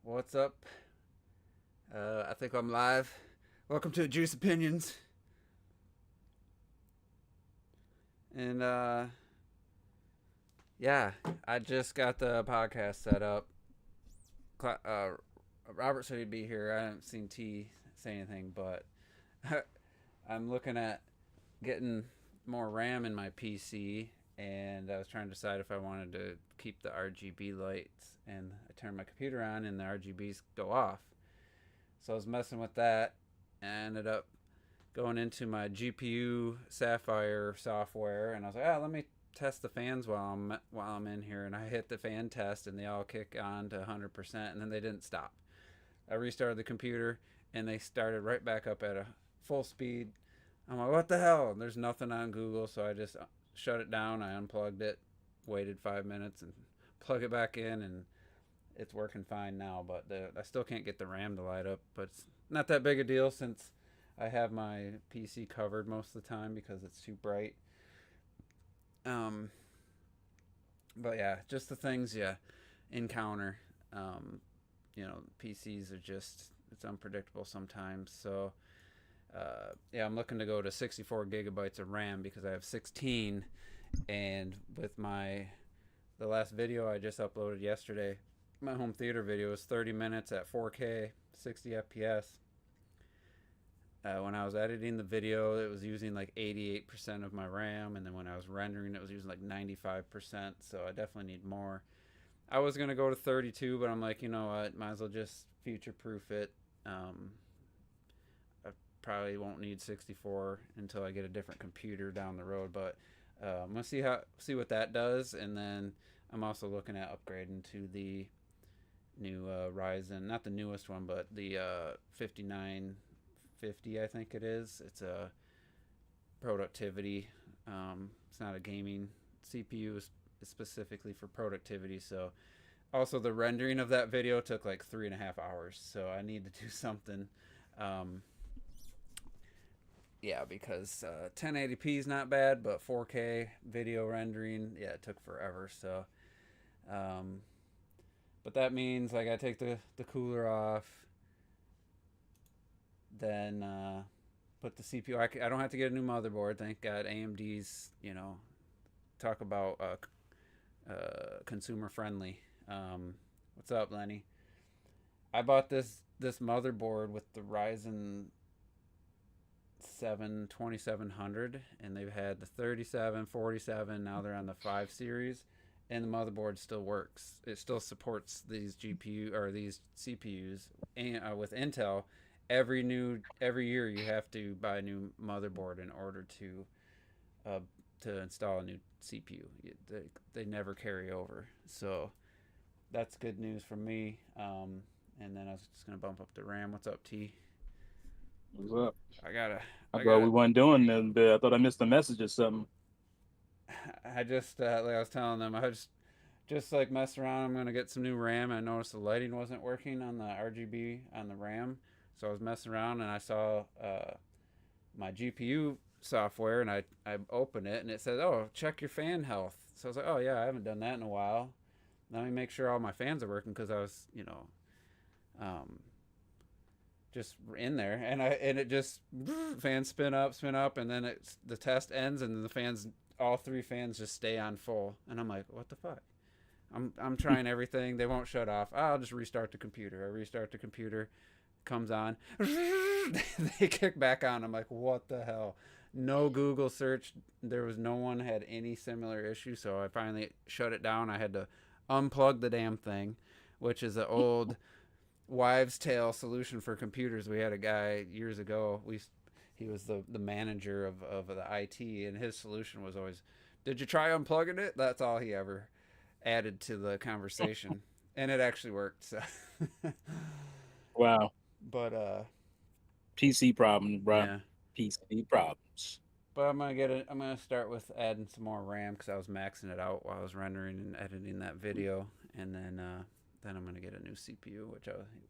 What's up? I think I'm live. Welcome to Juice Opinions. And yeah, I just got the podcast set up. Robert said he'd be here. I haven't seen T say anything, but I'm looking at getting more RAM in my PC, and I was trying to decide if I wanted to keep the RGB lights. And I turned my computer on, and the RGBs go off. So I was messing with that. And I ended up going into my GPU Sapphire software, and I was like, let me test the fans while I'm in here. And I hit the fan test, and they all kick on to 100%, and then they didn't stop. I restarted the computer, and they started right back up at a full speed. I'm like, what the hell? And there's nothing on Google, so I just shut it down. I unplugged it, waited 5 minutes, and plug it back in, and it's working fine now. But I still can't get the RAM to light up, but it's not that big a deal since I have my PC covered most of the time because it's too bright. Um, but yeah, just the things you encounter. PCs are it's unpredictable sometimes. So yeah, I'm looking to go to 64 gigabytes of RAM because I have 16, and with the last video I just uploaded yesterday, my home theater video was 30 minutes at 4K, 60 FPS. When I was editing the video, it was using like 88% of my RAM, and then when I was rendering, it was using like 95%. So I definitely need more. I was gonna go to 32, but I'm like, you know what? Might as well just future-proof it. I probably won't need 64 until I get a different computer down the road, but I'm gonna see what that does, and then I'm also looking at upgrading to the new Ryzen, not the newest one, but the 5950, I think it is. It's a productivity. It's not a gaming CPU. It's specifically for productivity. So also the rendering of that video took like 3.5 hours. So I need to do something. Yeah, because 1080p is not bad, but 4K video rendering, yeah, it took forever. So but that means like I take the cooler off, then put the CPU. I don't have to get a new motherboard. Thank God. AMD's, talk about consumer friendly. What's up, Lenny? I bought this motherboard with the Ryzen 7 2700, and they've had the 37, 47. Now they're on the 5 series, and the motherboard still works. It still supports these GPU or these CPUs, and with Intel, every year you have to buy a new motherboard in order to install a new CPU. They never carry over, so that's good news for me. And then I was just gonna bump up the RAM. What's up, T? What's up? I gotta, I I thought we gotta. weren't doing nothing, but I thought I missed a message or something. I just like I was telling them, I just like messed around. I'm gonna get some new RAM. I noticed the lighting wasn't working on the RGB on the RAM, so I was messing around and I saw my GPU software, and I opened it and it said, "Oh, check your fan health." So I was like, "Oh yeah, I haven't done that in a while. Let me make sure all my fans are working," because I was um, just in there, and it just fans spin up, and then the test ends, and then all three fans just stay on full, and I'm like, what the fuck? I'm trying everything, they won't shut off. I'll just restart the computer. I restart the computer, comes on, they kick back on. I'm like, what the hell? No Google search. There was no one had any similar issue, so I finally shut it down. I had to unplug the damn thing, which is an old wives' tale solution for computers. We had a guy years ago. He was the manager of the IT, and his solution was always, "Did you try unplugging it?" That's all he ever added to the conversation, and it actually worked. So, Wow. but PC problems, bro. yeah. PC problems. But I'm gonna start with adding some more RAM because I was maxing it out while I was rendering and editing that video, and then I'm gonna get a new CPU,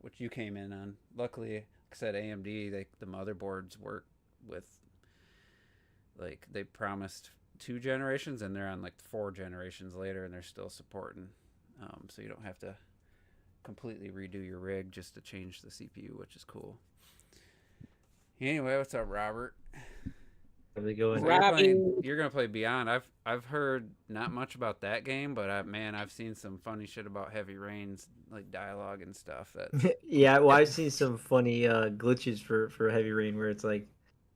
which you came in on. Luckily, like I said, AMD, the motherboards work with, like, they promised 2 generations, and they're on like 4 generations later, and they're still supporting. So you don't have to completely redo your rig just to change the CPU, which is cool. Anyway, what's up, Robert? Probably going. So you're gonna play Beyond. I've heard not much about that game, but I've seen some funny shit about Heavy Rain's like dialogue and stuff. That's Yeah, well, I've seen some funny glitches for Heavy Rain where it's like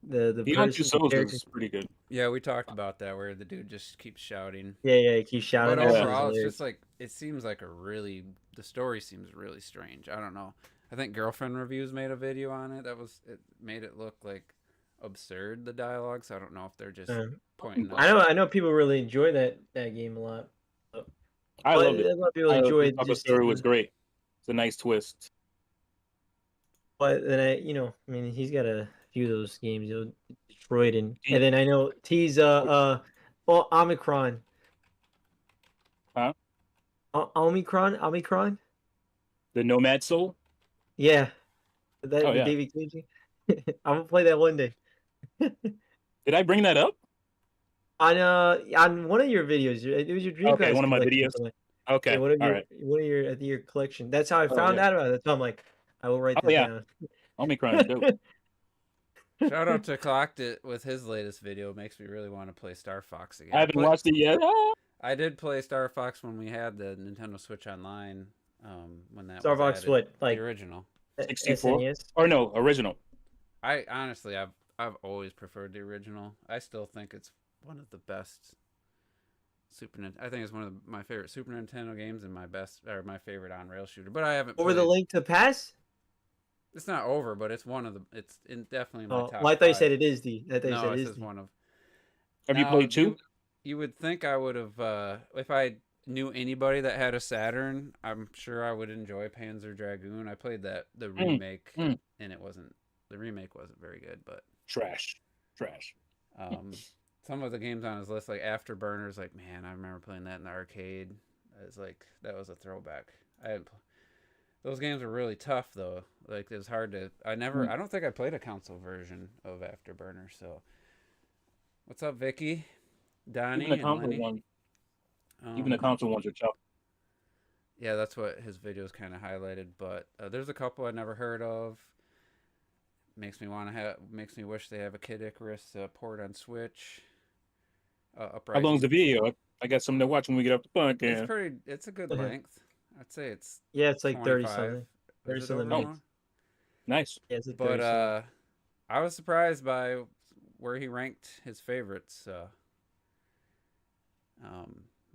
the Beyond Two person, the Souls character. is pretty good. yeah, we talked about that where the dude just keeps shouting. Yeah, he keeps shouting. But at us. overall, it's Hilarious. just like it seems like the story seems really strange. I don't know. I think Girlfriend Reviews made a video on it it made it look like absurd, the dialogue. So I don't know if they're just pointing. I know people really enjoy that game a lot. I But loved it. a lot of people enjoy The just story was great. It's a nice twist. But then I mean, he's got a few of those games, Detroit, and then I know he's Omicron. Huh? Omicron. The Nomad Soul. Yeah, that Oh, yeah. David Cage. I'm gonna play that one day. Did I bring that up? On one of your videos, it was your Dreamcast. Okay, one of my collection or videos. something. Okay, Yeah, one of all your right. I think your collection. That's how I Oh, found yeah. out about it. That's why I'm like, I will write Oh, this yeah. down. Omicron is dope. Shout out to Clocked It with his latest video. Makes me really want to play Star Fox again. I haven't watched it yet. I did play Star Fox when we had the Nintendo Switch Online. When that Star was Fox, added. what, like the original? 64? SNES? Or no, original. I honestly, I've always preferred the original. I still think it's one of the best I think it's one of my favorite Super Nintendo games and my favorite on rail shooter. But I haven't. Over the Link to Pass? It's not over, but it's one of the. It's definitely in my top. Well, I thought you 5. said it is the. I thought you No, said it it says is the. one of. Have you played 2? You would think I would have if I knew anybody that had a Saturn. I'm sure I would enjoy Panzer Dragoon. I played the remake, and the remake wasn't very good, but Trash. some of the games on his list, like Afterburners, like man, I remember playing that in the arcade. It's like that was a throwback. Those games were really tough though. Like it was hard to. I don't think I played a console version of Afterburner. So, what's up, Vicky? Donnie Even the and console Lenny. one. Even the console ones are tough. Yeah, that's what his videos kind of highlighted. But there's a couple I never heard of. Makes me wish they have a Kid Icarus port on Switch. How long's the video? I got something to watch when we get up the podcast. It's a good length. I'd say it's it's like 30 25. something. 30 something Oh, minutes. nice. Yeah, it's like 30 But something. I was surprised by where he ranked his favorites.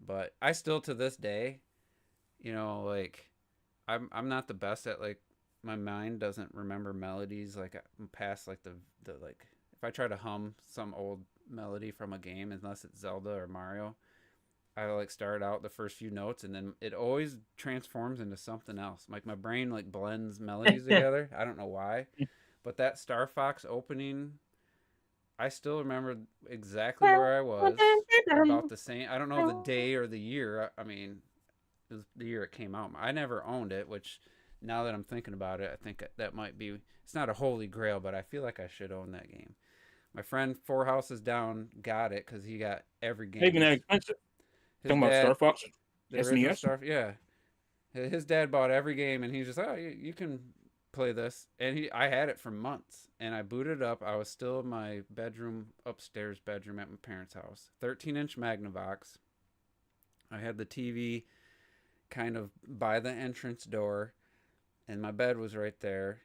But I still to this day, like I'm not the best at like my mind doesn't remember melodies like past like the like if I try to hum some old melody from a game unless it's Zelda or Mario, I like start out the first few notes and then it always transforms into something else. Like my brain like blends melodies together. I don't know why, but that Star Fox opening, I still remember exactly where I was about the same. I don't know the day or the year. I mean, it was the year it came out. I never owned it, which now that I'm thinking about it, I think that might be. It's not a holy grail, but I feel like I should own that game. My friend 4 houses down got it because he got every game. Even that expensive. Talking about Star Fox? SNES? Yeah. His dad bought every game, and he's just, you can play this. And I had it for months, and I booted it up. I was still in my upstairs bedroom at my parents' house. 13-inch Magnavox. I had the TV kind of by the entrance door, and my bed was right there.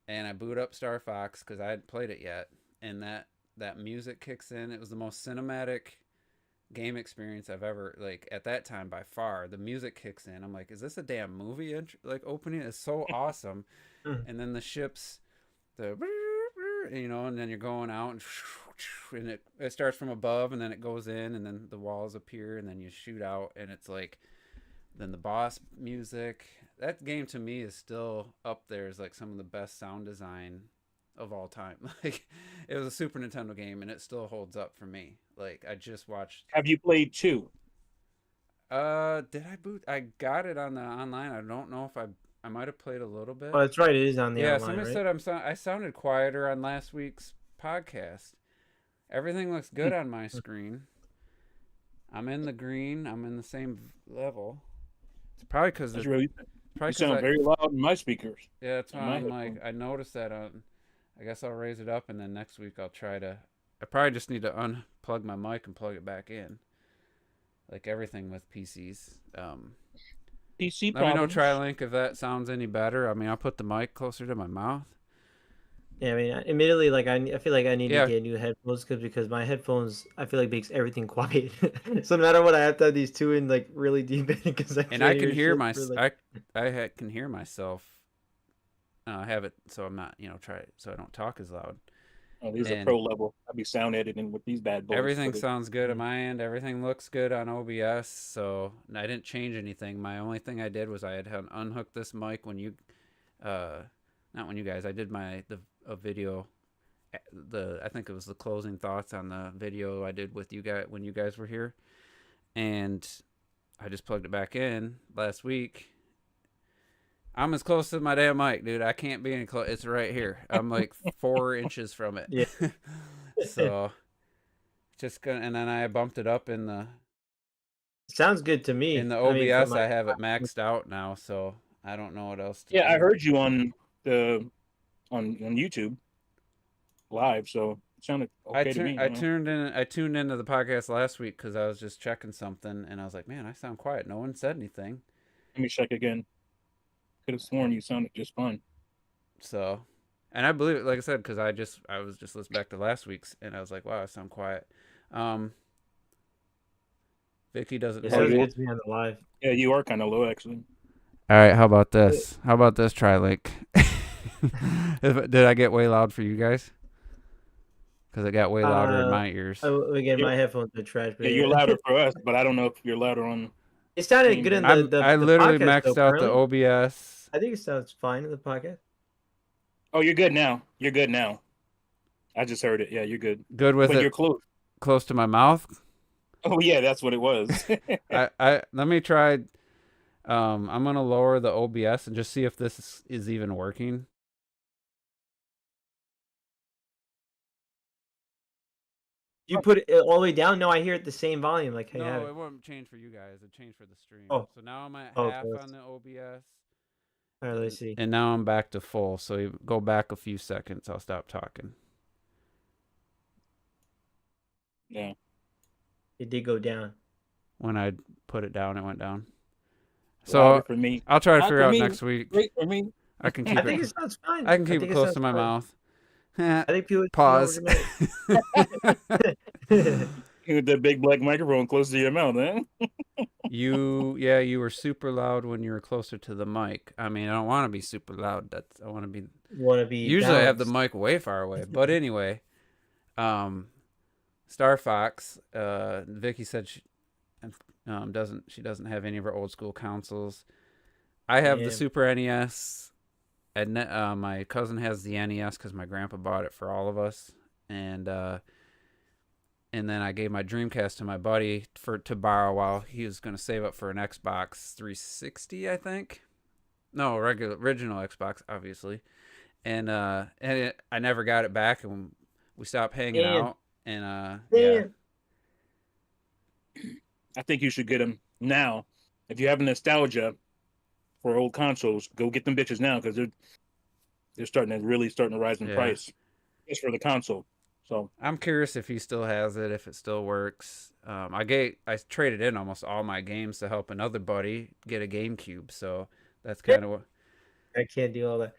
And I boot up Star Fox because I hadn't played it yet. And that music kicks in. It was the most cinematic game experience I've ever, like, at that time by far. The music kicks in. I'm like, is this a damn movie opening? It's so awesome. And then the ships, and then you're going out and it starts from above and then it goes in and then the walls appear and then you shoot out and it's like, then the boss music. That game to me is still up there as like some of the best sound design of all time. Like it was a Super Nintendo game and it still holds up for me. Like I just watched. Have you played 2? Did I boot? I got it on the online. I don't know if I might have played a little bit. Oh, that's right. It is on the online, somebody right? said I sounded quieter on last week's podcast. Everything looks good on my screen. I'm in the green. I'm in the same level. It's probably because Probably You because sound very loud in my speakers. yeah, that's why in my I'm like, headphones. I noticed that on. I guess I'll raise it up, and then next week I'll try to. I probably just need to unplug my mic and plug it back in, like everything with PCs. PC Let me know, problems. TriLink, if that sounds any better. I mean, I'll put the mic closer to my mouth. Yeah, I mean, admittedly, like I feel like I need Yeah. to get new headphones because my headphones I feel like makes everything quiet. So no matter what, I have to have these two in like really deep in because I And can't I can hear hear shit for like. can hear myself. Have it so I'm not, so I don't talk as loud. Oh, these are And pro level. I'll be sound editing with these bad boys. everything sounds good at Mm. my end. Everything looks good on OBS. So I didn't change anything. My only thing I did was I had unhooked this mic when you, not when you guys. I did a video. I think it was the closing thoughts on the video I did with you guys when you guys were here, and I just plugged it back in last week. I'm as close to my damn mic, dude. I can't be any close. It's right here. I'm like 4 inches from it. Yeah. So and then I bumped it up in the Sounds good to me. I mean, from OBS. my I have it maxed out now, so I don't know what else to Yeah, I do. heard you on the on YouTube live, so it sounded okay to me. I tuned into the podcast last week because I was just checking something, and I was like, man, I sound quiet. No one said anything. Let me check again. Could have sworn you sounded just fine. So, and I believe it, like I said, because I was just listening back to last week's, and I was like, wow, I sound quiet. Vicky doesn't. It have sounds you- good to me on the live. Yeah, you are kind of low actually. All right, how about this? How about this, TriLink? Did I get way loud for you guys? Because it got way louder in my ears. Again, Yeah. my headphones are trash. But Yeah, you're louder for us, but I don't know if you're louder on. It sounded good in I the literally podcast, maxed though, out the apparently. OBS. I think it sounds fine in the podcast. Oh, you're good now. You're good now. I just heard it. Yeah, you're good. Good with But you're it close. to my mouth. Oh yeah, that's what it was. I let me try. I'm gonna lower the OBS and just see if this is even working. You put it all the way down? No, I hear it the same volume. Like, hey, No, it won't change for you guys. It changed for the stream. Oh. So now I'm at Oh, half okay. on the OBS. All right, let's see. And now I'm back to full. So you go back a few seconds. I'll stop talking. Yeah. It did go down. When I put it down, it went down. Louder So for me. I'll try to Not figure for out me. next week. Great for me. I can keep I think it. it sounds fine. I can keep it think close sounds to my fine. mouth. I think people Pause. With the big black microphone close to your mouth, huh? You were super loud when you were closer to the mic. I mean, I don't want to be super loud. I want to be. Usually, I have the mic way far away. But anyway, Star Fox. Vicky said she doesn't have any of her old school consoles. I have the Super NES. And my cousin has the NES because my grandpa bought it for all of us, and then I gave my Dreamcast to my buddy to borrow while he was going to save up for an Xbox 360, I think. No, original Xbox, obviously, and I never got it back, and we stopped hanging out, and yeah. I think you should get them now. If you have nostalgia for old consoles, go get them bitches now because they're starting to rise in price, just for the console. So I'm curious if he still has it, if it still works. I traded in almost all my games to help another buddy get a GameCube, so that's kind of what. I can't do all that.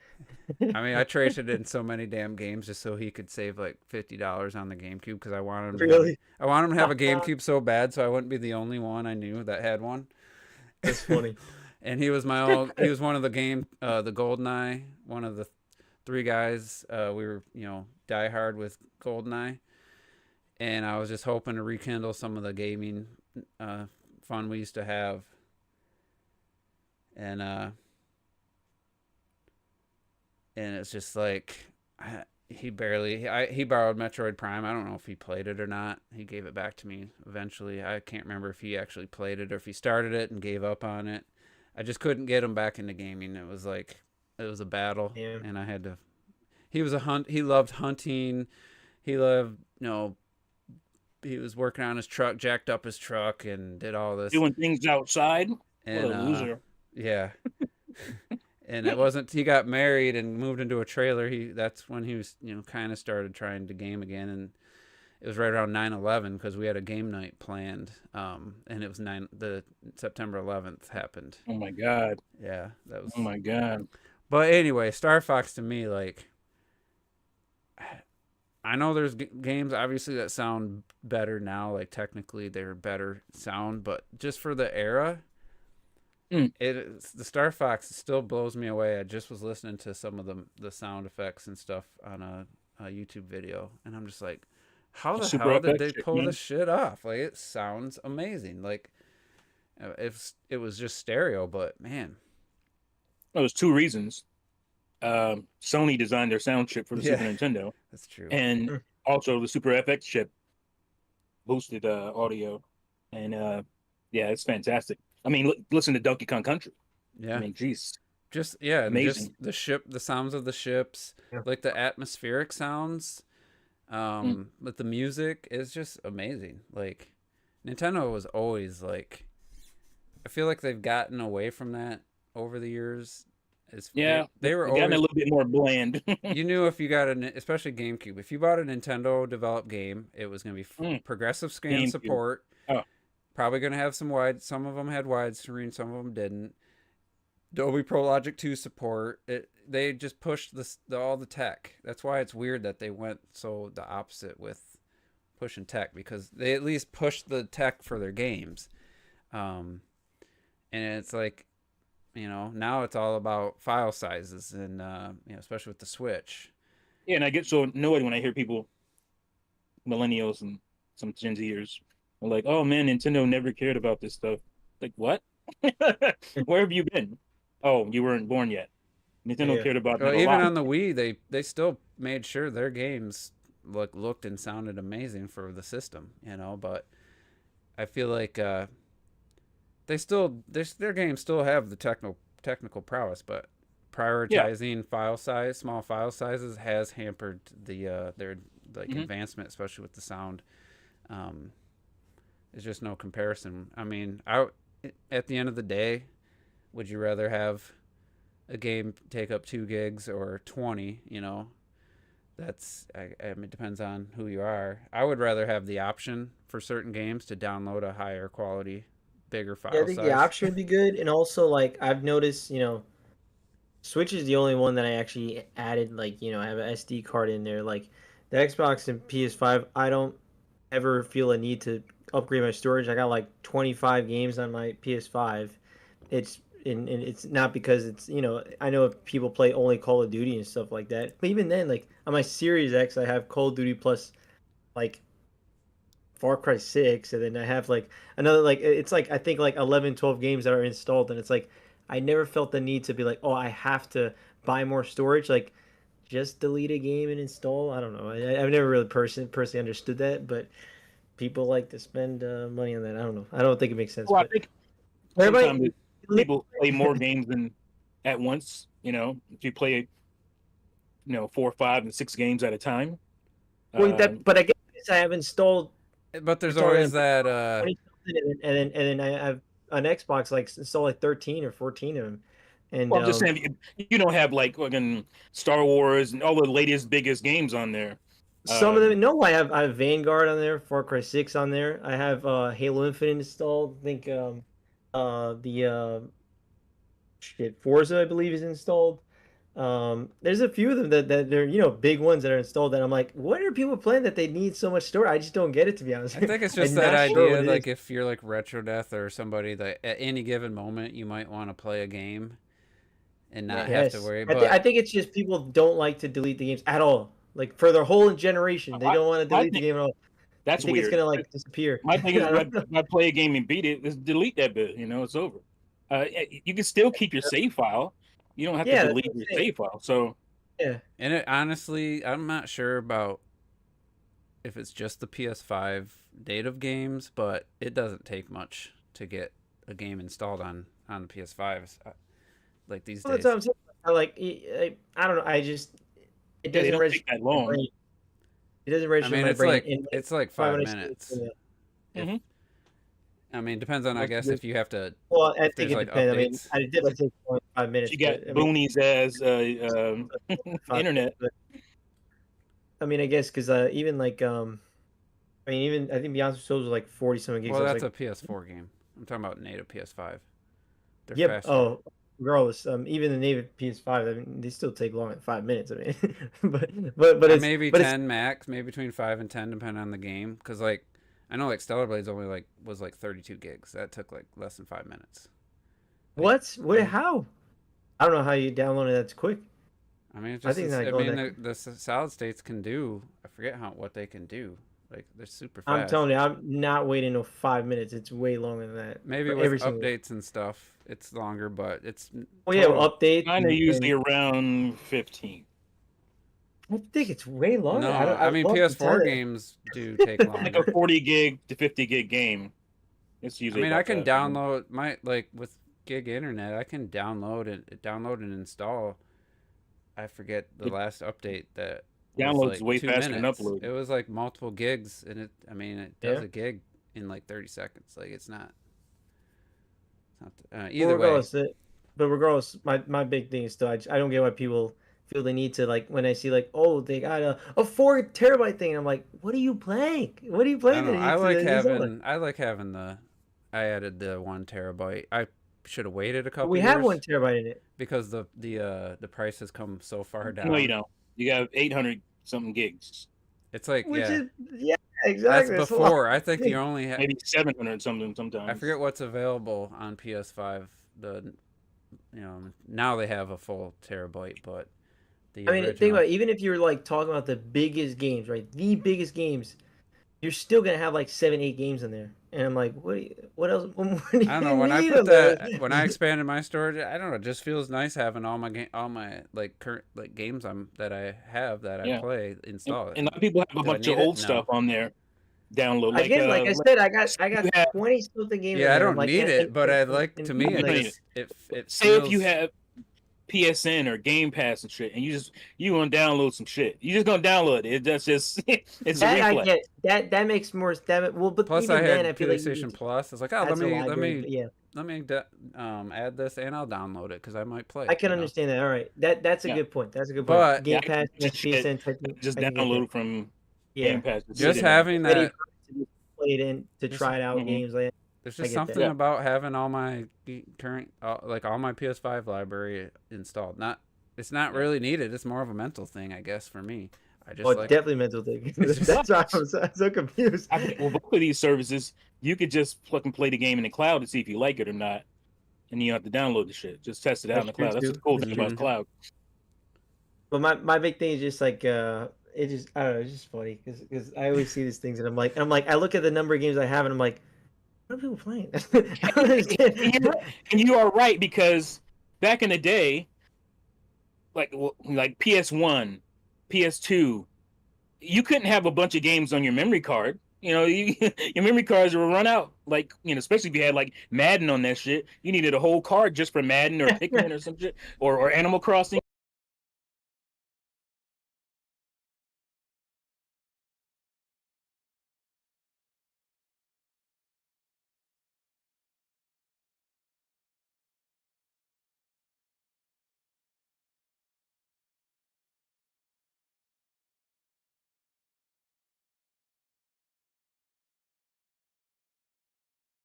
I mean, I traded in so many damn games just so he could save like $50 on the GameCube because I wanted him. I wanted him to have a GameCube so bad, so I wouldn't be the only one I knew that had one. That's funny. And he was he was one of the GoldenEye, one of the 3 guys. We were, die hard with GoldenEye, and I was just hoping to rekindle some of the gaming fun we used to have. And it's just like he borrowed Metroid Prime. I don't know if he played it or not. He gave it back to me eventually. I can't remember if he actually played it or if he started it and gave up on it. I just couldn't get him back into gaming. It was a battle, and I had to. He loved hunting. He loved, he was working on his truck, jacked up his truck, and did all this. Doing things outside. And, what a loser. Yeah. And it wasn't. He got married and moved into a trailer. That's when he was kind of started trying to game again, and it was right around 9/11 because we had a game night planned, and it was the September 11th happened. Oh my god. Yeah, that was. Oh my god. But anyway, Star Fox to me, like, I know there's games obviously that sound better now. Like technically they're better sound, but just for the era, the Star Fox still blows me away. I just was listening to some of the sound effects and stuff on a YouTube video, and I'm just like, how the hell did they pull this shit off? Like, it sounds amazing. Like, if it was just stereo, but man, Well, there's two reasons. Sony designed their sound chip for the Super Nintendo. That's true. And also the Super FX chip boosted audio, and yeah, it's fantastic. I mean, listen to Donkey Kong Country. Yeah. I mean, geez. Just amazing. Just the sounds of the ships, like the atmospheric sounds, but the music is just amazing. Like, Nintendo was always like, I feel like they've gotten away from that over the years. They were always a little bit more bland. You knew if you got especially GameCube, if you bought a Nintendo developed game, it was going to be progressive scan support. Probably going to have some of them had widescreen, some of them didn't. Dolby Pro Logic 2 support. They just pushed all the tech. That's why it's weird that they went the opposite with pushing tech, because they at least pushed the tech for their games. And it's like, now it's all about file sizes, and especially with the Switch. Yeah, and I get so annoyed when I hear people, millennials and some Gen Zers, are like, "Oh man, Nintendo never cared about this stuff." Like, what? Where have you been? Oh, you weren't born yet. Nintendo cared about it. Even on the Wii, they still made sure their games looked and sounded amazing for the system, But I feel like their games still have the technical prowess, but prioritizing small file sizes has hampered their advancement, especially with the sound. There's just no comparison. I mean, at the end of the day, would you rather have a game take up 2 gigs or 20? That's it depends on who you are. I would rather have the option for certain games to download a higher quality, bigger file size. I think the option would be good, and also like I've noticed, Switch is the only one that I actually added. Like, I have an SD card in there. Like the Xbox and PS5, I don't ever feel a need to upgrade my storage. I got like 25 games on my PS5. It's not because it's I know people play only Call of Duty and stuff like that. But even then, like on my Series X, I have Call of Duty plus like Far Cry 6, and then I have like another, it's like I think like 11, 12 games that are installed, and it's like I never felt the need to be like, oh, I have to buy more storage. Like, just delete a game and install. I don't know. I've never really personally understood that, but people like to spend money on that. I don't know. I don't think it makes sense. Well, I think sometimes people play more games than at once. If you play 4, 5, and 6 games at a time. Well, but I guess I have installed. But there's always that. And then I have an Xbox install like 13 or 14 of them. And I'm just saying, you don't have like fucking Star Wars and all the latest, biggest games on there. Some of them, no, I have Vanguard on there, Far Cry 6 on there. I have Halo Infinite installed. I think Forza, I believe, is installed. There's a few of them that they're big ones that are installed that I'm like, what are people playing that they need so much storage? I just don't get it, to be honest. I think it's just that idea, like if you're like Retro Death or somebody that at any given moment you might want to play a game and not have to worry. I think it's just people don't like to delete the games at all. Like for their whole generation, they don't want to delete the game at all. That's weird. It's gonna disappear. My thing is, when I play a game and beat it, just delete that bit. It's over. You can still keep your save file. You don't have to delete your save file. So yeah. And honestly, I'm not sure about if it's just the PS5 native games, but it doesn't take much to get a game installed on the PS5s. Like these days. That's what I'm saying. I don't know. It doesn't take that long. It doesn't register in my brain. It's like 5 minutes. Mm-hmm. I mean, depends on, I guess, if you have to. Well, I If think there's it like depends. I mean, updates. I did like take 5 minutes. She got but, I mean, boonies as 5 internet. minutes, but, I mean, I guess because even like I mean, even I think Beyond Two Souls was like 40 something gigs. Well, I was that's like, a PS4 game. I'm talking about native PS5. They're yep. faster. Oh, regardless, even the native PS5, I mean, they still take longer than 5 minutes. I mean, but it's Maybe but it's 10 max, maybe between 5 and 10, depending on the game. Because like, I know like Stellar Blades only was like 32 gigs. That took like less than 5 minutes. Like, what how? I don't know how you downloaded that quick. I mean, it's I just. think that I going mean, that. the solid states can do. I forget what they can do. Like they're super I'm fast. telling you, I'm not waiting no 5 minutes. It's way longer than that. Maybe For with every single. updates and stuff, it's longer, but it's Well, yeah, total. updates. Mine are usually And around 15. I think it's way longer. No, I I mean love to tell PS4 you. games do take Like a longer. 40 gig to 50 gig game. It's I usually mean, about I can that. download my like with gig internet. I can download and install. I forget the It last update that was downloads like way 2 minutes. faster than upload. It was like multiple gigs, and it. I mean, it does Yeah. a gig in like 30 seconds. Like it's not. But Either way. regardless, my big thing is still I don't get why people feel the need to like when I see like, oh, they got a 4 terabyte thing. And I'm like, what are you playing? What are you I playing don't know. that needs to use all that? I like having the. I added the 1 terabyte. I should have waited a But couple we have years 1 terabyte in it. because the price has come so far down. No, you don't. You got 800 something gigs. It's like Which yeah. is yeah, That's exactly. That's a lot. before. I think you only have. Maybe 700 something sometimes. I forget what's available on PS5. Now they have a full terabyte, but the I mean, think original. about it, even if you're like talking about the biggest games, right? The biggest games, you're still gonna have like 7, 8 games in there. And I'm like, what else? What more do I don't know. you When I need put of those? when I expanded my storage, I don't know. It just feels nice having all my like current like games that I have that I Yeah. play installed. And a lot of people have a Do I bunch of need it? old stuff No. on there. Download Again, like I said, I got you have, 20 something games in Yeah, I there. I'm don't like, need it, but I like and to me you it don't need just it say feels. if you have PSN or Game Pass and shit, and you want to download some shit, you just gonna download it. That's just it's a that I reflex. get that makes more well, but Plus, even I then, had I feel like PlayStation Plus. I was like, oh, that's a library. But yeah, let me add this and I'll download it because I might play. I can understand that. All right, that's a Yeah. good point. That's a good point. But Yeah, Game Pass, shit, PSN type thing, just I can get download that. it from Yeah, Game Pass. just Sit in having ready that, to just play it in to Just- try it out games like. there's I just get that. something Yeah. about having all my current, like all my PS5 library installed. It's not really needed. It's more of a mental thing, I guess, for me. I just Oh, like. definitely mental thing. just- That's why I'm so confused. I think with both of these services, you could just fucking play the game in the cloud to see if you like it or not, and you don't have to download the shit. Just test it out in the That's true, cloud. That's too. the cool thing about Mhm. cloud. But my big thing is just like it just I don't know, it's just funny because I always see these things and I'm like I look at the number of games I have and I'm like, what are people playing? I don't understand. And you are right, because back in the day, like PS1, PS2, you couldn't have a bunch of games on your memory card. You know, your memory cards will run out. Like, especially if you had like Madden on that shit, you needed a whole card just for Madden or Pikmin or some shit, or Animal Crossing.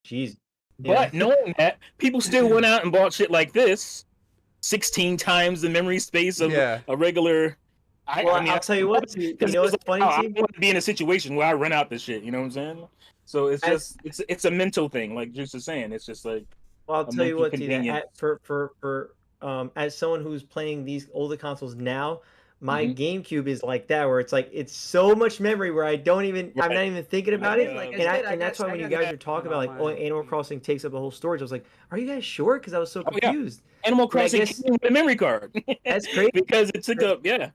Jeez. But Yeah. knowing that, people still went out and bought shit like this, 16 times the memory space of Yeah. a regular. Well, I'll tell you what, you know what's funny, I Steve? don't want to be in a situation where I run out this shit. You know what I'm saying? So it's As- just it's a mental thing, like Juice is saying. It's just like Well, I'll a tell you mental what, T, that convenience. for as someone who's playing these older consoles now, my Mhm. GameCube is like that, where it's like it's so much memory where I'm not even thinking about it. Like I And said, and that's why when you guys were talking about like, oh, Animal Crossing takes up a whole storage, I was like, are you guys sure? Because I was so Oh, yeah. confused. Animal I Crossing guess- came with a memory card. That's crazy. Because it took up, yeah.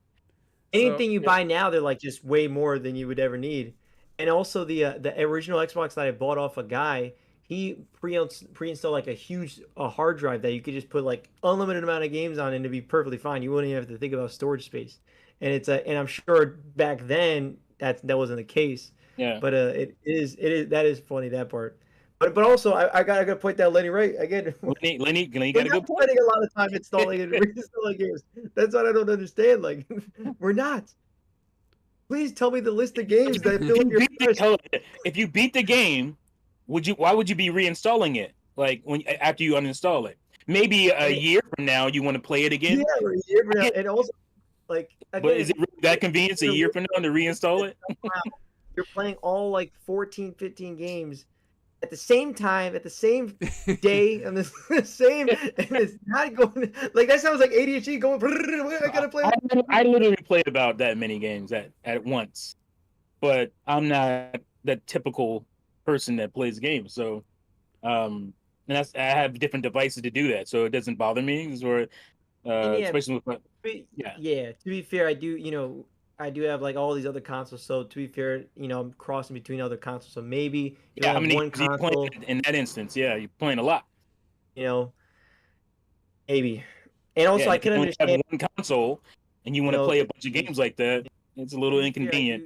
Anything you buy now, they're like just way more than you would ever need. And also the original Xbox that I bought off a guy, he pre-installed like a huge hard drive that you could just put like unlimited amount of games on and to be perfectly fine. You wouldn't even have to think about storage space. And and I'm sure back then that wasn't the case. Yeah. But that is funny, that part. But also I gotta point that Lenny right again. Lenny got We're a not good point. spending a lot of time installing and reinstalling games. That's what I don't understand. Like, we're not. Please tell me the list of games that fill up your If you beat the game, why would you be reinstalling it? Like after you uninstall it? Maybe a year from now you want to play it again. Yeah, or a year from now. And also, like, again, But is it really that convenient a year from now to reinstall it? You're playing all like 14, 15 games at the same time, at the same day, and the same, and it's not going. Like, that sounds like ADHD going. I gotta play. I literally played about that many games at once, but I'm not the typical person that plays games. So, and I have different devices to do that, so it doesn't bother me. Or especially with yeah. To be fair, I do. I do have like all these other consoles. So to be fair, I'm crossing between other consoles. So maybe how many one console in that instance? Yeah, you're playing a lot. Maybe. And also, I can understand. Have one console, and you want to play a bunch of games like that. It's a little inconvenient.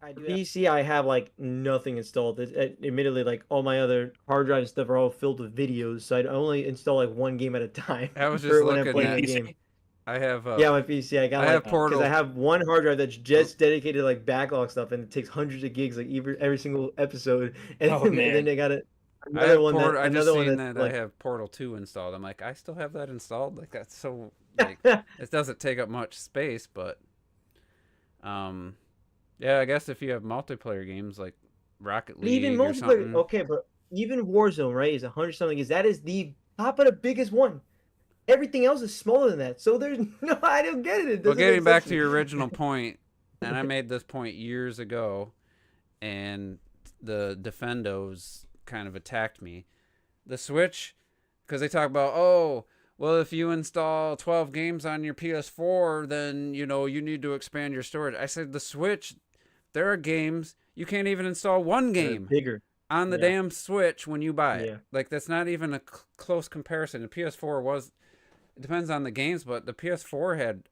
I do PC. I have like nothing installed. Admittedly, like all my other hard drive and stuff are all filled with videos. So I only install like one game at a time. I was just looking at game. I have my PC. I got Portal because I have one hard drive that's just dedicated to like backlog stuff, and it takes hundreds of gigs like every single episode. And, and then they got it. Another one that I have Portal 2 installed. I'm like, I still have that installed. Like, that's so like it doesn't take up much space, but yeah, I guess if you have multiplayer games like Rocket League even or something. Okay, but even Warzone, right, is 100 something. That is the top of the biggest one. Everything else is smaller than that. So there's no, I don't get it. Well, getting back to your original point, and I made this point years ago, and the Defendos kind of attacked me. The Switch, because they talk about, oh, well, if you install 12 games on your PS4, then, you need to expand your storage. I said, the Switch, there are games, you can't even install one game on the damn Switch when you buy it. Like, that's not even a close comparison. The PS4 was, it depends on the games, but the PS4 had,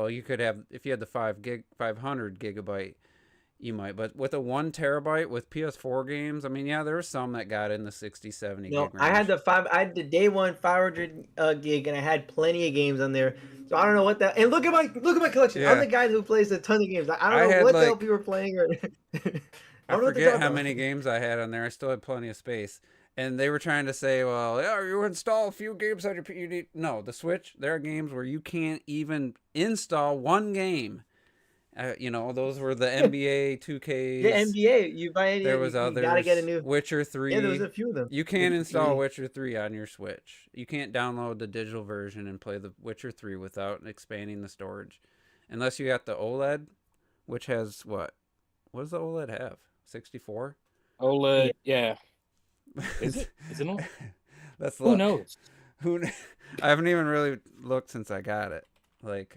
you could have, if you had the 500 gigabyte, you might, but with a 1 terabyte with PS4 games, I mean, yeah, there were some that got in the 60, 70 gig range. I had the day one 500 gig, and I had plenty of games on there. So I don't know what that. And look at my collection. Yeah. I'm the guy who plays a ton of games. I don't know what the hell people were playing. I forget how many games I had on there. I still had plenty of space. And they were trying to say, well, yeah, you install a few games on your No, the Switch, there are games where you can't even install one game. Those were the NBA 2Ks. Yeah, NBA. You buy any? There was others. You gotta get a new Witcher 3. Yeah, there was a few of them. You can't install Witcher 3 on your Switch. You can't download the digital version and play the Witcher 3 without expanding the storage, unless you got the OLED, which has what? What does the OLED have? 64. OLED, yeah. Is it OLED? That's who knows? I haven't even really looked since I got it. Like.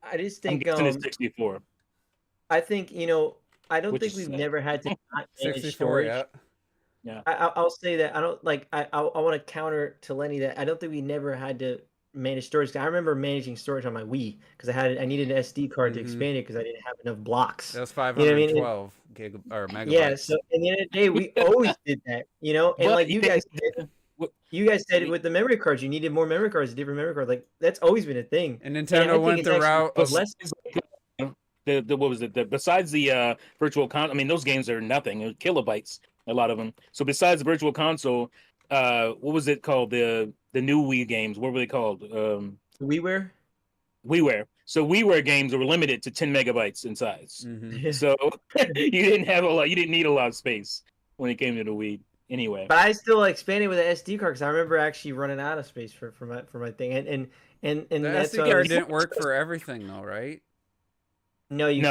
I just think it's 64. I think I don't think we've never had to not manage storage. Yeah. I'll say that I don't like. I want to counter to Lenny that I don't think we never had to manage storage. I remember managing storage on my Wii because I needed an SD card to expand it because I didn't have enough blocks. That was 512 gig or megabytes. Yeah. So at the end of the day, we always did that. And like you guys did. You guys said with the memory cards, you needed more memory cards, different memory cards. Like that's always been a thing. And Nintendo went the route of less. What was it? Besides the virtual console, I mean, those games are nothing. Kilobytes, a lot of them. So besides the virtual console, what was it called? The new Wii games. What were they called? WiiWare. WiiWare. So WiiWare games were limited to 10 megabytes in size. Mm-hmm. So you didn't have a lot. You didn't need a lot of space when it came to the Wii. Anyway, but I still expanded with an SD card because I remember actually running out of space for my thing, and the that's SD card didn't work for everything though, right? No, you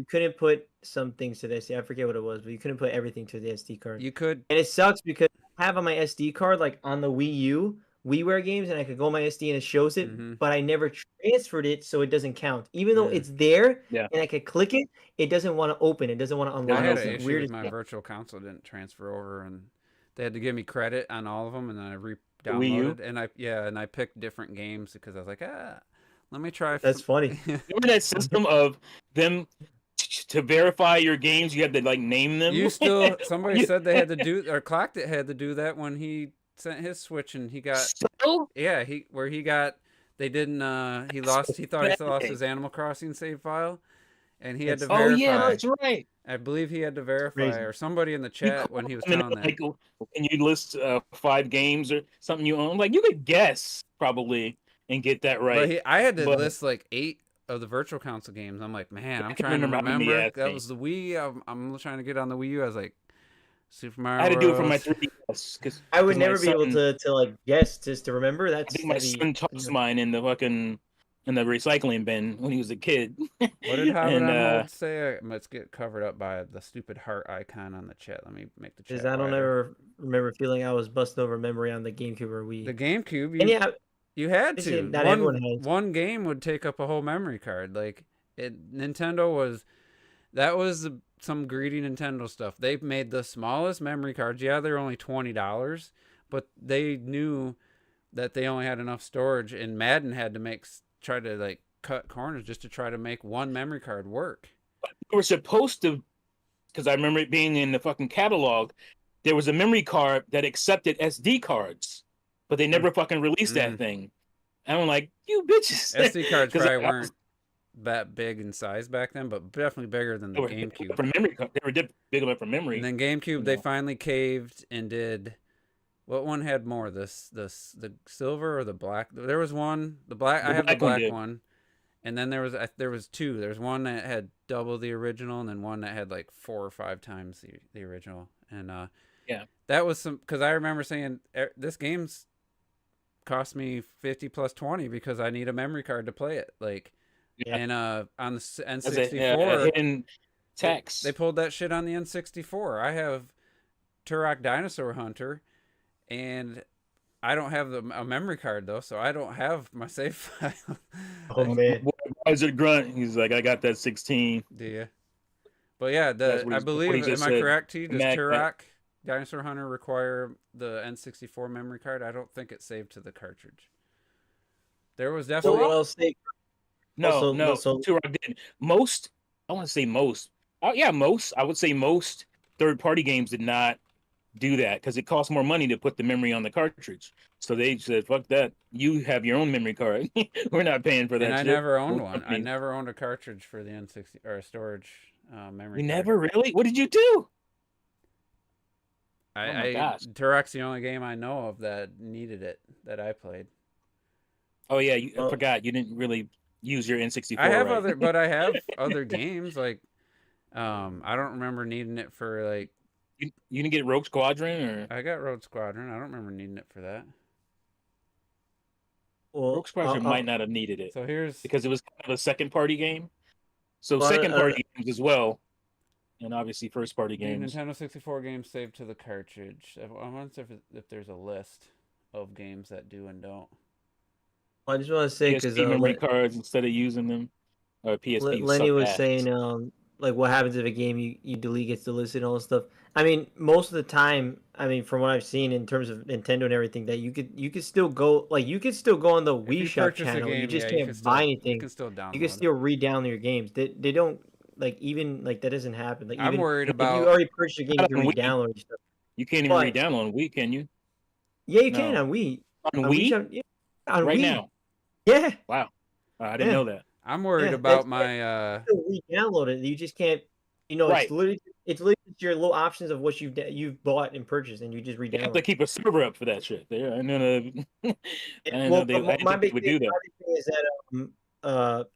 couldn't put some things to the SD. I forget what it was, but you couldn't put everything to the SD card. You could, and it sucks because I have on my SD card like on the Wii U WiiWare games, and I could go on my SD and it shows it, but I never transferred it, so it doesn't count. Even though it's there, and I could click it, it doesn't want to open. It doesn't want to unlock. I had an issue with my virtual console didn't transfer over, and they had to give me credit on all of them, and then I re-downloaded, and I picked different games because I was like, let me try. That's funny. Remember that system of them to verify your games, you had to like name them. You still somebody said they had to do or Clocked It had to do that when he sent his Switch and he got So? yeah he got they didn't he lost he thought he lost his Animal Crossing save file and he had to Oh yeah, verify. that's right. I believe he had to verify crazy. or somebody in the chat when he was I mean, telling that. like, can you list 5 games or something you own? Like you could guess probably and get that right. But I had to But list like 8 of the Virtual Console games. I'm like, man, I'm I can't trying to remember how many remember. I That think. was the Wii. I'm trying to get on the Wii U. I was like, Super Mario. I had to do it for my Bros. 3DS because I would my never be able son, to like guess just to remember. I That's think my that'd be, son tossed mine in the recycling bin when he was a kid. What did Hobbit And on Hold say? Let's get covered up by the stupid heart icon on the chat. Let me make the chat. because I don't wider. ever remember feeling I was busting over memory on the GameCube or Wii. The GameCube, And yeah, you had obviously to. not everyone has. One game would take up a whole memory card. Like Nintendo was. That was some greedy Nintendo stuff. They made the smallest memory cards. Yeah, they're only $20, but they knew that they only had enough storage, and Madden had to try to like cut corners just to try to make one memory card work. we were supposed to, because I remember it being in the fucking catalog, there was a memory card that accepted SD cards, but they never fucking released that thing. And I'm like, you bitches. SD cards probably weren't that big in size back then, but definitely bigger than the GameCube. For memory, they were big enough for memory. And then GameCube, they finally caved and did. What one had more? The silver or the black? There was one. The black. I have the black one. And then there was 2. There's one that had double the original, and then one that had like 4 or 5 times the original. And yeah, that was some because I remember saying this game's cost me 50 plus 20 because I need a memory card to play it. Like. Yeah. And on the N64, hidden text. They pulled that shit on the N64. I have Turok Dinosaur Hunter, and I don't have a memory card though, so I don't have my save file. Oh man, why is it grunt? He's like, I got that 16. Do you? But yeah, I believe. Am I correct? Does Turok Dinosaur Hunter require the N64 memory card? I don't think it's saved to the cartridge. There was definitely. So what I'll say. No, Turok did. Most, I want to say most. Yeah, most. I would say most third-party games did not do that because it costs more money to put the memory on the cartridge. So they said, "Fuck that! You have your own memory card. We're not paying for that." And I never owned one. I never owned a cartridge for the N60 or a storage memory. You card. never really? What did you do? Turok's the only game I know of that needed it that I played. Oh yeah, I forgot you didn't really use your N64. I have I have other games like I don't remember needing it for like you didn't get Rogue Squadron or I got Rogue Squadron. I don't remember needing it for that. Well, Rogue Squadron might not have needed it. So here's because it was kind of a second party game. So second party games as well. And obviously first party games. Nintendo 64 games saved to the cartridge. I wonder if there's a list of games that do and don't. I just want to say because memory cards instead of using them, or PSP. Lenny was saying, like what happens if a game you delete gets delisted and all this stuff. I mean, most of the time, I mean, from what I've seen in terms of Nintendo and everything, that you could still go on the Wii Shop channel. You just can't buy anything. You can still re-download your games. They don't like even like that doesn't happen. Like I'm worried about if you already purchased a game, you can re-download stuff. You can't even re-download on Wii, can you? Yeah, you can on Wii. On Wii? On right Wii. Now. Yeah. Wow. I didn't know that. I'm worried about my re-download it. You just can't. It's literally your little options of what you've bought and purchased, and you just re-download. You have to keep a server up for that shit. There, I know. My big thing is that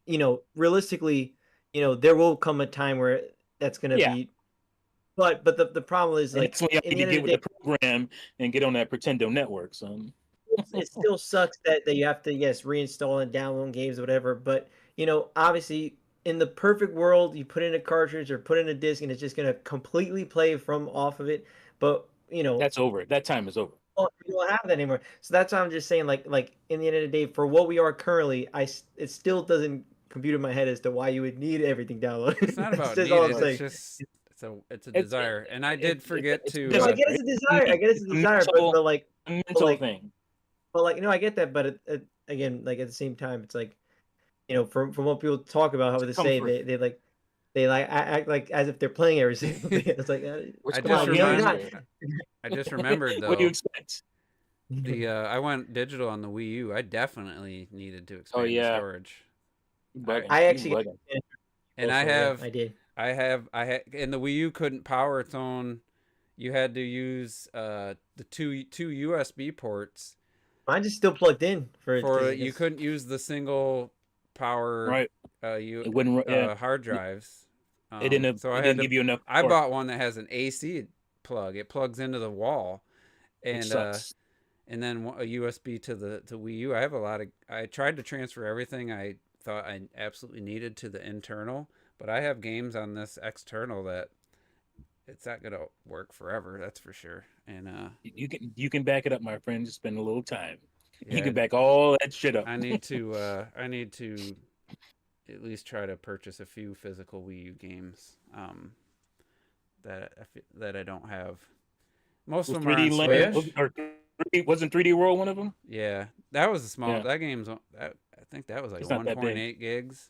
realistically, there will come a time where that's going to be. But the problem is like you have to get with the program and get on that Pretendo network. So. It still sucks that you have to reinstall and download games or whatever, but obviously in the perfect world you put in a cartridge or put in a disc and it's just going to completely play from off of it, but that's over. That time is over. Well, you don't have that anymore. So that's why I'm just saying like in the end of the day, for what we are currently, it still doesn't compute in my head as to why you would need everything downloaded. It's not about needed, it's just it's a desire. And I did forget to I get it's a desire, but like a mental thing. But I get that, but again, like at the same time, it's like, from what people talk about, how they say they like, they like act like as if they're playing every single day. It's like, I come on, just you know, you're not. remember. I just remembered What do you though. expect? I went digital on the Wii U. I definitely needed to Oh expand the yeah, storage. I actually got And also, yeah, I did. I had, and the Wii U couldn't power its own. You had to use the two USB ports Mine just still plugged in for for. because You couldn't use the single power right. you It wouldn't. Yeah, hard drives. it didn't. So It I had didn't to. give you enough I power. bought one that has an AC plug. It plugs into the wall, Which and sucks. and then a USB to the Wii U. I have a lot of. I tried to transfer everything I thought I absolutely needed to the internal, but I have games on this external that it's not gonna work forever. That's for sure. And You can back it up, my friend. Just spend a little time. You yeah, can back all that shit up. I need to at least try to purchase a few physical Wii U games that I don't have. Most Was of them are 3D on Land Switch. or wasn't 3D World one of them? Yeah, that was a small. Yeah. That game's. I think that was like It's not that big. 1.8 gigs.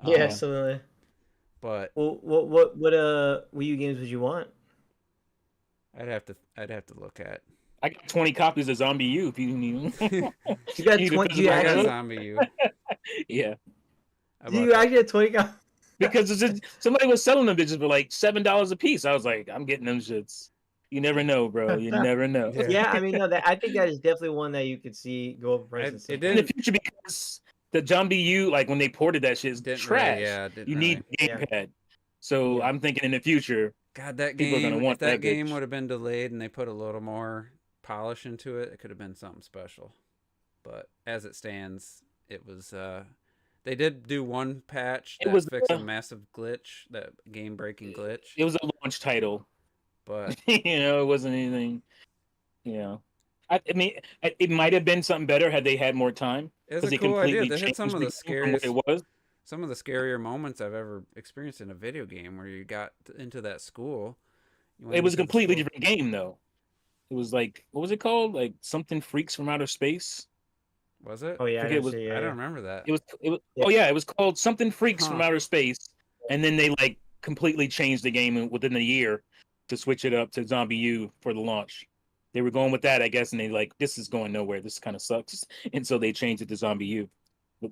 yeah, Um, so But well, what Wii U games would you want? I'd have to look at. I got 20 copies of Zombie U if you need. You got need a 20. physical You I got actually, Zombie U. Yeah, I do bought you that. actually have 20 copies? because it's just, somebody was selling them bitches for like $7 a piece. I was like, I'm getting them shits. You never know, bro. You never know. Yeah. Yeah, I mean, no, that I think that is definitely one that you could see go up in price at some It point. In the didn't future, because the Zombie U, like when they ported that shit, is didn't trash. really. Yeah, it didn't You really. need a Yeah. gamepad. So Yeah. I'm thinking in the future, God, that people are gonna game. want If that that game bitch. would have been delayed and they put a little more polish into it, it could have been something special. But as it stands, it was. They did do one patch It that was fixed a massive glitch, that game-breaking glitch. it was a launch title. But It wasn't anything. I mean, it might have been something better had they had more time it was because a they cool idea. completely They hit some changed of the the game from what scariest. it was. Some of the scarier moments I've ever experienced in a video game, where you got into that school. It was a completely different game, though. It was like, what was it called? Like something Freaks from Outer Space. Was it? Oh yeah, I Forget gotta say, I yeah, don't remember that. It was. Yeah. Oh yeah, it was called something Freaks from Huh. Outer Space, and then they like completely changed the game within a year to switch it up to Zombie U for the launch. They were going with that, I guess, and they like, this is going nowhere. This kind of sucks, and so they changed it to Zombie U,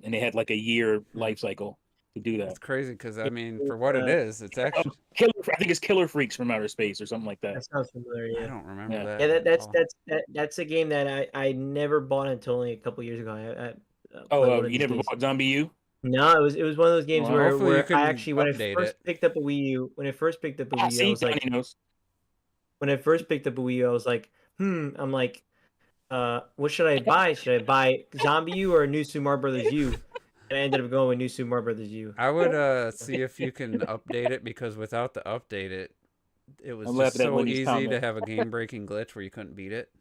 and they had like a year life cycle to do that. It's crazy because I mean, for what it is, it's actually. I think it's Killer Freaks from Outer Space or something like that. that sounds familiar. I Yeah, don't remember Yeah. that. yeah, at all. that's a game that I never bought until only a couple years ago. I played Oh, one of you these never days. bought Zombie U? No, it was one of those games Well, hopefully you where I can actually when I update first it. picked up a Wii U, when I first picked up a Wii U, I See, was like, Johnny knows. when I first picked up a Wii U, I was like, I'm like, what should I buy? Should I buy Zombie U or New Super Mario Brothers U? And I ended up going with New Super Mario Brothers U. I would see if you can update it, because without the update, it was I'm just laughing at so Lenny's easy comment. to have a game breaking glitch where you couldn't beat it.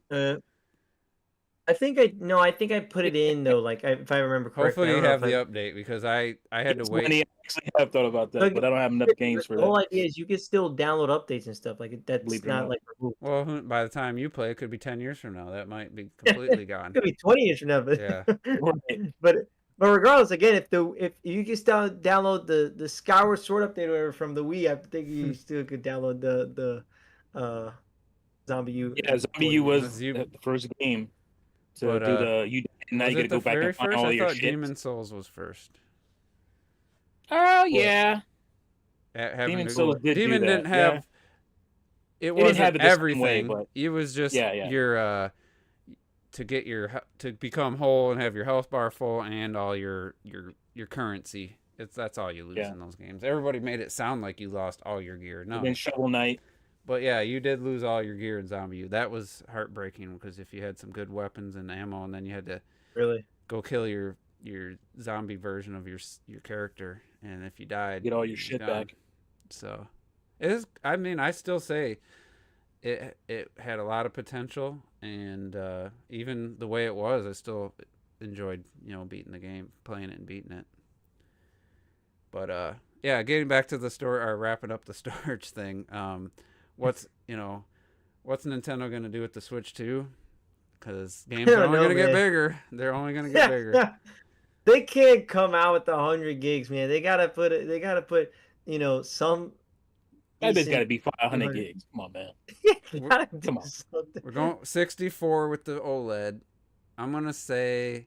I think I put it in though. Like if I remember correctly. Hopefully I you don't know have if the I- update, because I had to Yes, wait. Lenny, I actually have thought about that, Look, but I don't have enough games for The whole that. idea is you can still download updates and stuff. Like that's Believe it or not not. like removed. Well, by the time you play, it could be 10 years from now. That might be completely It gone. could be 20 years from now, but Yeah. Right. but regardless, again, if you can still download the Skyward Sword update or whatever from the Wii, I think you still could download the Zombie U. Yeah, Zombie U was Was you- the first game to But, do the you. Now Was you got it to the go back very and find first? all I your thought shit. Demon Souls was first. Oh yeah, Having Demon to- Souls did do Demon that, didn't have. yeah. It didn't wasn't have it the same way, everything. but- It was just Yeah, yeah. your to get to become whole and have your health bar full and all your currency. That's all you lose Yeah. in those games. Everybody made it sound like you lost all your gear. No, And then Shovel Knight. but yeah, you did lose all your gear in Zombie U. That was heartbreaking, because if you had some good weapons and ammo, and then you had to Really? go kill your zombie version of your character, and if you died, Get all you your was shit gone. back. So it is. I mean, I still say it had a lot of potential, and even the way it was, I still enjoyed beating the game, playing it and beating it. But yeah, getting back to the store, or wrapping up the storage thing. What's Nintendo gonna do with the Switch 2? Because games are only gonna get bigger. They're only gonna get bigger. They can't come out with 100 gigs, man. They gotta put some That bit's got to decent be 500 200. gigs. Come on, man. Gotta do Come on. something. We're going 64 with the OLED. I'm gonna say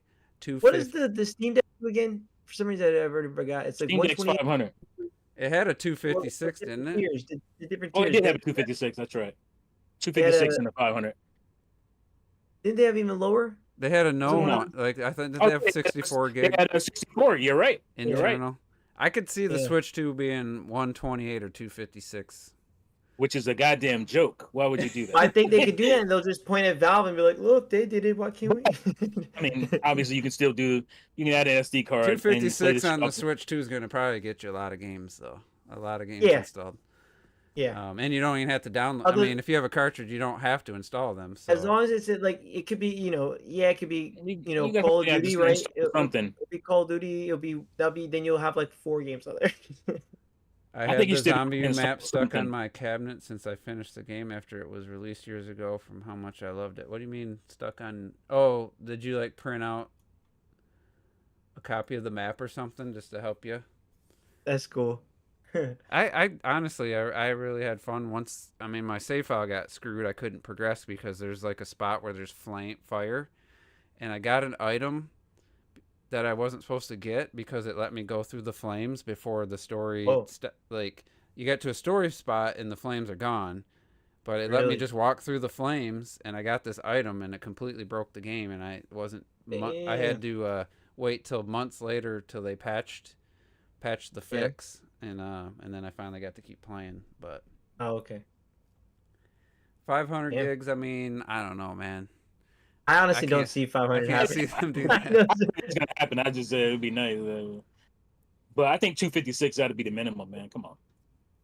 What is 250. the Steam Deck again? For some reason, I already forgot. It's like Steam Deck's 128. 500. It had a Well, 256, didn't different it? tiers. The different Oh, it tiers. did have a 256. That's right. They had 256 and a 500. Didn't they have even lower? They had a Was it known one No. one. Like I think that Oh, they have 64 they gig had a 64. You're right. You're right. internal. I could see the Yeah. Switch 2 being 128 or 256. Which is a goddamn joke. Why would you do that? I think they could do that, and they'll just point at Valve and be like, "Look, they did it. Why can't we?" I mean, obviously, you can still do. You can add an SD card. and play 256 this on the stuff. Switch 2 is going to probably get you a lot of games, though. A lot of games Yeah. installed. Yeah. And you don't even have to download. Other- I mean, if you have a cartridge, you don't have to install them. So. As long as it's like it could be, it could be, You got Call of to Duty, just right? install something. It'll be Call of Duty. Then you'll have like 4 games on there. I I had think you the should zombie install map stuck on something. my cabinet since I finished the game after it was released years ago from how much I loved it. What do you mean stuck on? Oh, did you like print out a copy of the map or something just to help you? That's cool. I honestly, I really had fun once. I mean, my save file got screwed. I couldn't progress because there's like a spot where there's fire, and I got an item that I wasn't supposed to get because it let me go through the flames before the story. Oh. Like you get to a story spot and the flames are gone, but it let me Really? just walk through the flames, and I got this item, and it completely broke the game, and I wasn't. I had to wait till months later till they patched the fix, and then I finally got to keep playing. But Oh, okay. 500 Yeah. gigs. I mean, I don't know, man. I honestly don't can't- see I 500. can't happening. see them do I that. don't I see- think it's gonna happen. I just said it'd be nice. But I think 256 ought to be the minimum, man. Come on.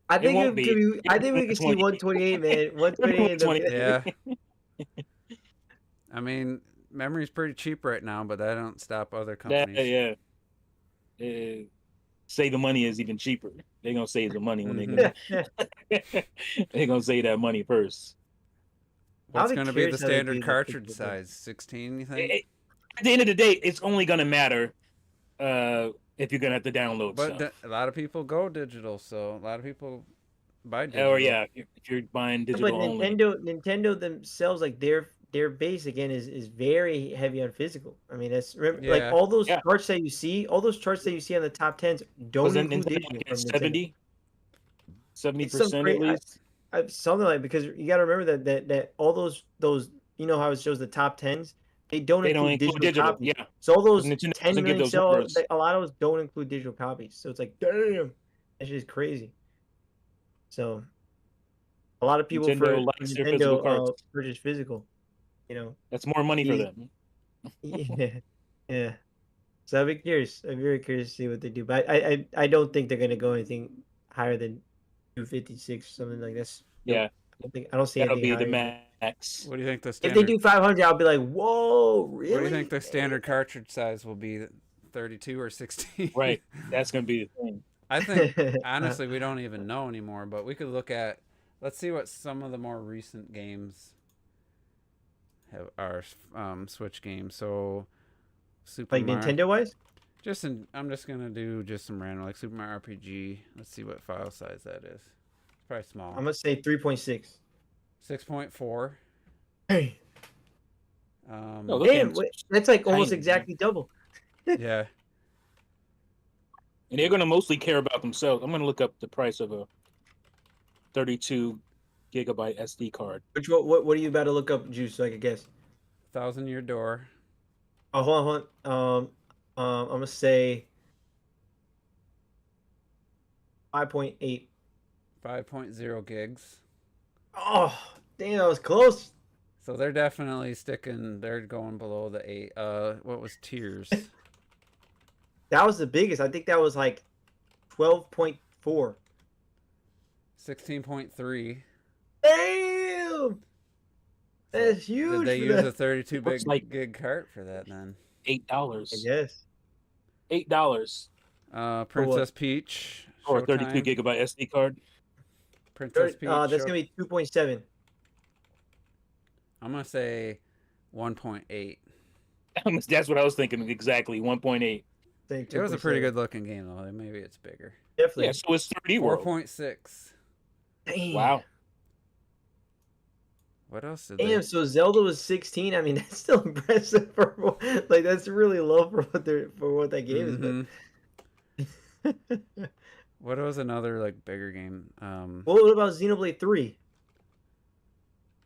I think won't be. I think we could see 128, man. 128. 128. Yeah. I mean, memory's pretty cheap right now, but that don't stop other That, companies. yeah. Saving money is even cheaper. They're gonna save the money when they're gonna save that money first. What's I'll be going to be the curious how they standard do the cartridge physical thing. size? 16, you think? At the end of the day, it's only gonna matter if you're gonna have to download But stuff. a lot of people go digital, so a lot of people buy digital. Or yeah, if you're buying But digital only. Nintendo themselves, like their base again is very heavy on physical. I mean, that's like Yeah. all those Yeah. charts that you see, all those charts that you see on the top 10s don't Wasn't include Nintendo digital like from at Nintendo. 70% at least? Something like, because you got to remember that all those how it shows the top 10s, they don't They don't include include digital digital. copies. Yeah. So all those Nintendo 10 doesn't give million those sell, numbers. a lot of those don't include digital copies. So it's like, damn, that shit is crazy. So a lot of people Nintendo likes their physical cards. purchase physical. You know, That's more money for Yeah. them. yeah. So I'd be curious. I'm very curious to see what they do. But I don't think they're gonna go anything higher than 256 or something like this. Yeah. I don't see That'll anything be the higher. max. What do you think the If standard? they do 500, I'll be like, whoa, really? What do you think the standard cartridge size will be? 32 or 16? Right. That's gonna be the thing. I think honestly we don't even know anymore, but we could look at. Let's see what some of the more recent games are Switch games. So Super Like Mario. Nintendo wise? I'm just gonna do just some random like Super Mario RPG. Let's see what file size that is. It's probably small. I'm gonna say 3.6. 6.4. Hey, No, those damn, games- wait, that's like almost tiny, exactly double. Yeah. And they're gonna mostly care about themselves. I'm gonna look up the price of a 32 gigabyte SD card. What are you about to look up, Juice, so I could guess? 1,000-year door. Oh, hold on. I'm gonna say 5.8. 5.0 gigs. Oh, damn, that was close. So they're definitely sticking. They're going below the 8. What was Tears? That was the biggest. I think that was like 12.4. 16.3. Damn, that's huge. Did they for use that. a 32 Looks big like- gig cart for that then? $8. I guess. $8 Princess Peach. for a 32 Showtime. gigabyte SD card. Princess Peach. That's gonna be 2.7. I'm gonna say 1.8. That's what I was thinking exactly. 1.8. Saying It was a pretty 2.7. good looking game though. Maybe it's bigger. Definitely. Yeah, so it's 3D World. 4.6. Damn. Wow. What else did Damn. they? So Zelda was 16. I mean, that's still impressive for like that's really low for what that game is. Mhm. But What was another like bigger game? well, what about Xenoblade 3?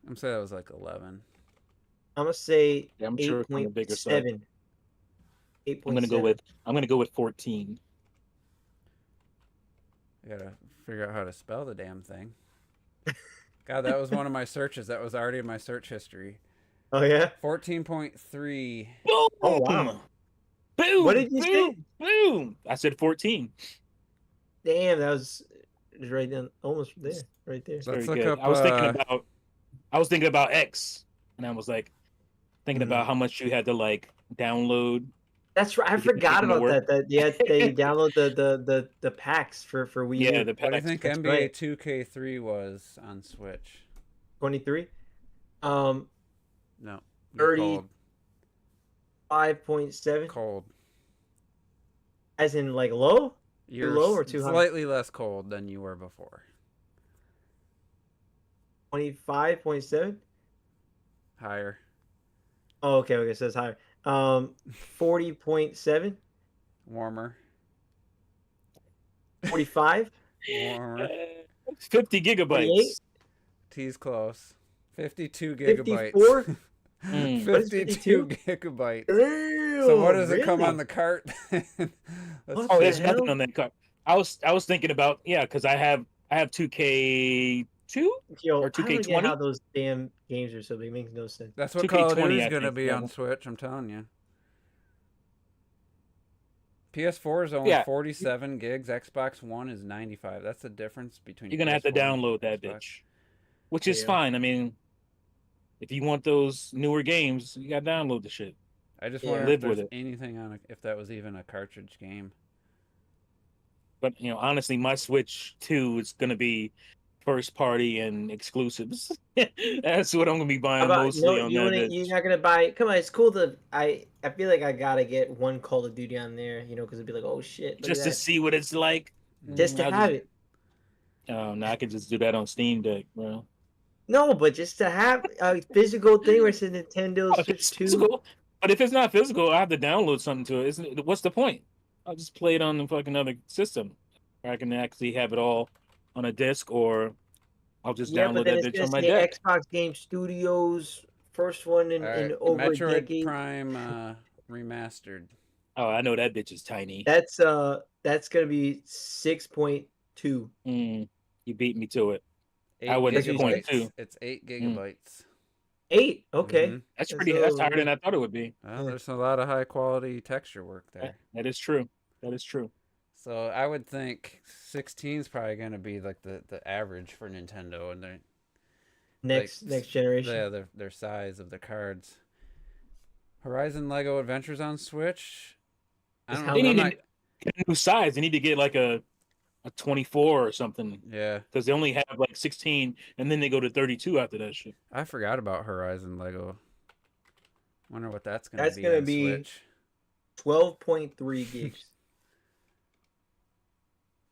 I'm saying that was like 11. I'm gonna say Yeah, I'm sure it's on the bigger side. 8.7. I'm gonna go with 14. I gotta figure out how to spell the damn thing. God, that was one of my searches. That was already in my search history. Oh yeah. 14.3. Boom! Oh wow. Boom! What did you say? Boom! I said 14. Damn, that was right down, almost there, right there. Let's Very look good. up. I was thinking about X, and I was like thinking about how much you had to like download. That's right. I to get forgot it to about work. that. Yeah, they download the packs for Wii U. Yeah, the What do you packs. think That's NBA right. 2K3 was on Switch? 23. No. You're 35.7. cold. As in like low? You're low or too high? slightly less cold than you were before. 25.7. Higher. Oh, okay, so it's higher. 40.7. Warmer. 45. Warmer. 50 gigabytes. 28? T's close. 52 gigabytes. 54? Mm. What is 52 52? gigabytes. Damn, So what does it come really? on the cart? What Oh, the there's hell? nothing on that card. I was thinking about because I have 2K2 Yo, or I don't get 2K20. how those damn games are so big. It makes no sense. That's what Call of 2K20, Duty is I going to think, be yeah. on Switch, I'm telling you. PS4 is only Yeah. 47 gigs. Xbox One is 95. That's the difference between You're gonna have to PS4 and download that Xbox. bitch, which is Yeah. fine. I mean, if you want those newer games, you gotta download the shit. I just Yeah. wonder Live if there's with it. anything on it, if that was even a cartridge game. But honestly, my Switch 2 is gonna be first party and exclusives. That's what I'm gonna be How buying about mostly on that you're bitch. not gonna buy? Come on, it's cool to I feel like I gotta get one Call of Duty on there, because it'd be like, oh shit, look Just at to that. see what it's like. Just to I'll have it. Oh, no, I could just do that on Steam Deck, bro. No, but just to have a physical thing where it says Nintendo If Switch it's 2. physical, but if it's not physical, I have to download something to it. What's the point? I'll just play it on the fucking other system, where I can actually have it all on a disc, or I'll just Yeah, but download then that it's bitch gonna on my say deck. Xbox Game Studios, first one All in right, over a Metroid decade. Prime remastered. Oh, I know that bitch is tiny. That's gonna be 6.2. You beat me to it. 8 I went That's what you said? 0.2. It's 8 Mm. gigabytes. 8. Okay. Mhm. That's That's pretty. a That's little higher than I thought it would be. Well, Yeah. there's a lot of high quality texture work there. That is true. That is true. So I would think 16 is probably going to be like the average for Nintendo and their next generation. yeah, their size of the cards. Horizon Lego Adventures on Switch. I don't know. They I'm need not, to get a new size. They need to get like a 24 or something, yeah, because they only have like 16, and then they go to 32 after that shit. I forgot about Horizon Lego. Wonder what that's going That's to be gonna on be Switch. 12.3 gigs.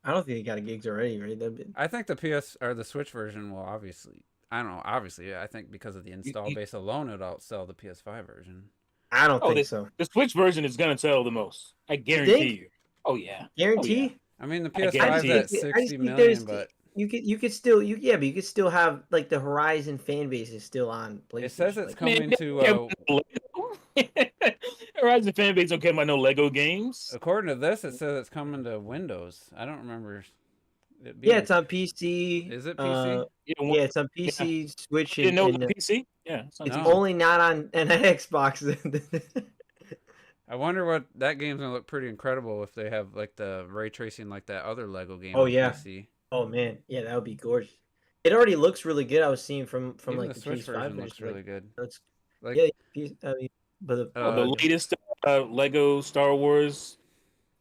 I don't think it got a gigs already, right? I think the PS or the Switch version will obviously. I don't know. Obviously, I think because of the install base alone, it'll outsell the PS5 version. I don't think so. The Switch version is gonna sell the most. I guarantee think? you. Oh yeah. Guarantee? Oh, yeah. I mean, the I PS5's guarantee at it. I just 60 think million, but you could still but you could still have like the Horizon fan base is still on PlayStation. it says it's like, coming Man, to. Horizon fan base don't care about no Lego games. According to this, it says it's coming to Windows. I don't remember. yeah, it's on PC. Is it PC? Yeah, it's on PC, Switch, You didn't know it and was PC? Yeah, it's on it's No. PC. only not on an Xbox. I wonder what that game's gonna look pretty incredible if they have like the ray tracing like that other Lego game Oh, on yeah. PC. Oh man, yeah, that would be gorgeous. It already looks really good. I was seeing from Even like the the Switch PS5 version looks really good. Looks, Like yeah, I mean, but The latest Lego Star Wars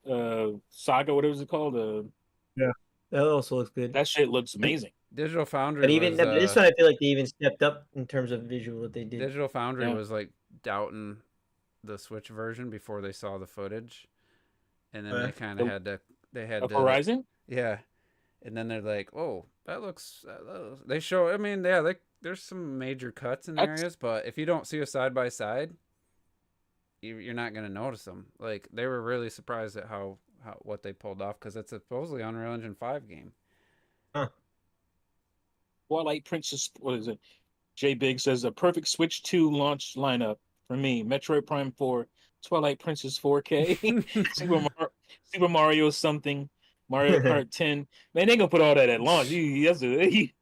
saga, whatever it's called, that also looks good. that shit looks amazing. Digital Foundry But even was, this one, I feel like they even stepped up in terms of visual what they did. Digital Foundry Yeah. was like doubting the Switch version before they saw the footage. and then they kind of had Of to Horizon. yeah, and then they're like, oh, that looks. They show. I mean, yeah, there's some major cuts in areas, but if you don't see a side by side, you're not gonna notice them. Like they were really surprised at how what they pulled off because it's supposedly Unreal Engine 5 game. Huh. Twilight Princess. What is it? J Big says a perfect Switch 2 launch lineup for me: Metroid Prime 4, Twilight Princess 4K, Super Mario something, Mario Kart 10. Man, they gonna put all that at launch. He All drink.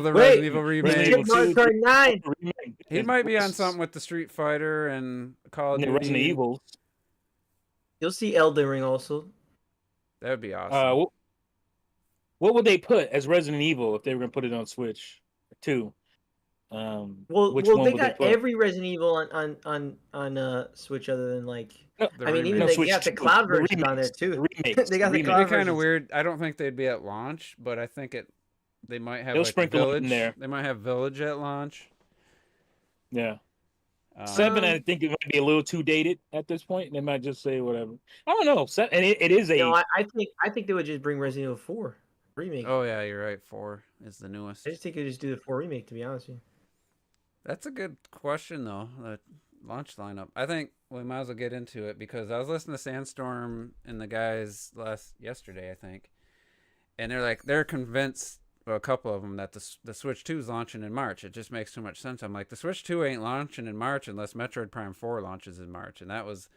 the Wait, Resident Evil Resident remakes. Evil Mario 2. Kart 9. He might be on something with the Street Fighter and Call of Duty. Resident Evil. You'll see Elden Ring also. That would be awesome. What would they put as Resident Evil if they were gonna put it on Switch 2? Well, which they one would got they put? every Resident Evil on Switch other than like. No, I mean, even remakes. they got the cloud version on there too. Remakes. They got the It'd cloud be kind of versions. weird. I don't think they'd be at launch, but I think they might have They'll like sprinkle it Village in there. They might have Village at launch. Yeah. 7, I think it might be a little too dated at this point. They might just say whatever. I don't know. And it is a. No, I think they would just bring Resident Evil 4 remake. Oh yeah, you're right. 4 is the newest. I just think they just do the 4 remake. To be honest with you. That's a good question though. The launch lineup. I think we might as well get into it because I was listening to Sandstorm and the guys yesterday, I think, and they're convinced. Well, a couple of them that the Switch 2 is launching in March. It just makes too much sense. I'm like, the Switch 2 ain't launching in March unless Metroid Prime 4 launches in March, and that was,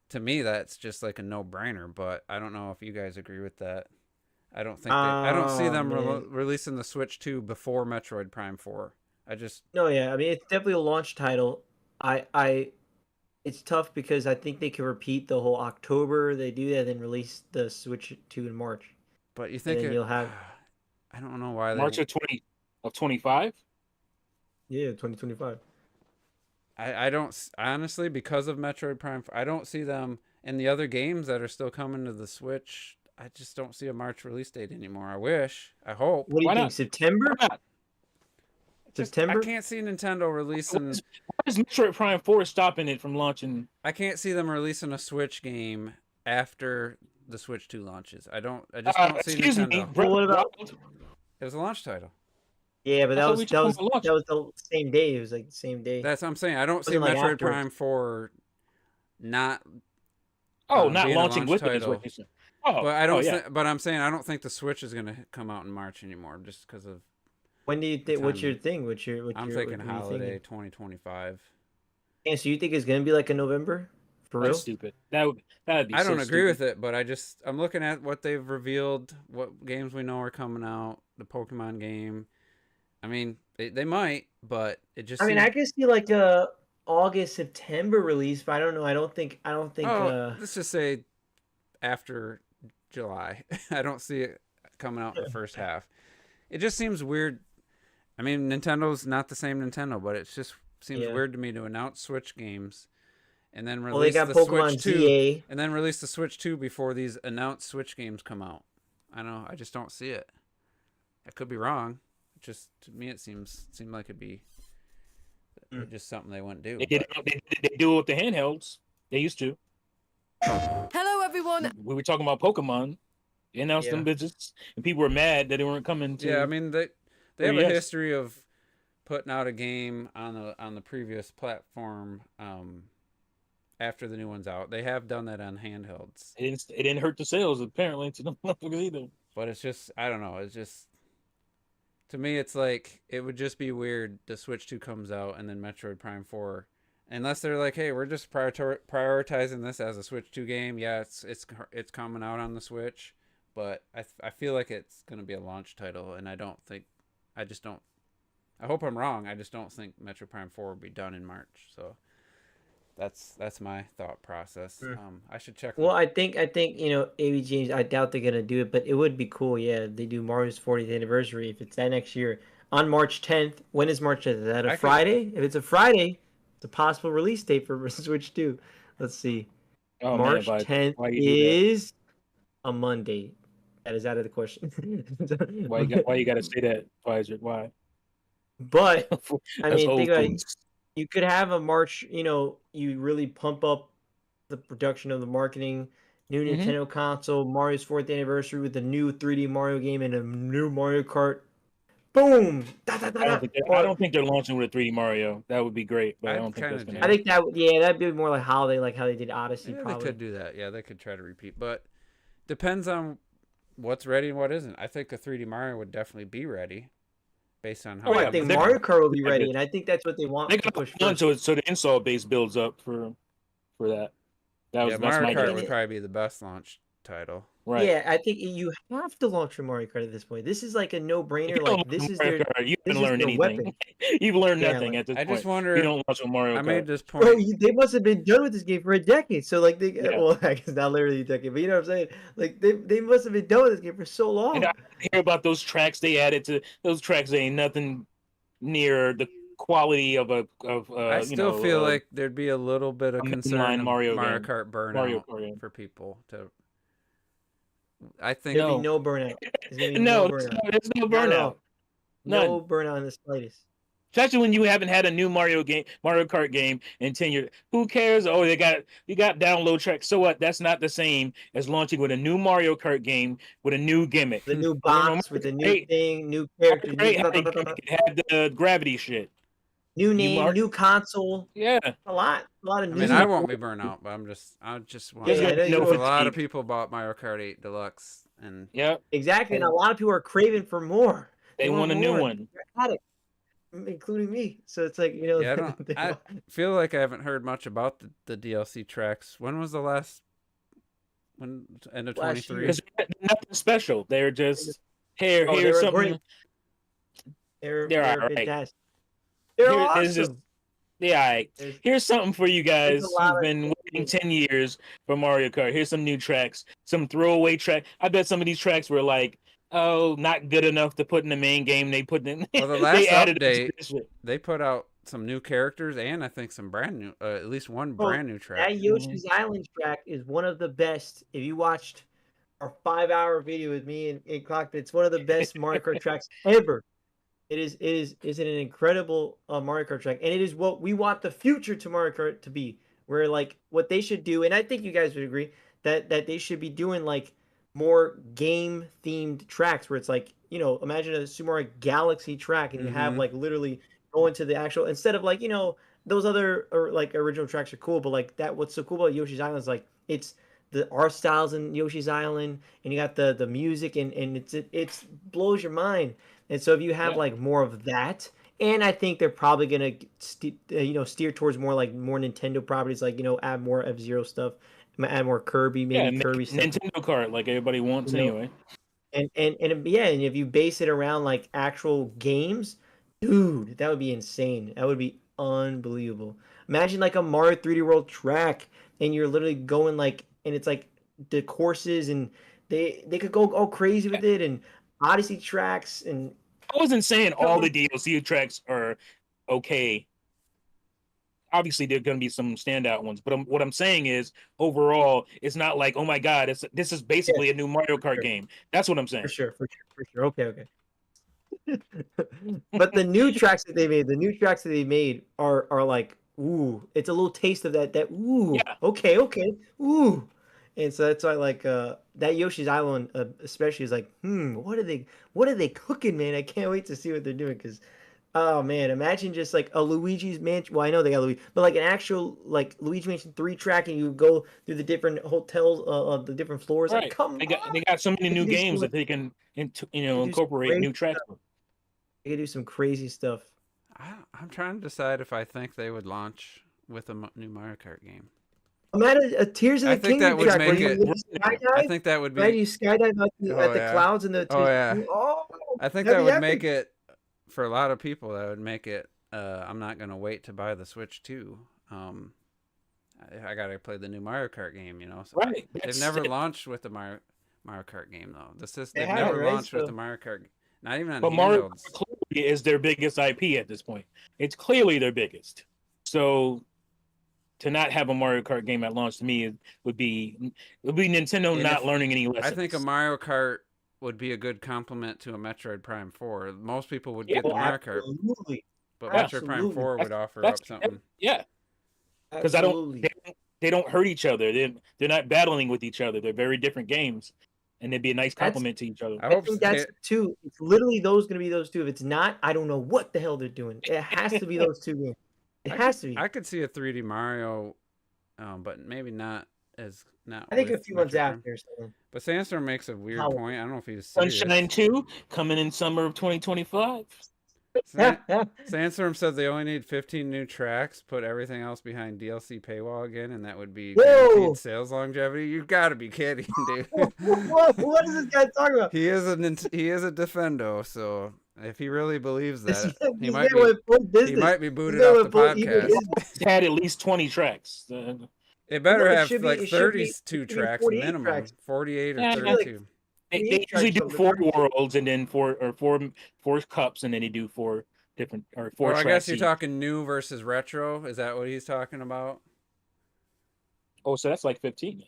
to me, that's just like a no-brainer. But I don't know if you guys agree with that. I don't think I don't see them releasing the Switch 2 before Metroid Prime 4. No, yeah, I mean it's definitely a launch title. It's tough because I think they can repeat the whole October. They do that, then release the Switch 2 in March. But you think you'll have. I don't know why March of 25. Yeah, 2025. I don't honestly, because of Metroid Prime. I don't see them in the other games that are still coming to the Switch. I just don't see a March release date anymore. I wish. I hope. What do you think? Not? September? Why not? September? I can't see Nintendo releasing. Why is Metroid Prime 4 stopping it from launching? I can't see them releasing a Switch game after the Switch 2 launches. I just don't see Nintendo. Me, well, what about? It was a launch title. Yeah, but that was the same day. It was like the same day. That's what I'm saying. I don't see Wasn't like Metroid afterwards. Prime 4 not. Not being a launching launch with it is title. what you said. Oh, But I don't. yeah. But I'm saying I don't think the Switch is gonna come out in March anymore, just because of. When do you think? What's your thing? I'm thinking holiday 2025. Yeah, so you think it's gonna be like a November? For real? That's stupid. That'd be. I don't so agree stupid. with it, but I'm looking at what they've revealed, what games we know are coming out, the Pokemon game. I mean, they might, but it just. I mean, I can see like a August September release, but I don't know. I don't think. Let's just say after July. I don't see it coming out in the first half. It just seems weird. I mean, Nintendo's not the same Nintendo, but it just seems weird to me to announce Switch games and then release the Pokemon Switch 2 GA. and then release the Switch 2 before these announced Switch games come out. I know, I just don't see it. I could be wrong. Just to me, it seemed like it'd be just something they wouldn't do. They do it with the handhelds. They used to. Hello, everyone. We were talking about Pokemon. They announced them bitches, and people were mad that they weren't coming to. Yeah, I mean they have a history of putting out a game on the previous platform after the new one's out. They have done that on handhelds. It didn't hurt the sales apparently to the motherfuckers either. But it's just, I don't know. It's just, to me, it's like it would just be weird. The Switch 2 comes out and then Metroid Prime 4, unless they're like, hey, we're just prioritizing this as a Switch 2 game. Yeah, it's coming out on the Switch, but I feel like it's gonna be a launch title, and I hope I'm wrong. I just don't think Metroid Prime 4 will be done in March. So that's my thought process. I should check. Well, I think AB James. I doubt they're gonna do it, but it would be cool. Yeah, they do Mario's 40th anniversary if it's that next year on March 10th. When is March 10th? Is that a Friday? If it's a Friday, it's a possible release date for Switch 2. Let's see. March 10th is a Monday. That is out of the question. Why you got to say that, Pfizer? Why? But I mean, think about it. Foods. You could have a March. You really pump up the production of the marketing. new Nintendo console, Mario's 4th anniversary with a new 3D Mario game and a new Mario Kart. Boom! Da, da, da, da. I don't think they're launching with a 3D Mario. That would be great, but I don't think that's going to I happen. think that'd be more like how they did Odyssey. Yeah, probably. they could do that. Yeah, they could try to repeat, but depends on what's ready and what isn't. I think a 3D Mario would definitely be ready, based on how. I think Mario Kart will be ready, and I think that's what they want to push first. So the install base builds up for that. Mario Kart would probably be the best launch title. Right. Yeah, I think you have to launch for Mario Kart at this point. This is like a no-brainer. Like this is their you haven't learned anything. Weapon. You've learned nothing at this point. I just wonder. You don't launch with Mario Kart. I made this point. Bro, they must have been done with this game for a decade. So like well, I guess not literally a decade, but you know what I'm saying? Like they must have been done with this game for so long. And I hear about those tracks they added to those tracks. Ain't nothing near the quality of I still feel like there'd be a little bit of concern Mario Kart burnout for people to. I think there'll be no burnout. There's no burnout. No burnout in the slightest. Especially when you haven't had a new Mario Kart game in 10 years. Who cares? Oh, you got download tracks. So what? That's not the same as launching with a new Mario Kart game with a new gimmick. The new box with a new thing, new character. It had the gravity shit. New name, new console. Yeah, a lot of. I mean, I won't be burnt out, but I just want. A lot of people bought Mario Kart 8 Deluxe, and exactly, and a lot of people are craving for more. They want a new one, including me. So it's like I feel like I haven't heard much about the DLC tracks. When was the last? When end of 23? Nothing special. They're just here's something. They're fantastic. They're awesome. Here's something for you guys who've been waiting 10 years for Mario Kart. Here's some new tracks, some throwaway track. I bet some of these tracks were like, not good enough to put in the main game. They put in. Well, the last update, they put out some new characters and I think some brand new, at least one brand new track. That Yoshi's Island track is one of the best. If you watched our 5-hour video with me in Cockpit, it's one of the best Mario Kart tracks ever. It is an incredible Mario Kart track, and it is what we want the future to Mario Kart to be. Where like what they should do, and I think you guys would agree that they should be doing like more game themed tracks, where it's like imagine a Super Mario Galaxy track, and you have like literally going to the actual instead of like those other or like original tracks are cool, but like that what's so cool about Yoshi's Island is like it's the art styles in Yoshi's Island, and you got the music, and it's blows your mind. And so if you have like more of that, and I think they're probably gonna steer towards more Nintendo properties, like add more F-Zero stuff, add more Kirby, maybe Kirby stuff. Nintendo Kart, like everybody wants anyway. And if you base it around like actual games, dude, that would be insane. That would be unbelievable. Imagine like a Mario 3D World track, and you're literally going like, and it's like the courses, and they could go all crazy with it, and Odyssey tracks. And I wasn't saying all the DLC tracks are okay. Obviously, there are going to be some standout ones, but what I'm saying is, overall, it's not like, oh my god, this is basically a new Mario Kart game. That's what I'm saying. For sure. Okay. But the new tracks that they made, are like, ooh, it's a little taste of that. Ooh, okay, ooh. And so that's why like that Yoshi's Island especially is like, what are they cooking, man? I can't wait to see what they're doing, because oh man, imagine just like a Luigi's Mansion. Well, I know they got Luigi, but like an actual like Luigi Mansion 3 track, and you go through the different hotels, the different floors. Right. Like, come on. They got so many new games that they can incorporate new tracks. They can do some crazy stuff. I'm trying to decide if I think they would launch with a new Mario Kart game. Imagine a Tears of the Kingdom track where you I think that would be. Right, you skydive at the clouds and the. I think that would make it for a lot of people. That would make it. I'm not gonna wait to buy the Switch 2. I gotta play the new Mario Kart game. So right. They've never launched with the Mario Kart game though. They've never launched with the Mario Kart. Not even on But Mario Kart clearly is their biggest IP at this point. It's clearly their biggest. So to not have a Mario Kart game at launch to me would be Nintendo not learning any lessons. I think a Mario Kart would be a good complement to a Metroid Prime 4. Most people would get the Mario Kart, but Metroid Prime 4 would offer up something. Yeah, because they don't hurt each other. They're not battling with each other. They're very different games, and they'd be a nice complement to each other. I I hope think that's two. It's literally those going to be those two. If it's not, I don't know what the hell they're doing. It has to be those two games. It has to be. I could see a 3D Mario, but maybe not not. I think a with few months Metroid Prime. after. Or something. But Sandstorm makes a weird How- point. I don't know if he's serious. Sunshine 2 coming in summer of 2025. Sandstorm said they only need 15 new tracks, put everything else behind DLC paywall again, and that would be Whoa! guaranteed sales longevity. You got to be kidding, dude. What is this guy talking about? He is a Defendo, so if he really believes that, he This might guy went full be business. booted This guy off went the full evil podcast. business. It had at least 20 tracks. It better No, it have should be- like it should be- 32 it should be tracks 48 minimum, tracks. 48 or Yeah, I feel like 32. They usually do 4 worlds and then four cups, and then they do 4 different or 4 Well, I tracks. guess you're each. talking new versus retro. Is that what he's talking about? Oh, so that's like 15.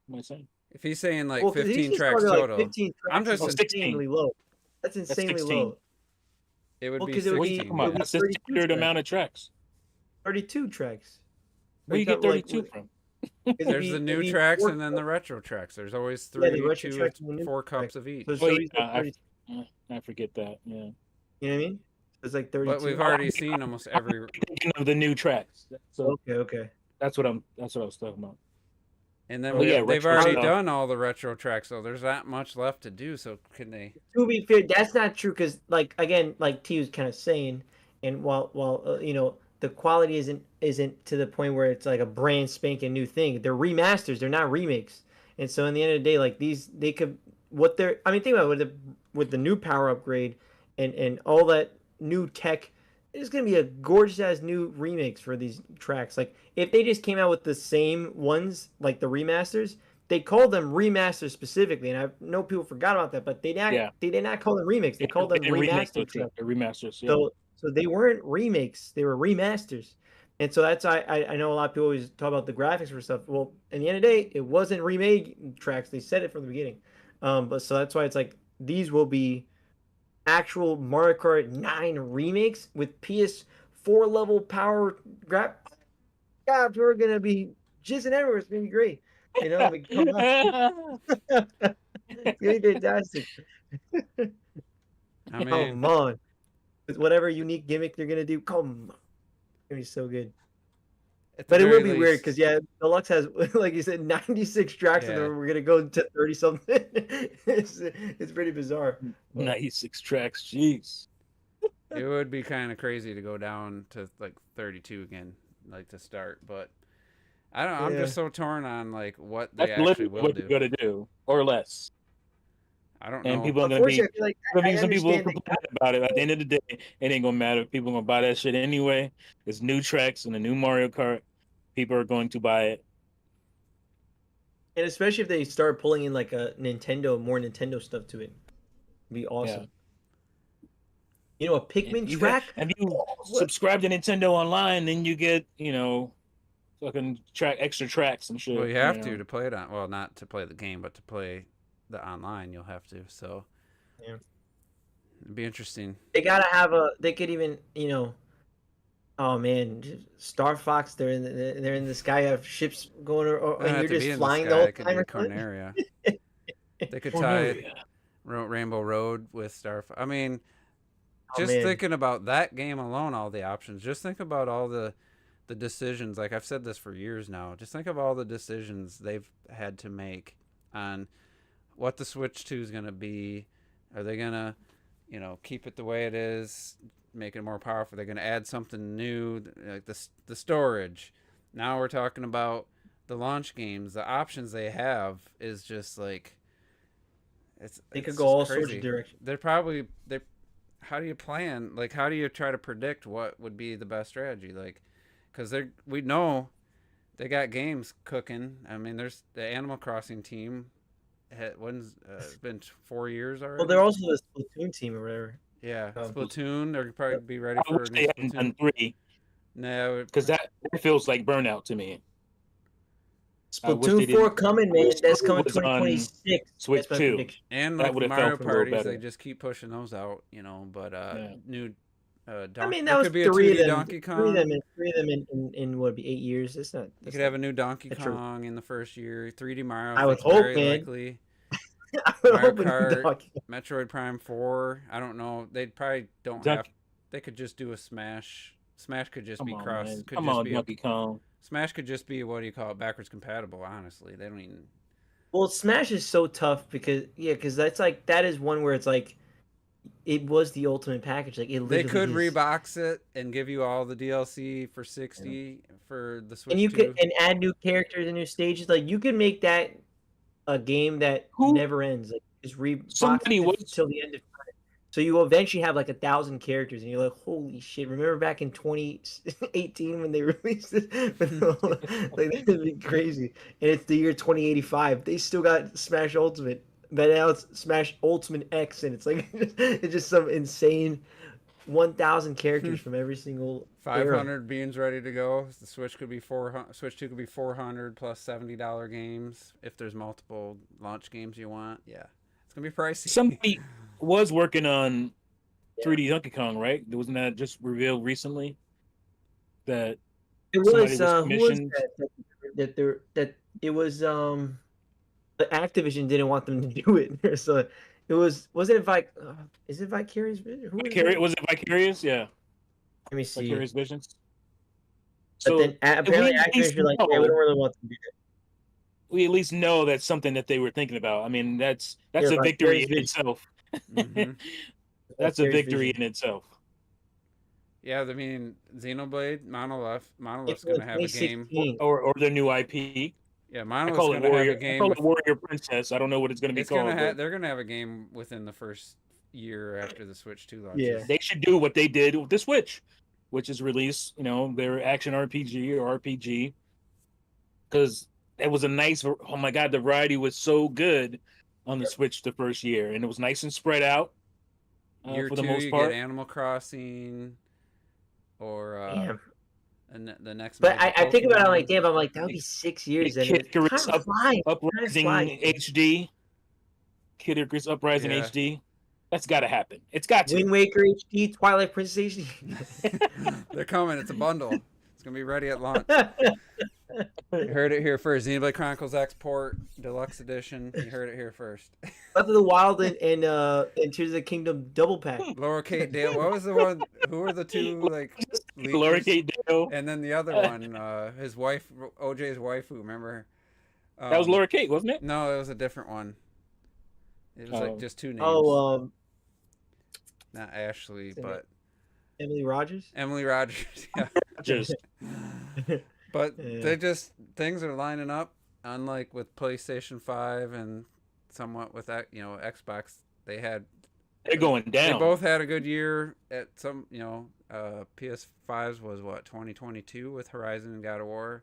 What am I saying? If he's saying like Well, 'cause he's 15 just tracks talking total, 15 tracks I'm just is 16. insanely low. That's insanely 16. low. it would Well, be 'cause it would be- 16. Come on, It'll be that's the 32 standard tracks. amount of tracks. 32 tracks. Where do you Like, get like, 32 from? it'd There's be- the it'd new be tracks 4 and then the retro tracks. There's always Yeah, the 3, retro 2, tracks and the new 4 tracks. cups of each. So it's Well, always yeah, 32. I forget that. Yeah. You know what I mean? It's like 32. But we've already seen almost every. Thinking of the new tracks. So Okay. that's what I was talking about. And then Oh, yeah, they've retro already stuff. done all the retro tracks, so there's not much left to do. So can they? To be fair, that's not true because, like, again, like T was kind of saying, and while the quality isn't to the point where it's like a brand spanking new thing. They're remasters. They're not remakes. And so, in the end of the day, like they could think about it, with the new power upgrade and all that new tech. It's gonna be a gorgeous ass new remix for these tracks. Like if they just came out with the same ones, like the remasters, they called them remasters specifically, and I know people forgot about that, but they did not call them remakes. They called them remastered tracks. Remasters. Yeah. So they weren't remakes; they were remasters. And so that's I know a lot of people always talk about the graphics for stuff. Well, in the end of the day, it wasn't remade tracks. They said it from the beginning. But so that's why it's like these will be actual Mario Kart 9 remakes with PS4 level power God, we're gonna be jizzing everywhere. It's gonna be great. You know, it's gonna be fantastic. I mean, Come on. With whatever unique gimmick they're gonna do, come on. It's gonna be so good. at the But it will very be weird least- because Deluxe has, like you said, 96 tracks, and Yeah. then we're gonna go to 30 something. It's pretty bizarre. 96 tracks. Jeez. it would be kind of crazy to go down to like 32 again, like to start. But I don't know. I'm Yeah. just so torn on like what they That's actually literally will what do. you're gonna do, or less. I don't And know. people are gonna be. Unfortunately, I feel like Some people will understand complain about it. At the end of the day, it ain't gonna matter. People gonna buy that shit anyway. It's new tracks and a new Mario Kart. People are going to buy it. and especially if they start pulling in like a more Nintendo stuff to it, it'd be awesome. You know, a Pikmin You track. If you subscribe to Nintendo Online, then you get fucking extra tracks and shit. Well, you have know. to play it on. Well, not to play the game, but to play the online, you'll have to. So Yeah. it'd be interesting. They gotta have They could even, oh man, Star Fox. They're in the sky. Have ships going, and you're just flying the whole time. It could be Corneria. They could tie Rainbow Road with Star. I mean, just thinking about that game alone, all the options. Just think about all the decisions. Like I've said this for years now. Just think of all the decisions they've had to make on what the Switch 2 is going to be. Are they going to, keep it the way it is, make it more powerful? They're going to add something new, like the storage. Now we're talking about the launch games. The options they have is just like They could it's go just all sorts crazy. of directions. They're how do you plan? Like, how do you try to predict what would be the best strategy? Like, because we know they got games cooking. I mean, there's the Animal Crossing team. It's been 4 years already. Well, they're also the Splatoon team or whatever. Yeah, Um, Splatoon. They're probably be ready I for wish a they new hadn't Splatoon. done 3 No, because that feels like burnout to me. I wish they Splatoon 4 didn't- coming, man. wish That's it coming was on 2026. Switch That's my 2. prediction. and that like would've Mario felt a little parties, better. they just keep pushing those out. But Yeah. new I mean, it that was could be a 3 of 2D them. Donkey Three of them. Kong. Three of them in what, be 8 years? That's not. You That's could not, have a new Donkey that's true. Kong in the first year. 3D Mario, I I would think, hope, very man. likely. I would Mario hope a new Kart, Donkey. Metroid Prime 4. I don't know. They probably don't Donkey- have. They could just do a Smash. Smash could just Come be on, cross. man. Could Come just on, be Donkey Kong. Smash could just be, what do you call it, backwards compatible. Honestly, they don't even. Well, Smash is so tough because that's like that is one where it's like it was the ultimate package. Like it They literally could is. rebox it and give you all the DLC for 60 for the Switch And you 2. could and add new characters and new stages. Like you could make that a game that Who- never ends. Like just rebox Somebody it was- till the end of time. So you eventually have like 1,000 characters, and you're like, holy shit! Remember back in 2018 when they released it? Like that'd be crazy. And it's the year 2085. They still got Smash Ultimate, but now it's Smash Ultimate X, and it's like it's just some insane 1,000 characters from every single era. 500 beans ready to go. The Switch could be 400. Switch 2 could be 400 plus $70 games if there's multiple launch games you want. Yeah, it's gonna be pricey. Somebody was working on 3D Donkey Kong, right? Wasn't that just revealed recently? That It somebody was was who was commissioned. that it was Activision didn't want them to do it. So it wasn't it is it Vicarious Vision? Who is it? Was it Vicarious? Yeah, Let me see. Vicarious Visions. But then apparently we at least Activision like, yeah, we know- don't really want them to do that. we at least know that's something that they were thinking about. I mean, that's Yeah, a victory Vicarious in Vision. itself. Mhm. That's a Vicarious victory Vision. in itself. Yeah, I mean, Xenoblade, Monolith's It's gonna have a game. 2016. Or their new IP. Yeah, I Monolith's call it gonna Warrior. have a I game. call it Warrior Princess. I don't know what it's going to be It's called. gonna have. but They're gonna have a game within the first year after the Switch 2 launches. Yeah. They should do what they did with the Switch, which is release, their action RPG or RPG, because it was a nice. Oh my god, the variety was so good on the Switch the first year, and it was nice and spread out. Year For 2, the most you part. get Animal Crossing, or Damn. and the next. But major I think about it, I'm Pokemon. like, damn, I'm like, that would be 6 years. And Kid Icarus time flies. Uprising flies. HD. Kid Icarus Uprising Yeah. HD. That's got to happen. It's got to. Wind Waker HD, Twilight Princess HD. They're coming. It's a bundle. It's gonna be ready at launch. You heard it here first. Xenoblade Chronicles Export Deluxe Edition. You heard it here first. Breath of the Wild and Tears of the Kingdom double pack. Laura Kate Dale. What was the one? Who were the two like? Laura leakers? Kate Dale. And then the other one, his wife, OJ's waifu. Remember? That was Laura Kate, wasn't it? No, it was a different one. It was Oh. like just two names. Oh, Not Ashley, but Emily Rogers. Emily Rogers. Yeah. Just But Yeah. they just things are lining up. Unlike with PlayStation 5 and somewhat with that, Xbox, they're going down. they both had a good year at some, PS5's was what 2022 with Horizon and God of War,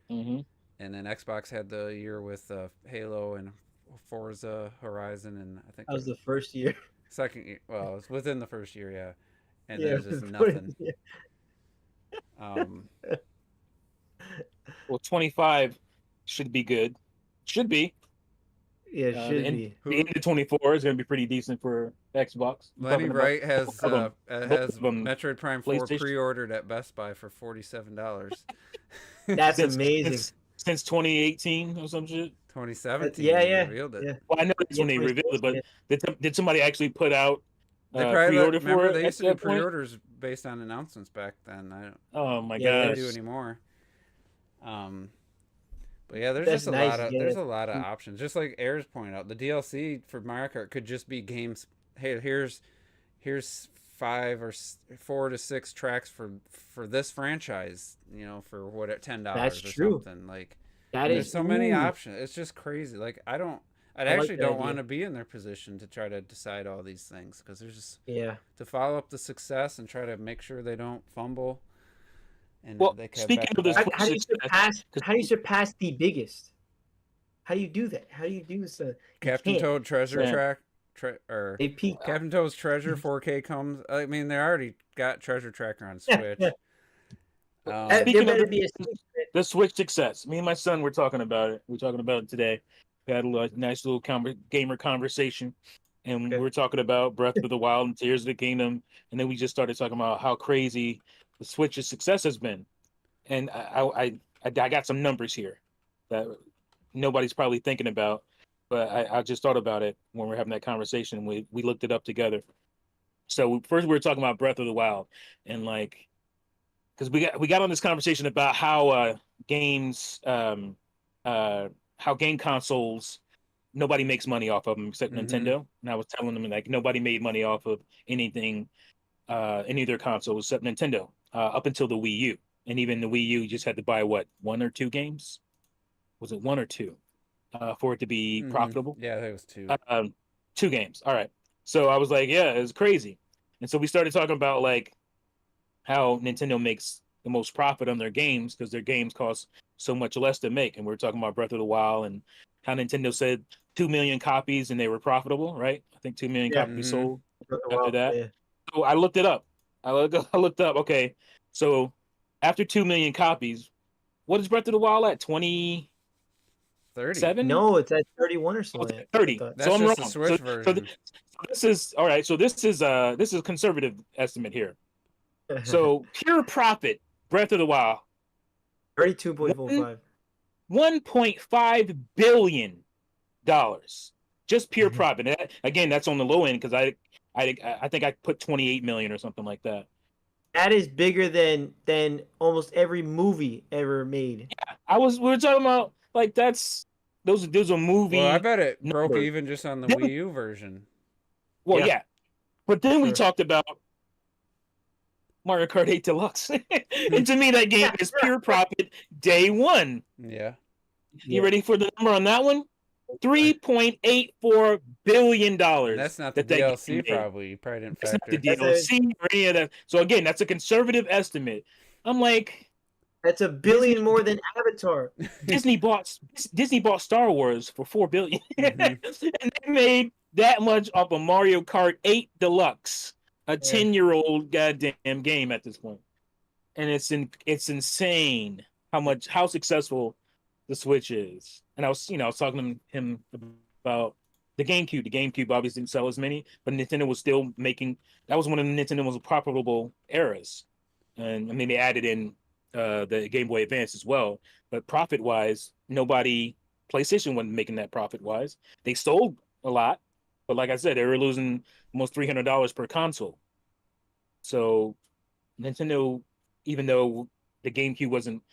hmm and then Xbox had the year with Halo and Forza Horizon, and I think That was the first year. second year. Well, it was within the first year, yeah. And Yeah, there's just it was nothing. yeah. Well, 25 should be good. Should be. Yeah, it should the, be. the end of 24 is going to be pretty decent for Xbox. Lenny Talking about Wright has both of 'em. has of 'em Metroid Prime 4 PlayStation. pre-ordered at Best Buy for $47. That's Since- amazing. Since 2018 or some shit. 2017. Yeah, they yeah, revealed it. yeah. Well, I know that's when they revealed it, but did somebody actually put out They probably pre-order for remember it they at used to do that point? pre-orders based on announcements back then. I don't Oh my Yeah, think gosh! they do anymore. But yeah, there's That's just a nice, lot of yeah. there's a lot of options. Just like Ayers pointed out, the DLC for Mario Kart could just be games. Hey, here's 4 to 6 tracks for this franchise. For what at $10 That's or true. something like. That There's is so many ooh. options. It's just crazy. Like I like actually that don't idea. want to be in their position to try to decide all these things because there's just Yeah. to follow up the success and try to make sure they don't fumble. And Well, they can have speaking of this, back-to-back- How do you surpass the biggest? How do you do that? How do you do this? Captain can't. Toad Treasure Yeah. Track, or They peak. Captain Toad's Treasure 4K comes. I mean, they already got Treasure Tracker on Switch. Yeah. There Speaking of better the- be a secret. the Switch success. Me and my son were talking about it. We're talking about it today. We had a nice little gamer conversation, and Okay. we were talking about Breath of the Wild and Tears of the Kingdom, and then we just started talking about how crazy the Switch's success has been. And I got some numbers here that nobody's probably thinking about, but I just thought about it when we are having that conversation. We looked it up together. So first we were talking about Breath of the Wild, and like, because we got on this conversation about how games how game consoles, nobody makes money off of them except Nintendo. And I was telling them like nobody made money off of anything, any of their consoles except Nintendo, up until the Wii U. And even the Wii U, you just had to buy what, 1 or 2 games? Was it 1 or 2 for it to be profitable? Yeah, I think it was 2. 2 games. All right. So I was like, yeah, it's crazy. And so we started talking about like how Nintendo makes the most profit on their games because their games cost so much less to make. And we were talking about Breath of the Wild and how Nintendo said 2 million copies and they were profitable, right? I think 2 million copies sold after that. Yeah. So I looked it up. I looked up. Okay, so after 2 million copies, what is Breath of the Wild at? 27? 30. No, it's at 31 or Oh, something. it's at 30. I thought. That's So I'm just the wrong. Switch So version. this is all right. So this is a conservative estimate here. So pure profit, Breath of the Wild, 32.45. $1.5 billion, just pure profit. And that, again, that's on the low end because I think I put 28 million or something like that. That is bigger than almost every movie ever made. We were talking about like those are movie. Well, I bet it broke numbers. even just on the Then Wii U version. Well, Yeah. yeah. But then we Sure. talked about Mario Kart 8 Deluxe. And to me, that game is pure profit day one. Yeah. You ready for the number on that one? $3.84 billion. And that's not the that game DLC, made. probably. You probably didn't That's not the factor. DLC or any of that. So again, that's a conservative estimate. I'm like, That's $1 billion more than Avatar. Disney bought Star Wars for $4 billion. Mhm. And they made that much off of Mario Kart 8 Deluxe, a 10-year-old goddamn game at this point. And it's insane how successful the Switch is. And I was talking to him about the GameCube. The GameCube obviously didn't sell as many, but Nintendo was still making. That was one of Nintendo's most profitable eras. And I mean, they added in the Game Boy Advance as well. But profit wise, PlayStation wasn't making that profit wise. They sold a lot, but like I said, they were losing almost $300 per console. So Nintendo, even though the GameCube wasn't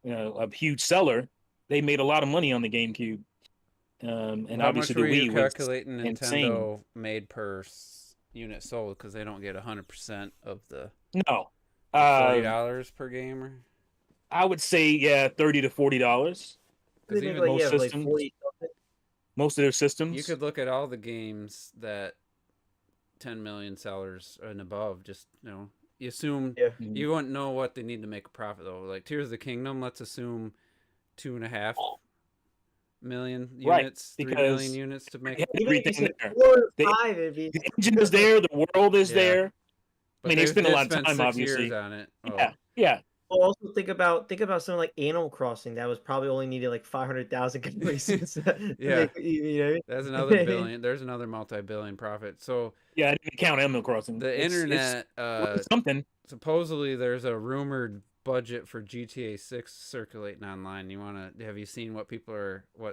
a huge seller, they made a lot of money on the GameCube. And How obviously much were the you Wii was calculating Nintendo insane. made per unit sold? Because they don't get 100% of the No, $40 per game. Or... I would say $30 to $40. Because They make even like, most like systems, 40 something. most of their systems. you could look at all the games that 10 million sellers and above. Just you assume you wouldn't know what they need to make a profit though. Like Tears of the Kingdom, let's assume 2.5 million units, 3 million units to make. Everything there. 4 or 5, it'd be... The engine is there. The world is there. But I mean, they spent a lot of time, 6 obviously. years on it. Yeah. Well, also think about something like Animal Crossing that was probably only needed like 500,000 completions. Yeah. You know? That's another billion. There's another multi-billion profit. So I didn't count Animal Crossing. The internet, it's something. Supposedly, there's a rumored budget for GTA 6 circulating online. Have you seen what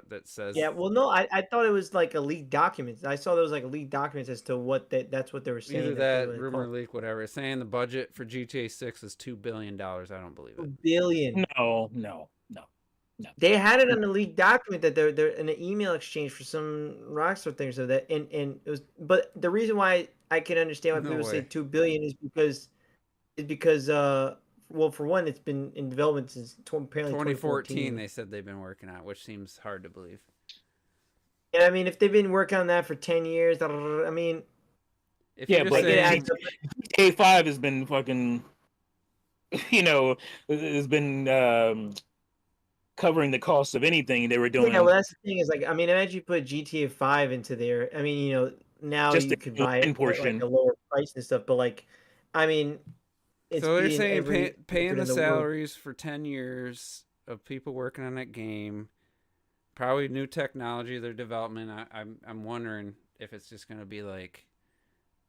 that says? Yeah, well, no, I thought it was like a leaked document. I saw there was like a leaked documents as to that's what they were saying. Either that rumor leak, whatever. It's saying the budget for GTA 6 is $2 billion. I don't believe it. $2 billion. No. They had it on the leaked document that they're in an email exchange for some Rockstar thing. So that and it was, but the reason why I can understand why people say $2 billion is because well, for one, it's been in development since apparently 2014. They said they've been working on it, which seems hard to believe. And I mean, if they've been working on that for 10 years, I mean, but GTA 5 has been fucking, has been covering the cost of anything they were doing. Yeah, well, that's the thing is like, I mean, imagine you put GTA 5 into there. I mean, now just you could buy it for like a lower price and stuff, but like, I mean. So they're saying paying the salaries for 10 years of people working on that game, probably new technology, their development. I'm wondering, if it's just gonna be like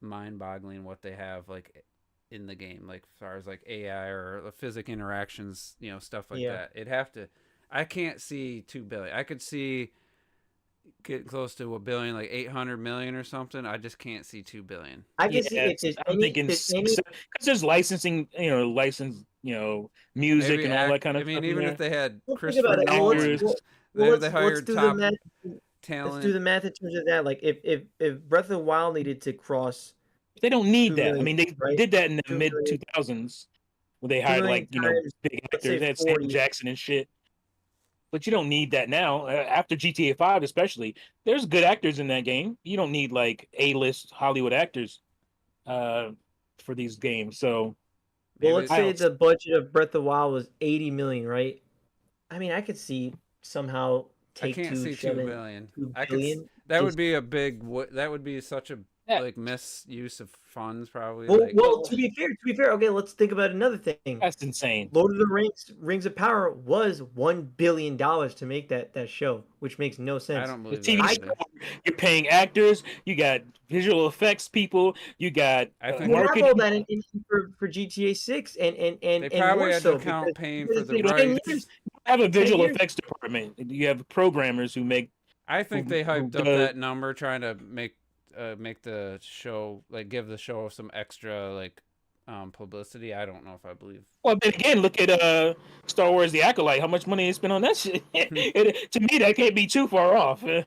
mind-boggling what they have like in the game, like as far as like AI or the physics interactions, stuff like that. It'd have to. I can't see 2 billion. I could see get close to a billion, like 800 million or something. I just can't see 2 billion. I can see if there's I'm thinking because there's licensing, music Maybe and all that kind of stuff. I mean, even if they had Well, think Christopher about it. Nolan, they hired do top the math. talent. Let's do the math in terms of that. Like if Breath of the Wild needed to cross, they don't need 2 that. million, I mean, they right? did that in the 2 mid million. 2000s when they 2 hired million times, big let's say actors. They had Sam 40. Jackson and shit. But you don't need that now. After GTA 5, especially, there's good actors in that game. You don't need like A-list Hollywood actors for these games. So, well, let's say the budget of Breath of the Wild was 80 million, right? I mean, I could see somehow I can't see 2 billion. 2 I could. billion. That would be a big. That would be such a like misuse of funds, probably. Well, to be fair, okay, let's think about another thing. That's insane. Lord of the Rings of Power was $1 billion to make that show, which makes no sense. I don't believe the TV that. show, you're paying actors, you got visual effects people, you got You have all that for GTA 6 and they probably more had so to count paying for the rights. rights. You have a visual effects department. You have programmers who make. I think they hyped up that number trying to make the show, like, give the show some extra like publicity. I don't know if I believe. Well, then again, look at Star Wars: The Acolyte. How much money they spent on that shit? To me, that can't be too far off. If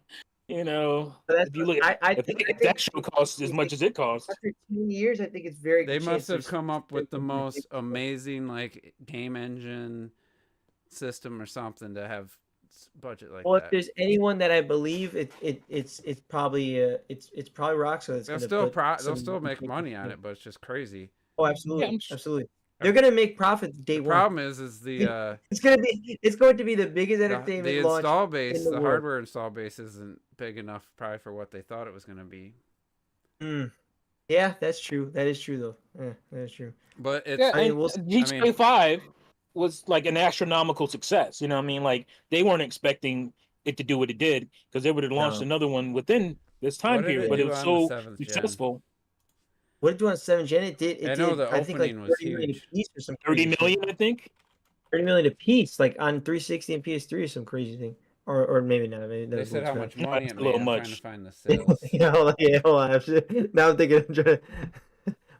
you look, I think that show costs as much as it costs. After 10 years, I think it's very. They must have come up with the most amazing like game engine system or something to have budget like well, that. if there's anyone that I believe it's probably Rockstar. They'll still make money on it, but it's just crazy. Oh, absolutely, absolutely. They're gonna make profit day one. The problem is the it's going to be the biggest entertainment the launch install base, in the world. hardware install base isn't big enough probably for what they thought it was gonna be. Yeah, that's true. That is true though. Yeah, that is true. But it's GTA 5 was like an astronomical success. You know what I mean? Like they weren't expecting it to do what it did because they would have launched another one within this time period, but it was so successful. What did it do on 7th gen? It did. I know the opening was 30 million huge. a piece or some 30 million, I think. 30 million a piece, like on 360 and PS3 or some crazy thing. Or maybe not. Maybe they said how much money it a little made. much. I'm trying to find the sales. Hold on. Now I'm thinking.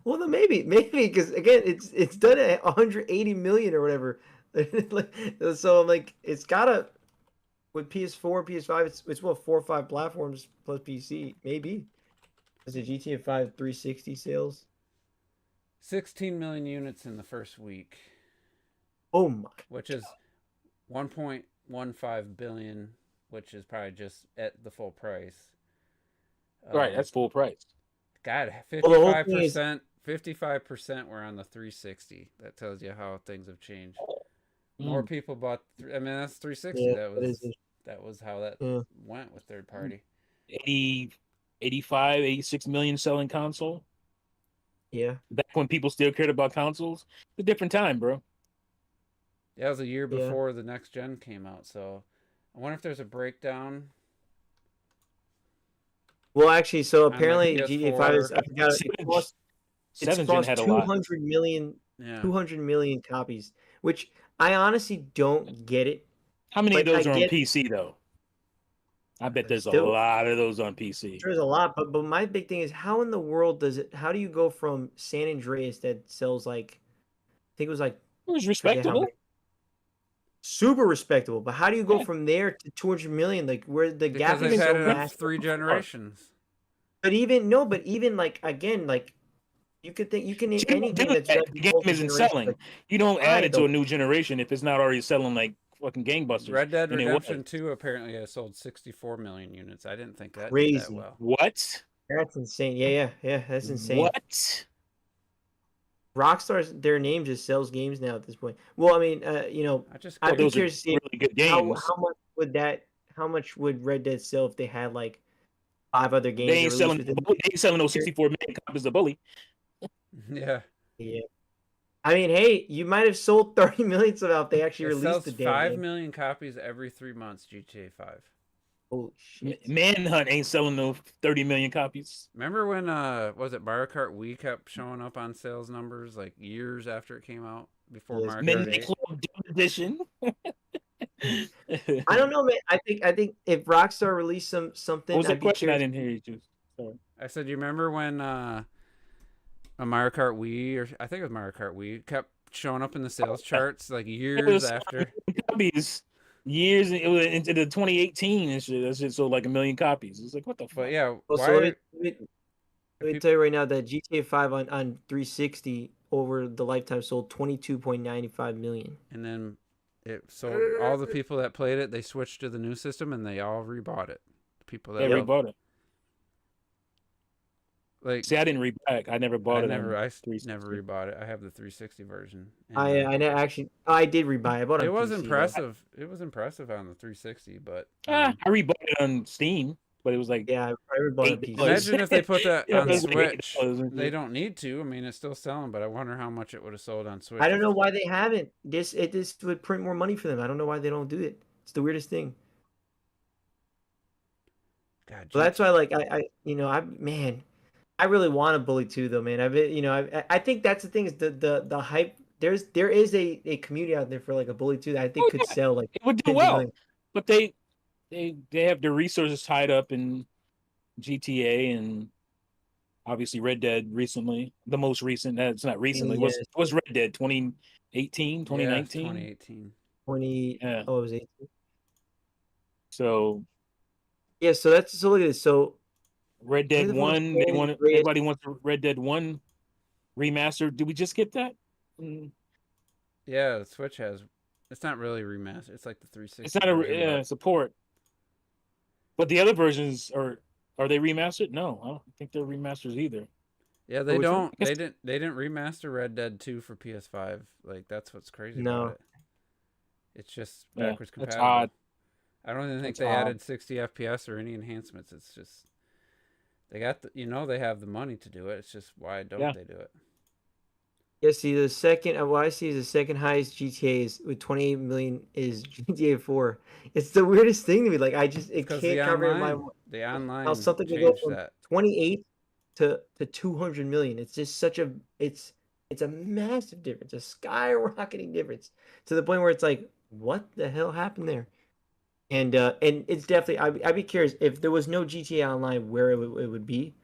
Well, then maybe because again, it's done at 180 million or whatever. So I'm like, it's gotta with PS4, PS5. It's what 4 or 5 platforms plus PC, maybe. Is it GTA 5 360 sales? 16 million units in the first week. Oh my! Which is 1.15 billion, which is probably just at the full price. Right, that's full price. God, 55%. 55% were on the 360. That tells you how things have changed. More people bought. I mean, that's 360. Yeah, that was how that went with third party. 85, 86 million selling console. Yeah. Back when people still cared about consoles. It's a different time, bro. Yeah, it was a year before the next gen came out. So I wonder if there's a breakdown. Well, actually, so apparently GTA 5 is. I forgot. It's cost had a 200 million. 200 million copies, which I honestly don't get it. How many of those are on PC though? I bet there's a lot of those on PC. There's a lot, but my big thing is how in the world how do you go from San Andreas that sells like, I think it was like, it was respectable, super respectable, but how do you go from there to 200 million? Like where the gap is so massive. 3 generations. But even like again, like you could think you can name any game that's the game isn't selling. Like, you don't add it to a new generation if it's not already selling like fucking gangbusters. Red Dead Redemption 2 apparently has sold 64 million units. I didn't think that crazy. Did that well. What? That's insane. Yeah, that's insane. What? Rockstar's their name just sells games now at this point. Well, I mean, I'd be curious to see really good games. How much would Red Dead sell if they had like 5 other games? They ain't selling those 64 million copies of Bully. Yeah. I mean, hey, you might have sold 30 million somehow if they actually released the damn 5 game. million copies every 3 months. GTA 5. Oh shit! Manhunt ain't selling no 30 million copies. Remember when was it Mario Kart Wii kept showing up on sales numbers like years after it came out before Yes, Mario Kart Midnight 8? Club Edition. I don't know, man. I think if Rockstar released something, What was the I'd be question? I curious. didn't hear you. Just sorry. I said, you remember when a Mario Kart Wii, or I think it was Mario Kart Wii, kept showing up in the sales charts like It years was after? copies. Years it was into the 2018 and shit. That shit sold like 1 million copies. It's like what the fuck? But yeah, Oh, why? so let me tell you right now that GTA 5 on 360 over the lifetime sold 22.95 million. And then it sold all the people that played it. They switched to the new system and they all rebought it. The people that They rebought it. like, See, I didn't rebuy it. I never bought I it. never on rebought it. I have the 360 version. And, I did rebuy. I bought it. it on was PC, though. impressive. It was impressive on the 360, but I rebought it on Steam, but it was like Yeah, I rebought it on $8. PC. imagine if they put that Yeah, on it was like Switch. $8. They don't need to. I mean, it's still selling, but I wonder how much it would have sold on Switch. I don't know why they haven't. This would print more money for them. I don't know why they don't do it. It's the weirdest thing. God, So that's why, like, I really want a Bully 2 though, man. I think that's the thing is the hype. There is a community out there for like a Bully 2 that I think could sell like it would do tens of well, millions. but they have their resources tied up in GTA and obviously Red Dead recently. The most recent, that's not recently. Yeah. Was Red Dead 2018, 2019? 2018. 20. Yeah. Oh, it was 18. So Yeah. So look at this. So Red Dead Who the fuck 1, is greatest- everybody wants the Red Dead 1 remaster. Did we just get that? Yeah, the Switch has. It's not really remastered. It's like the 360. It's not a version, but support. But the other versions are they remastered? No, I don't think they're remasters either. yeah, they which one? don't. They didn't remaster Red Dead 2 for PS5. Like, that's what's crazy No. about it. It's just Yeah, backwards that's compatible. odd. I don't even think That's they odd. added 60 FPS or any enhancements. It's just they got they have the money to do it. It's just why don't they do it? Yeah, see, the second, what I see is the second highest GTA is with 28 million is GTA 4. It's the weirdest thing to me. Like, it Because can't cover in my. the online How something can go changed from that. 28 to 200 million. It's just it's a massive difference, a skyrocketing difference to the point where it's like, what the hell happened there? And it's definitely, I'd be curious if there was no GTA Online, where it would be,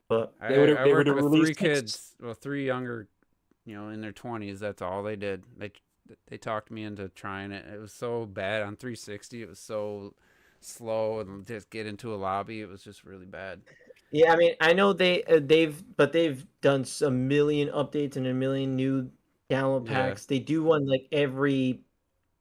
But I They would've worked with three released kids, well, three younger, in their 20s. That's all they did. They talked me into trying it. It was so bad on 360. It was so slow, and just get into a lobby. It was just really bad. yeah, I mean, I know they've done a million updates and a million new download Yeah. packs. They do one like every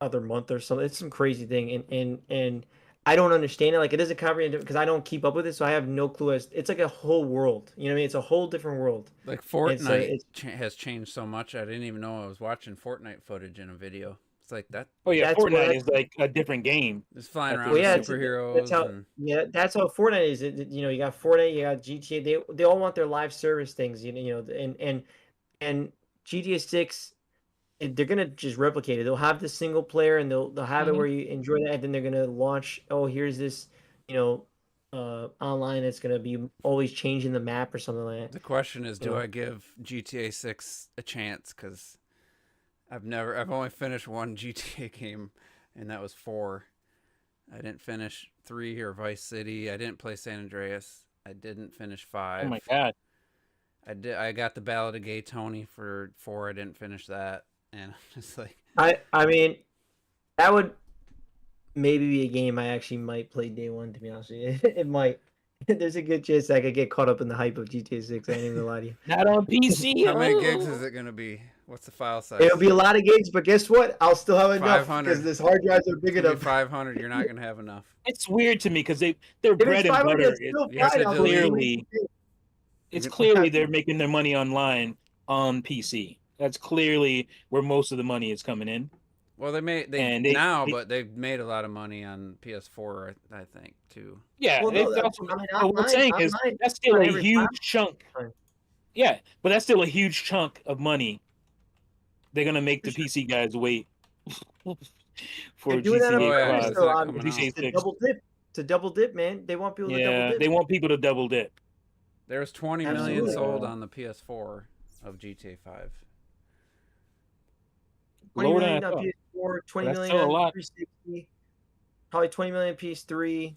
other month or something. It's some crazy thing, and I don't understand it. Like, it doesn't comprehend because I don't keep up with it, so I have no clue. It's like a whole world. You know what I mean? It's a whole different world. Like, It's Fortnite has changed so much. I didn't even know I was watching Fortnite footage in a video. It's like that. Oh yeah, That's Fortnite what- is like a different game. Just flying Well, around with yeah, superheroes. that's how Fortnite is. You got Fortnite, you got GTA. They all want their live service things. And GTA 6. They're gonna just replicate it. They'll have the single player, and they'll have it where you enjoy that. And then they're gonna launch. Oh, here's this, online. That's gonna be always changing the map or something like that. The question is, do Yeah. I give GTA 6 a chance? Because I've only finished one GTA game, and that was 4. I didn't finish 3 or Vice City. I didn't play San Andreas. I didn't finish 5. Oh my god. I got the Ballad of Gay Tony for 4. I didn't finish that, and I'm just like, I mean, that would maybe be a game I actually might play day one. To be honest with you, it might. There's a good chance I could get caught up in the hype of GTA 6. I ain't even gonna lie to you. Not on PC. how many gigs is it gonna be? What's the file size? It'll be a lot of gigs, but guess what? I'll still have enough 500. because this hard drives are big It's gonna be enough. 500. You're not gonna have enough. It's weird to me because their If bread it's and 500, butter it's is still yes, fine. it I'll does. believe it. clearly it's clearly they're making their money online on PC. That's clearly where most of the money is coming in. Well, And they- but they've made a lot of money on PS4, I think, too. Yeah, Well, no, it's also, I mean, but what I'm saying is that's still on a every huge platform. chunk. Fine. Yeah, but that's still a huge chunk of money. They're gonna make the For sure. PC guys wait. for They're doing that on GTA yeah, purpose, 5. is though. that coming GTA out? To 6. double dip. To double dip, man. They want people to double Yeah, dip. they want people to double dip. There was 20 million Absolutely. sold on the PS4 of GTA 5. 20 Lower than I million on thought. PS4, 20 That's million still a on lot. 360, probably 20 million PS3,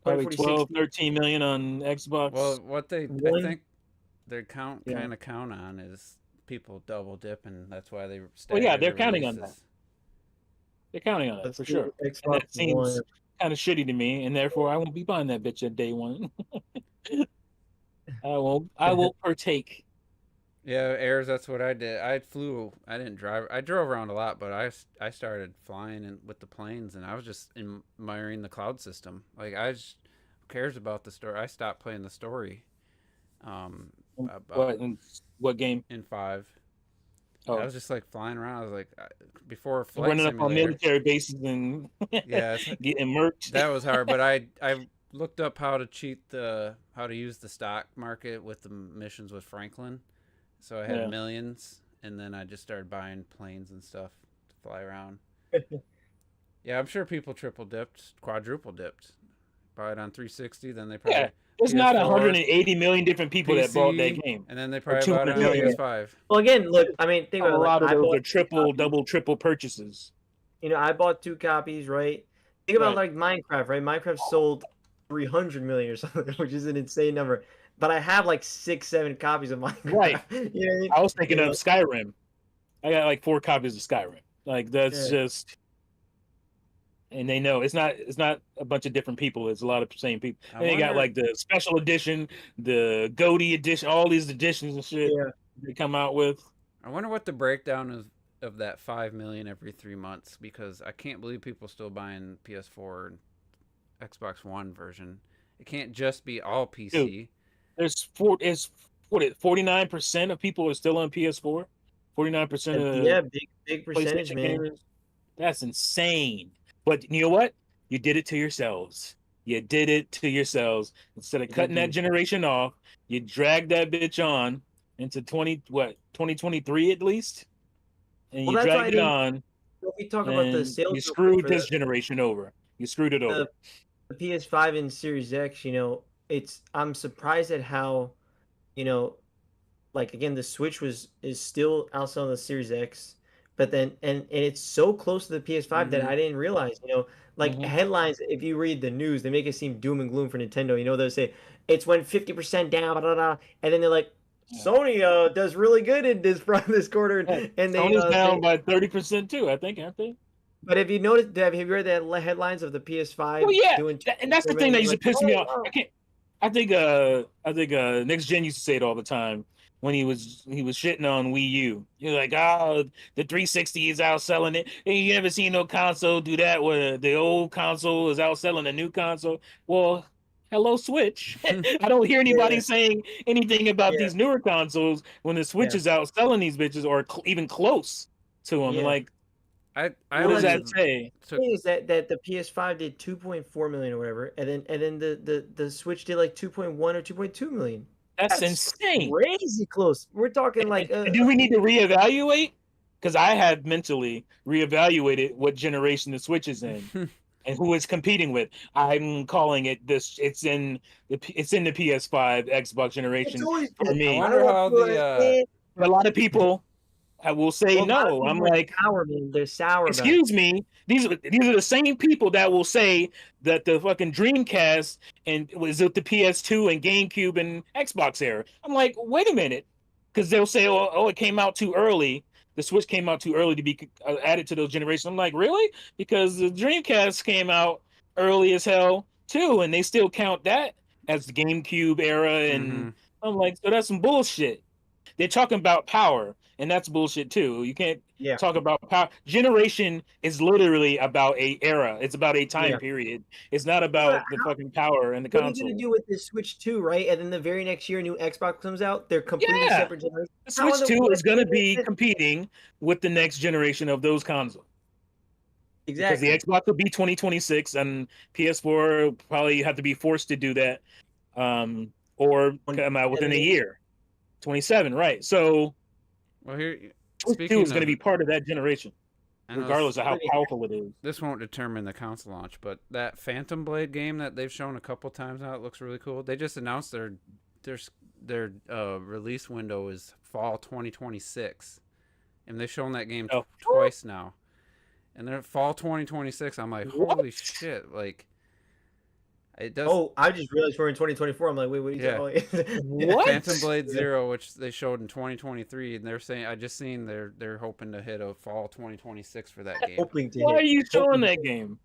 Probably 40, 12, 60. 13 million on Xbox. Well, what I One, think they yeah. kind of count on is people double dip, and that's why they Well, stagger yeah, they're the counting on releases. that. They're counting on it Let's for see sure. what And Xbox that seems One. kind of shitty to me, and therefore I won't be buying that bitch at day one. I will partake. Yeah, airs. That's what I did. I flew. I didn't drive. I drove around a lot, but I started flying with the planes, and I was just admiring the cloud system. Like who cares about the story? I stopped playing the story. About What game? in 5. Oh, I was just like flying around. I was like, before Flight running up on Simulator. military bases and Yeah, getting murked. that was hard. But I looked up how to use the stock market with the missions with Franklin. So I had Yeah. millions, and then I just started buying planes and stuff to fly around. Yeah, I'm sure people triple dipped, quadruple dipped. Buy it on 360, then they probably Yeah, there's PS4, not 180 million different people that bought that PC, game. and then they Or probably bought it 200 on million. PS5. Well, again, look. I mean, think A about it. Like, lot of I those bought are triple, 2 double, copies. triple purchases. I bought 2 copies, right? Think about Right. like Minecraft, right? Minecraft sold 300 million or something, which is an insane number. But I have like 6, 7 copies of Minecraft. Right. You know what I mean? I was thinking You of know? Skyrim. I got like 4 copies of Skyrim. Like that's Yeah. just, and they know it's not a bunch of different people. It's a lot of the same people. I And they got wonder- like the special edition, the Goatee edition, all these editions and shit Yeah. they come out with. I wonder what the breakdown is of that 5 million every 3 months, because I can't believe people still buying PS4 and Xbox One version. It can't just be all PC. Dude. There's 49% of people are still on PS4. 49% of Yeah, big percentage, PlayStation man. gamers. That's insane. But you know what? You did it to yourselves. You did it to yourselves. Instead of cutting that generation off, you dragged that bitch on into 2023 at least, and Well, you that's why I dragged it didn't. on. When we talk about the And sales, you real quick screwed for this generation over. You screwed it over. the PS5 and Series X, I'm surprised at how, you know, like again, the Switch is still outselling the Series X, but then and it's so close to the PS5 that I didn't realize, like Mhm. headlines, if you read the news, they make it seem doom and gloom for Nintendo. They'll say it's went 50% down, blah, blah, blah, and then they're like, Sony does really good in this quarter, Yeah, and Sony's down by 30% too, I think, aren't they? But have you noticed? Have you read the headlines of the PS5 Well, yeah, doing? and that's the thing that used to piss me off. Oh, I think Next Gen used to say it all the time when he was shitting on Wii U. You're like, oh, the 360 is outselling it. And you never seen no console do that where the old console is outselling the new console. Well, hello Switch. I don't hear anybody saying anything about these newer consoles when the Switch is outselling these bitches or even close to them. Yeah. Like, I what does that say? The thing is that the PS5 did 2.4 million or whatever, and then the Switch did like 2.1 or 2.2 million. That's insane. Crazy close. We're talking like. Do we need to reevaluate? Because I have mentally reevaluated what generation the Switch is in and who it's competing with. I'm calling it this. It's in the PS5 Xbox generation for me. I wonder how the a lot of people will say no. I'm like, sour, man. They're sour. Excuse me. These are the same people that will say that the fucking Dreamcast and was it the PS2 and GameCube and Xbox era. I'm like, wait a minute, because they'll say, oh, it came out too early. The Switch came out too early to be added to those generations. I'm like, really? Because the Dreamcast came out early as hell too, and they still count that as the GameCube era. And I'm like, so that's some bullshit. They're talking about power, and that's bullshit too. You can't talk about power. Generation is literally about a era. It's about a time period. It's not about the fucking power and the console. What are you gonna do with this Switch 2, right? And then the very next year, a new Xbox comes out. They're completely separate generations. The Switch 2 is going to be competing with the next generation of those consoles. Exactly. Because the Xbox will be 2026, and PS4 will probably have to be forced to do that, or come out within a year. 27, right? So, well, here Switch 2 is going to be part of that generation. I know regardless of how Pretty powerful it is. this won't determine the console launch, but that Phantom Blade game that they've shown a couple times now, it looks really cool. They just announced their release window is fall 2026, and they've shown that game Oh. twice now. And they're fall 2026. I'm like, What? holy shit! Like, it does. Oh, I just realized we're in 2024. I'm like, wait, what are you talking? What? Phantom Blade Zero, which they showed in 2023, and they're saying I just seen they're hoping to hit a fall 2026 for that game. Hoping to Why hit. are you showing Hoping that to- game?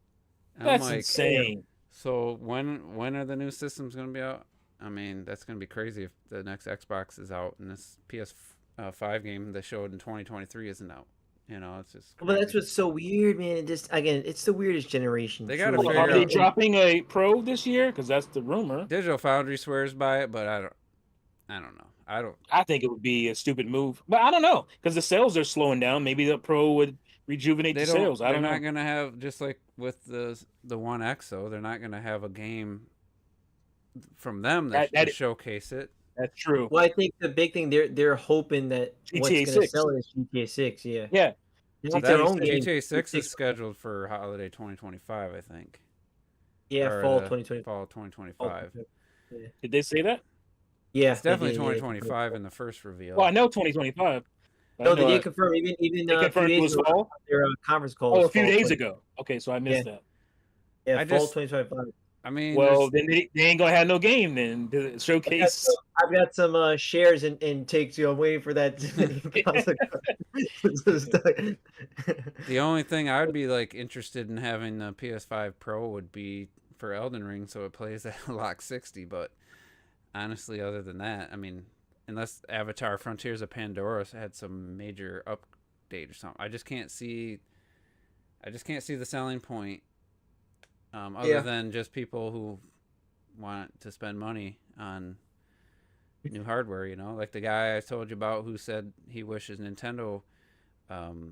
And I'm That's like, insane. so when are the new systems going to be out? I mean, that's going to be crazy if the next Xbox is out and this PS5 game they showed in 2023 isn't out. You know, it's just. But that's crazy. what's so weird, man. It just again, it's the weirdest generation. They gotta truly. figure Are they out- dropping a Pro this year? Because that's the rumor. Digital Foundry swears by it, but I don't know. I think it would be a stupid move, but I don't know because the sales are slowing down. Maybe the Pro would rejuvenate They the don't. sales. I They're don't know. not gonna have, just like with the One X, though. They're not gonna have a game from them that That- showcase it. That's true. Well, I think the big thing they're hoping that what's GTA going to 6. sell is GTA 6. Yeah. Yeah. They GTA want their own 6. game. GTA 6 is scheduled for holiday 2025, I think. Yeah, Or fall the 2020. Fall 2025. Did they say that? Yeah, It's definitely they did, yeah. 2025 in the first reveal. Well, I know 2025. I No, they know did confirm even they a few confirmed it days was ago. fall. Their conference call. Oh, was a few fall days 20. ago. Okay, so I missed that. Yeah, I fall just- 2025. I mean, Well, there's- then they ain't gonna have no game then to showcase. I've got some shares in Take Two. I'm waiting for that. the only thing I would be like interested in having the PS5 Pro would be for Elden Ring, so it plays at lock 60. But honestly, other than that, I mean, unless Avatar: Frontiers of Pandora had some major update or something, I just can't see the selling point. Other Yeah. than just people who want to spend money on new hardware, you know, like the guy I told you about who said he wishes Nintendo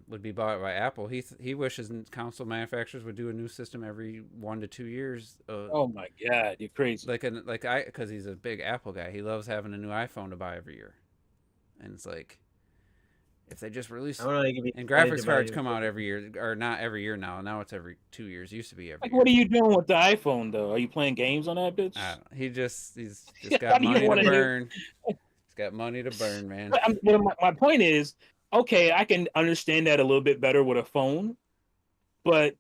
would be bought by Apple. He wishes console manufacturers would do a new system every 1 to 2 years. Oh my god, you're crazy. Because he's a big Apple guy. He loves having a new iPhone to buy every year, and it's like if they just release. I don't know, they could be And excited graphics about cards it. come out every year, or not every year now. Now it's every 2 years. Used to be every Like, year. what are you doing with the iPhone though? Are you playing games on that bitch? He's just How got do you money to wanna do- burn. He's got money to burn, man. But my point is, okay, I can understand that a little bit better with a phone, but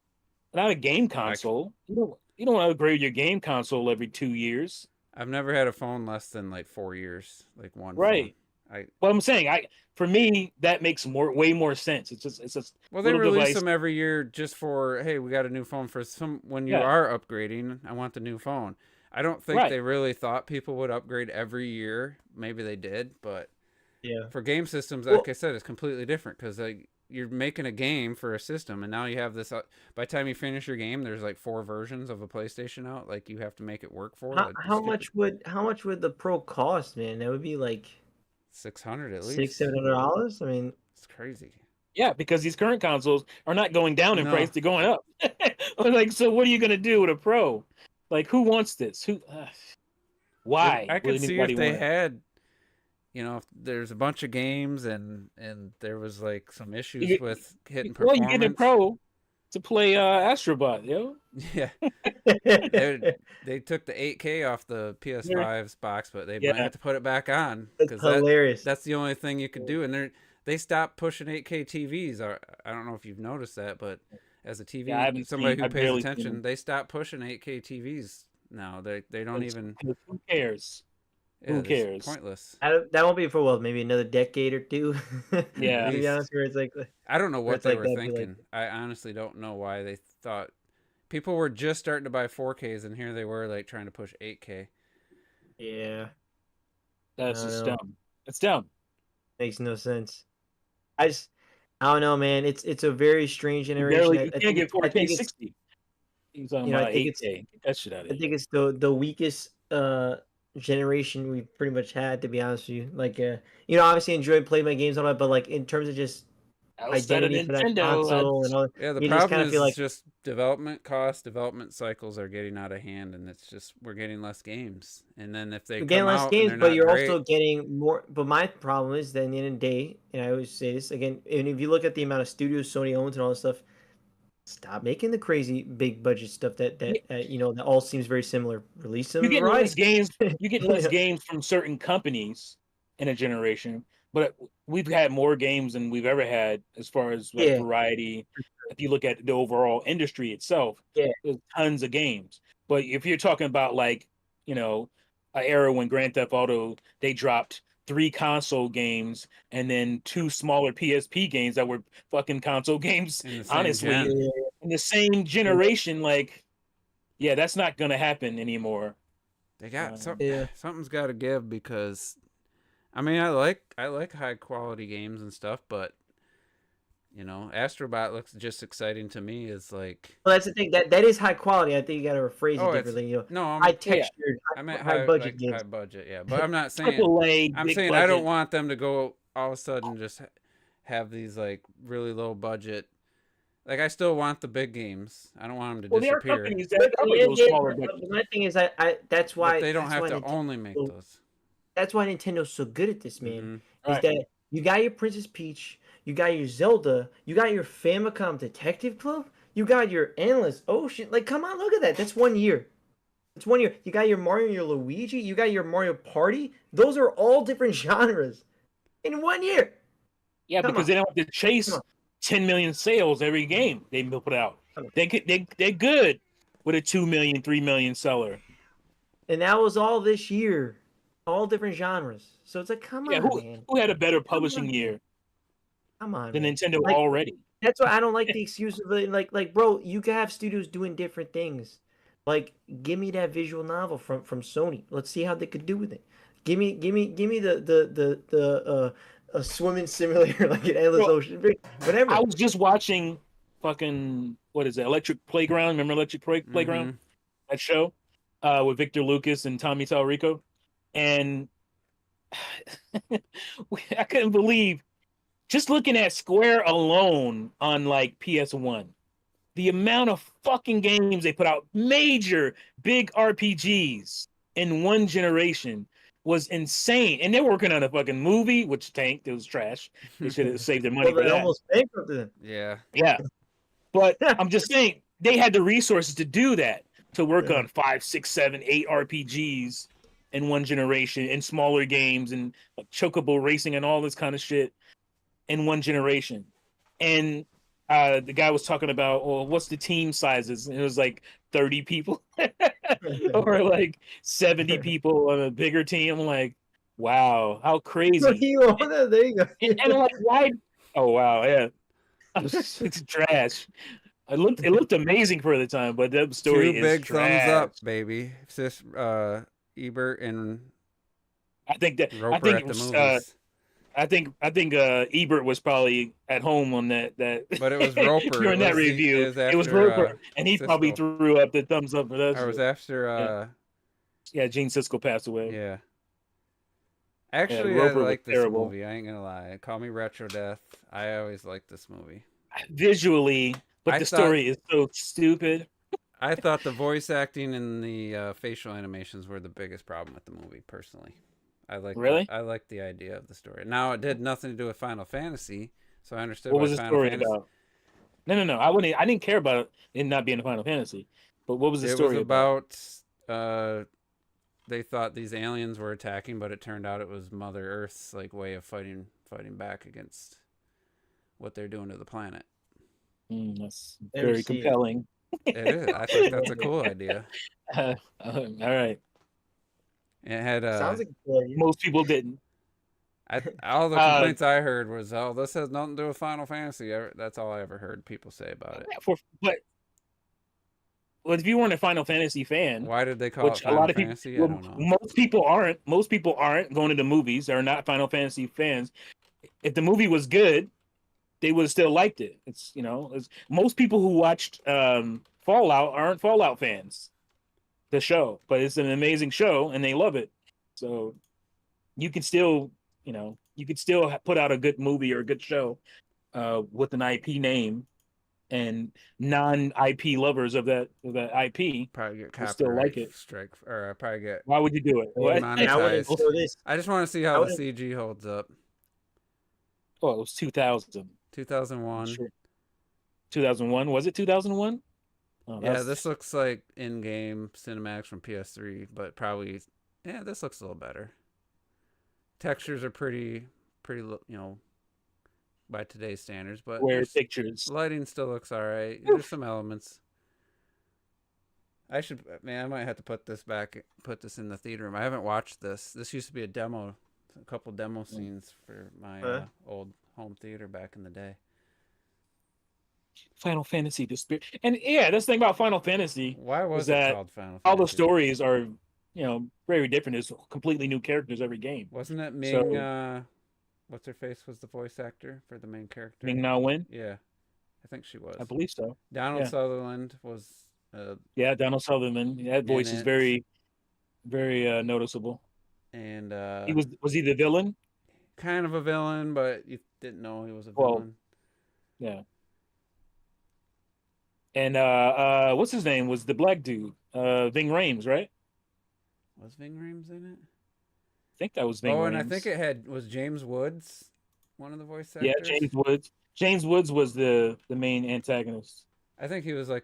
not a game console. You don't want to upgrade your game console every 2 years. I've never had a phone less than like 4 years, like one. Right. Phone. What I'm saying, for me, that makes way more sense. It's just Well, they little release device. them every year just for, hey, we got a new phone for some. When you Yeah. are upgrading, I want the new phone. I don't think Right. they really thought people would upgrade every year. Maybe they did, but Yeah. for game systems, Well- like I said, it's completely different because like you're making a game for a system, and now you have this. By the time you finish your game, there's like 4 versions of a PlayStation out. Like you have to make it work for. How, like, how stupid. much would the Pro cost, man? That would be like 600 at least. $600-$700. I mean, It's crazy. yeah, because these current consoles are not going down in No. price; they're going up. Like, so what are you gonna do with a Pro? Like, who wants this? Why? I could would see anybody if they want it? had, you know, if there's a bunch of games and there was like some issues You- with hitting Well, performance. you get a Pro to play Astrobot, yo. Yeah, they took the 8K off the PS5's box, but they might Yeah. have to put it back on that's because hilarious. that's the only thing you could do. And they stopped pushing 8K TVs. I don't know if you've noticed that, but as a TV, Yeah, I haven't somebody seen- who I've pays barely seen attention, them. they stopped pushing 8K TVs now. They don't It's- even. Who cares? Who it's cares? Pointless. That won't be for maybe another decade or two. Yeah. To be honest, where it's like I don't know Where what it's they like were that, be like- thinking. I honestly don't know why they thought people were just starting to buy 4Ks, and here they were like trying to push 8K. yeah, That's I just know. dumb. It's dumb. makes no sense. I don't know, man. It's a very strange You generation. barely, I you think can't get it's- I 4K think it's 60. He's talking you know, I about think it's- 8K. Get that shit out of I here. think it's the weakest generation we've pretty much had, to be honest with you. Like, obviously enjoyed playing my games and all that, but like in terms of just Outside of identity for that Nintendo, console and all. Yeah, the You just problem kind of is feel like, just development costs, development cycles are getting out of hand, and it's just we're getting less games. And then if they you're getting come less out and games, they're but not you're great, also getting more. But my problem is that in the end of the day, and I always say this again, and if you look at the amount of studios Sony owns and all this stuff, stop making the crazy big budget stuff that all seems very similar. Release you're some getting less variety. games. You're getting less Yeah. games from certain companies in a generation, but we've had more games than we've ever had as far as like Yeah. variety. If you look at the overall industry itself, Yeah. there's tons of games. But if you're talking about like, an era when Grand Theft Auto, they dropped 3 console games and then 2 smaller PSP games that were fucking console games. in the same Honestly, gen, in the same generation, like, yeah, that's not gonna happen anymore. they got Yeah. something's got to give because, I mean, I like high quality games and stuff, but Astrobot looks just exciting to me. Is like, Well, that's the thing. That is high quality. I think you got to rephrase oh, it it's differently. no, High textured, I meant high budget like games. high budget, yeah. But I'm not saying AAA, I'm big saying budget. I don't want them to go all of a sudden just have these like really low budget. Like I still want the big games. I don't want them to Well, there are disappear. companies that cover those smaller budgets. My thing is, I that's why But they don't that's have why to Nintendo- only make those. That's why Nintendo's so good at this, man. Mhm. Is Right. that you got your Princess Peach, you got your Zelda, you got your Famicom Detective Club, you got your Endless Ocean. Like, come on, look at that. That's 1 year. It's 1 year. You got your Mario and your Luigi, you got your Mario Party. Those are all different genres in 1 year. Yeah, Come because on. they don't have to chase Come on. 10 million sales every game they put out. Come on. They're good with a 2 million, 3 million seller. And that was all this year. All different genres. So it's like, come Yeah, on, man. who had a better Come publishing on. year Come on, than man. Nintendo Like, already? that's why I don't like the excuse of like, bro, you can have studios doing different things. Like, give me that visual novel from Sony. Let's see how they could do with it. Give me the a swimming simulator like an endless Bro, ocean, whatever. I was just watching fucking, what is it, Electric Playground? Remember Electric Playground? Mhm. That show with Victor Lucas and Tommy Tallarico, and I couldn't believe just looking at Square alone on like PS1, the amount of fucking games they put out, major big RPGs in one generation was insane. And they're working on a fucking movie, which tanked. It was trash. They should have saved their money Well, for they that. almost bankrupted them. Yeah. Yeah. But I'm just saying they had the resources to do that, to work Yeah. on 5, 6, 7, 8 RPGs in one generation, and smaller games and chocobo racing and all this kind of shit in one generation. And the guy was talking about, well, what's the team sizes? And it was like 30 people or like 70 people on a bigger team. I'm like, wow, how crazy. So you own that? There you go. And I'm like, why? Oh, wow, yeah. It's trash. It looked amazing for the time, but that story Two is big trash. thumbs up, baby. Sis, Ebert and I think that Roper I think at it the was, movies. I think Ebert was probably at home on that But it was Roper. during that review. It was Roper, and he probably Siskel. threw up the thumbs up for that. Or was shit. after Yeah, Gene Siskel passed away. yeah. Actually, Roper I was like this terrible. movie. I ain't gonna lie. Call me Retro Death. I always liked this movie. Visually, but I the thought- story is so stupid. I thought the voice acting and the facial animations were the biggest problem with the movie. Personally, I like Really? I liked the idea of the story. Now it did nothing to do with Final Fantasy, so I understood What why was the Final story Fantasy. about? No. I didn't care about it not being a Final Fantasy. But what was the It story was about they thought these aliens were attacking, but it turned out it was Mother Earth's like way of fighting back against what they're doing to the planet. That's Let me very see it. compelling. It is. I think that's a cool idea. All right. It had Sounds like a good idea. Most people didn't. all the complaints I heard was, "Oh, this has nothing to do with Final Fantasy." That's all I ever heard people say about it. But if you weren't a Final Fantasy fan, Why did they call it which a Final lot of Fantasy? people, I don't know. most people aren't going to the movies. They're not Final Fantasy fans. If the movie was good, they would have still liked it. Most people who watched Fallout aren't Fallout fans. The show, but it's an amazing show and they love it. So you can still, put out a good movie or a good show with an IP name, and non-IP lovers of that IP Probably get will still like copyright it. strike, or probably get Why would you do it? What? And I wouldn't demonetized. throw this. I just want to see I how the wouldn't. CG holds up. Oh, it was 2000. I'm 2001. sure. 2001, was it 2001? Oh, Yeah, that's this looks like in-game cinematics from PS3, but probably, yeah, this looks a little better. Textures are pretty, by today's standards, but weird pictures. lighting still looks all right. There's some elements. I might have to put this in the theater room. I haven't watched this. This used to be a couple demo scenes for my old home theater back in the day. Final Fantasy, the spirit, and yeah, this thing about Final Fantasy. Why was it that called Final Fantasy? all the stories are, very different. There's completely new characters every game. Wasn't it Ming? So, What's her face was the voice actor for the main character? Ming Na Wen? Yeah, I think she was. I believe so. Donald Sutherland was. Yeah, Donald Sutherland. That voice is very, very noticeable. And was he the villain? Kind of a villain, but you didn't know he was a Well, villain. Yeah. And what's his name? Was the black dude? Ving Rhames, right? Was Ving Rhames in it? I think that was Ving Rhames. Oh, and I think was James Woods one of the voice actors? Yeah, James Woods. James Woods was the main antagonist. I think he was I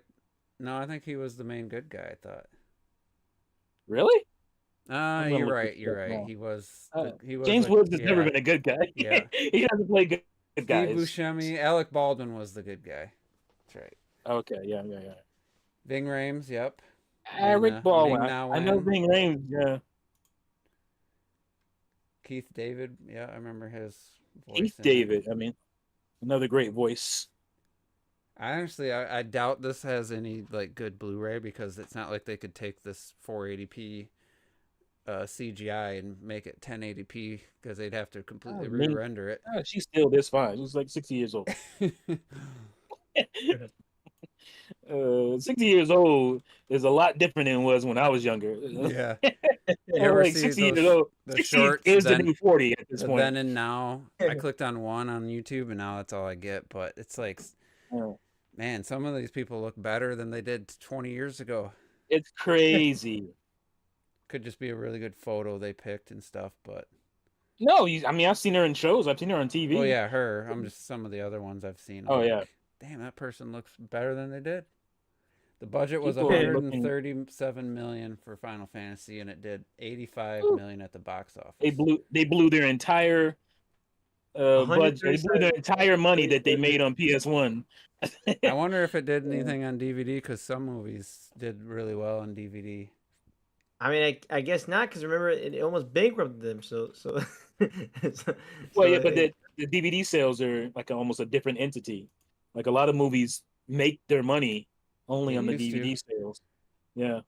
think he was the main good guy, I thought. Really? You're right. He was. James Woods has never been a good guy. Yeah. He doesn't play good guys. Steve Buscemi, Alec Baldwin was the good guy. That's right. Okay, yeah. Ving Rhames, yep. Eric Baldwin. I know Ving Rhames, yeah. Keith David, yeah, I remember his voice. Keith David, I mean, another great voice. I doubt this has any good Blu-ray, because it's not like they could take this 480p CGI and make it 1080p, because they'd have to completely re-render it. She's still this fine. She's like 60 years old. 60 years old is a lot different than it was when I was younger. Yeah. You ever see 60 years old? The 60 shorts, is the new 40 at this point. Then and now. I clicked on one on YouTube, and now that's all I get. But it's man, some of these people look better than they did 20 years ago. It's crazy. Could just be a really good photo they picked and stuff, but no, I've seen her in shows. I've seen her on TV. Oh yeah, her. I'm just some of the other ones I've seen. Yeah. Damn, that person looks better than they did. The budget was $137 million for Final Fantasy, and it did $85 million at the box office. They blew their entire budget. They blew their entire money that they made on PS1. I wonder if it did anything on DVD, because some movies did really well on DVD. I mean, I guess not, because remember, it almost bankrupted them. So well, yeah, but the DVD sales are like almost a different entity. Like a lot of movies make their money only on the DVD sales. Yeah.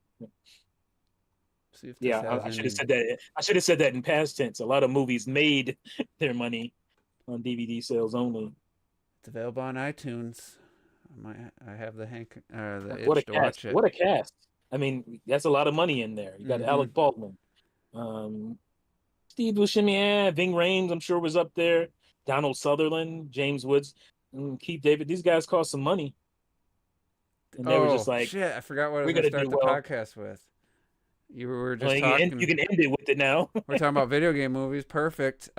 See if I should have said that. I should have said that in past tense. A lot of movies made their money on DVD sales only. It's available on iTunes. I have the What itch to watch it. What a cast! I mean, that's a lot of money in there. You got Alec Baldwin, Steve Buscemi, Ving Rhames, I'm sure was up there. Donald Sutherland, James Woods, and Keith David. These guys cost some money, and they were just like, "Shit, I forgot what I was going to start the podcast with." You were just talking. You can end it with it now. We're talking about video game movies. Perfect.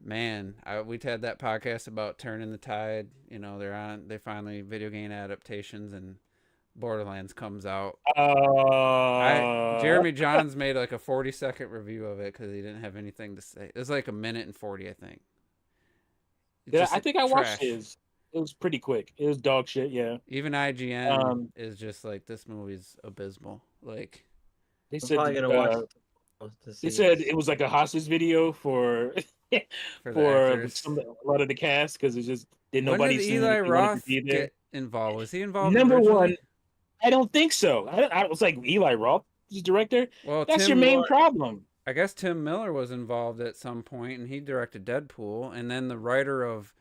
Man, we had that podcast about Turning the Tide. They finally video game adaptations, and Borderlands comes out. Jeremy Johns made like a 40-second review of it because he didn't have anything to say. It was like 1:40, I think. I think I watched his. It was pretty quick. It was dog shit, yeah. Even IGN is just like, this movie's abysmal. Like, they said it was like a hostage video for a lot of the cast, because it's just nobody. When did Eli Roth get involved? Was he involved? Number one, I don't think so. I was like, Eli Roth is director. Well, that's your main problem. I guess Tim Miller was involved at some point, and he directed Deadpool, and then the writer of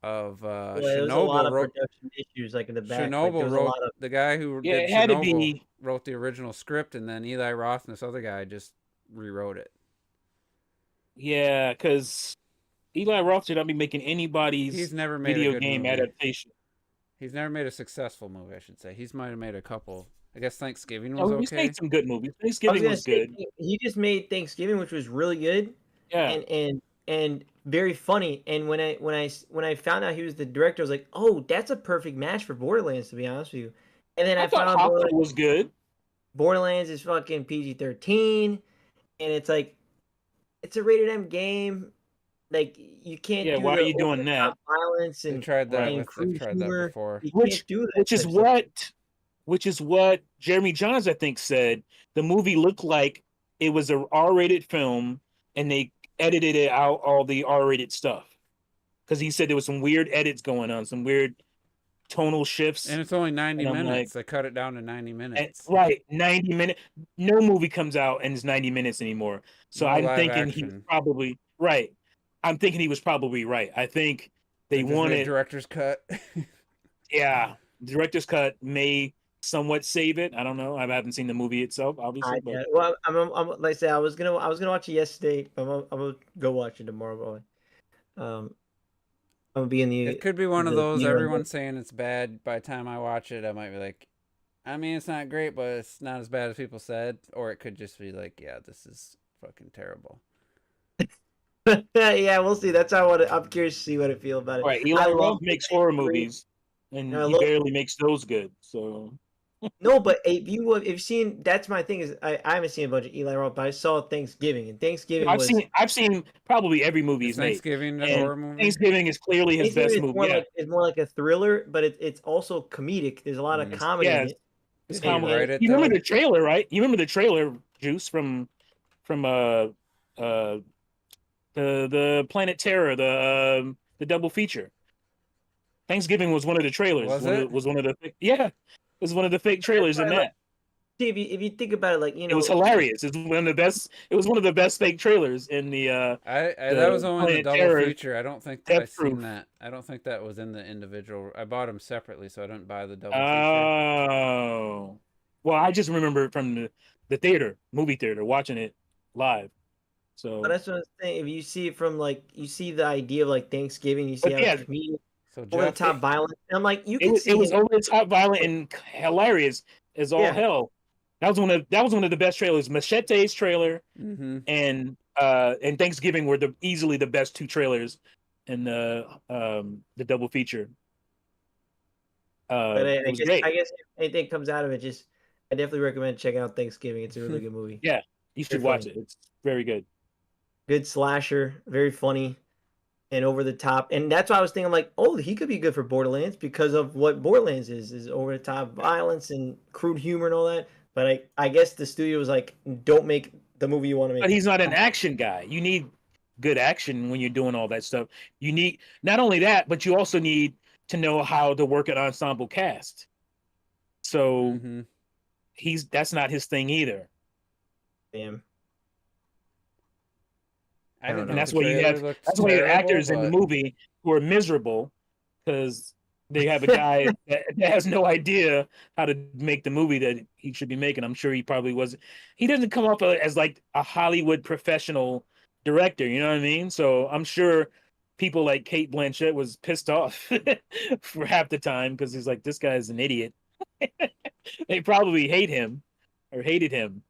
Chernobyl wrote production issues in the back. Chernobyl wrote the guy who did Chernobyl wrote the original script, and then Eli Roth and this other guy just rewrote it. Yeah, because Eli Roth should not be making anybody's He's never made a video good game movie. adaptation. He's never made a successful movie, I should say. He's might have made a couple. I guess Thanksgiving Oh, was he's okay. made some good movies. I was Thanksgiving gonna was say good. he just made Thanksgiving, which was really good Yeah. and very funny. And when I found out he was the director, I was like, oh, that's a perfect match for Borderlands, to be honest with you. And then I thought found out Hopper was good. Borderlands is fucking PG-13, and it's like it's a rated M game. Like you can't Yeah, do why the are you doing that? violence They've and tried that Right. with crude they've tried that humor. before. You Which can't do that. which is type stuff. what Jeremy Johns I think said. The movie looked like it was a R-rated film, and they edited it out all the R-rated stuff because he said there was some weird edits going on, some weird tonal shifts. And it's only 90 And I'm minutes. like- They cut it down to 90 minutes. right, 90 minutes. No movie comes out and it's 90 minutes anymore. So No I'm live thinking he was action. probably right. I'm thinking he was probably right. I think they just made wanted director's cut. yeah, director's cut may somewhat save it. I don't know. I haven't seen the movie itself, obviously. But Well, I'm like I said, I was gonna watch it yesterday. I'm gonna go watch it tomorrow. I'm gonna be in the. It could be one of the those. theater. Everyone's saying it's bad. By the time I watch it, I might be like, I mean, it's not great, but it's not as bad as people said. Or it could just be like, yeah, this is fucking terrible. Yeah, we'll see. That's how I'm curious to see what I feel about it. right, Eli Roth makes horror movies, and he barely makes those good. So no, but if you've seen, that's my thing is I haven't seen a bunch of Eli Roth, but I saw Thanksgiving, and Thanksgiving I've seen probably every movie he's made. Thanksgiving a And horror movie? Thanksgiving is clearly his best movie. Yeah, it's more like a thriller, but it's also comedic. There's a lot of comedy in it. It's Did he comedy. write it, You remember though? the trailer, right? You remember the trailer, Juice, from the Planet Terror, the double feature. Thanksgiving was one of the trailers. Was one of the it was one of the fake trailers in that. See, if you think about it, like It was hilarious. It was one of the best. It was one of the best fake trailers in the. That was only the Planet double Terror feature. I don't think that Death I've seen Proof. that. I don't think that was in the individual. I bought them separately, so I didn't buy the double feature. Oh, well, I just remember it from the movie theater, watching it live. So But that's what I'm saying. If you see it from you see the idea of like Thanksgiving, you see how it's comedic, So over the Jeff, top violence. And I'm like, it was over the top violent and hilarious as all hell. That was one of the best trailers. Machete's trailer and Thanksgiving were easily the best two trailers in the double feature. But it was great. I guess if anything comes out of it, I definitely recommend checking out Thanksgiving. It's a really good movie. Yeah, you should watch it. It's very good. Good slasher, very funny, and over the top. And that's why I was thinking, like, oh, he could be good for Borderlands because of what Borderlands is over the top violence and crude humor and all that. But I guess the studio was like, don't make the movie you want to make. But he's not an action guy. You need good action when you're doing all that stuff. You need not only that, but you also need to know how to work an ensemble cast. So that's not his thing either. Damn. And that's why you have actors in the movie who are miserable because they have a guy that has no idea how to make the movie that he should be making. I'm sure he probably wasn't. He doesn't come off as like a Hollywood professional director, you know what I mean? So I'm sure people like Kate Blanchett was pissed off for half the time because he's like, this guy is an idiot. They probably hated him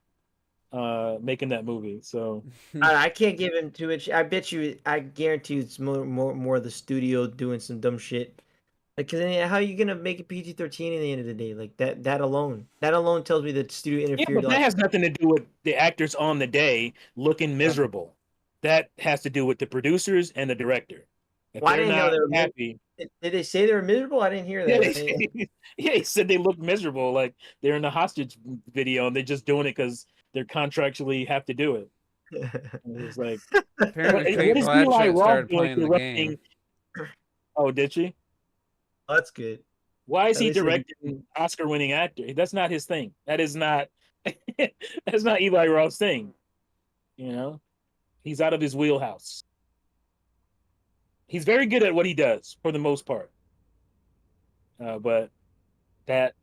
making that movie. So I can't give him too much. I guarantee you it's more the studio doing some dumb shit. Like, cause how are you gonna make it PG-13 in the end of the day? Like that alone tells me that the studio interfered. Yeah, but that has nothing to do with the actors on the day looking miserable. That has to do with the producers and the director. If Why didn't know they were happy? Did they say they were miserable? I didn't hear that. Yeah, he said they look miserable, like they're in the hostage video and they're just doing it because they're contractually have to do it. And it's like, apparently Kate Blanchett started playing the game. Oh, did she? Oh, that's good. Why is he directing Oscar-winning actor? That's not his thing. That is not. That's not Eli Roth's thing. You know, he's out of his wheelhouse. He's very good at what he does for the most part. But that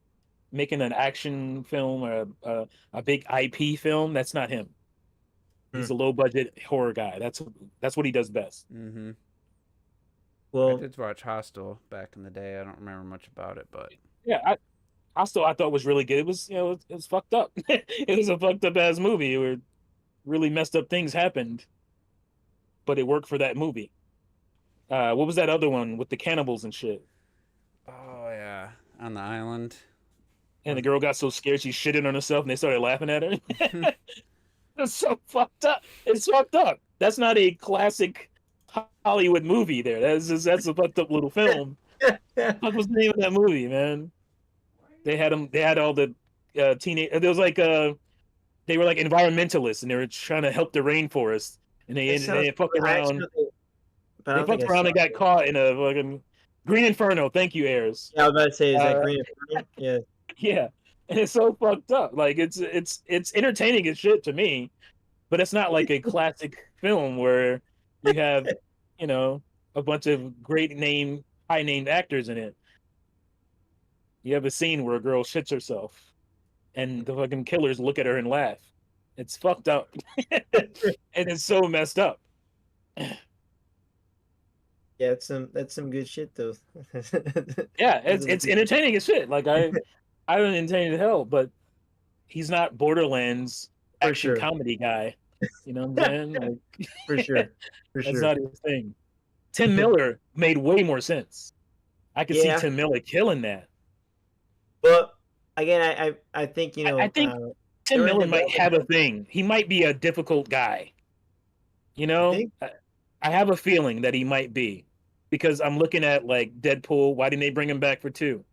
making an action film or a big IP film, that's not him. He's a low budget horror guy. That's what he does best. I Well, did watch Hostel back in the day. I don't remember much about it, but Yeah, I thought was really good. It was it was fucked up. It was a fucked up ass movie where really messed up things happened, but it worked for that movie. What was that other one with the cannibals and shit? oh yeah, on the island. And the girl got so scared she shitted on herself, and they started laughing at her. That's so fucked up. It's fucked up. That's not a classic Hollywood movie. That's a fucked up little film. What was the name of that movie, man? They had them. They had all the teenage. There was like they were like environmentalists, and they were trying to help the rainforest, and it sounds. they fucked I around. actually, but I They don't think fucked I around saw and got it. caught in a fucking Green Inferno. Thank you, Ayers. Yeah, I was about to say, is that Uh, Green Inferno? Yeah. Yeah, and it's so fucked up. Like it's entertaining as shit to me, but it's not like a classic film where you have a bunch of high named actors in it. You have a scene where a girl shits herself, and the fucking killers look at her and laugh. It's fucked up, and it's so messed up. Yeah, that's some good shit though. Yeah, That's some it's good- entertaining as shit. Like I don't entertain as hell, but he's not Borderlands For action sure. comedy guy. You know what I'm saying? Like, For sure. For that's sure. not his thing. Tim Miller made way more sense. I could see Yeah. Tim Miller killing that. But again, I think I think Tim they're in Miller might have development. a thing. He might be a difficult guy. You I know, think I have a feeling that he might be because I'm looking at like Deadpool. Why didn't they bring him back for 2?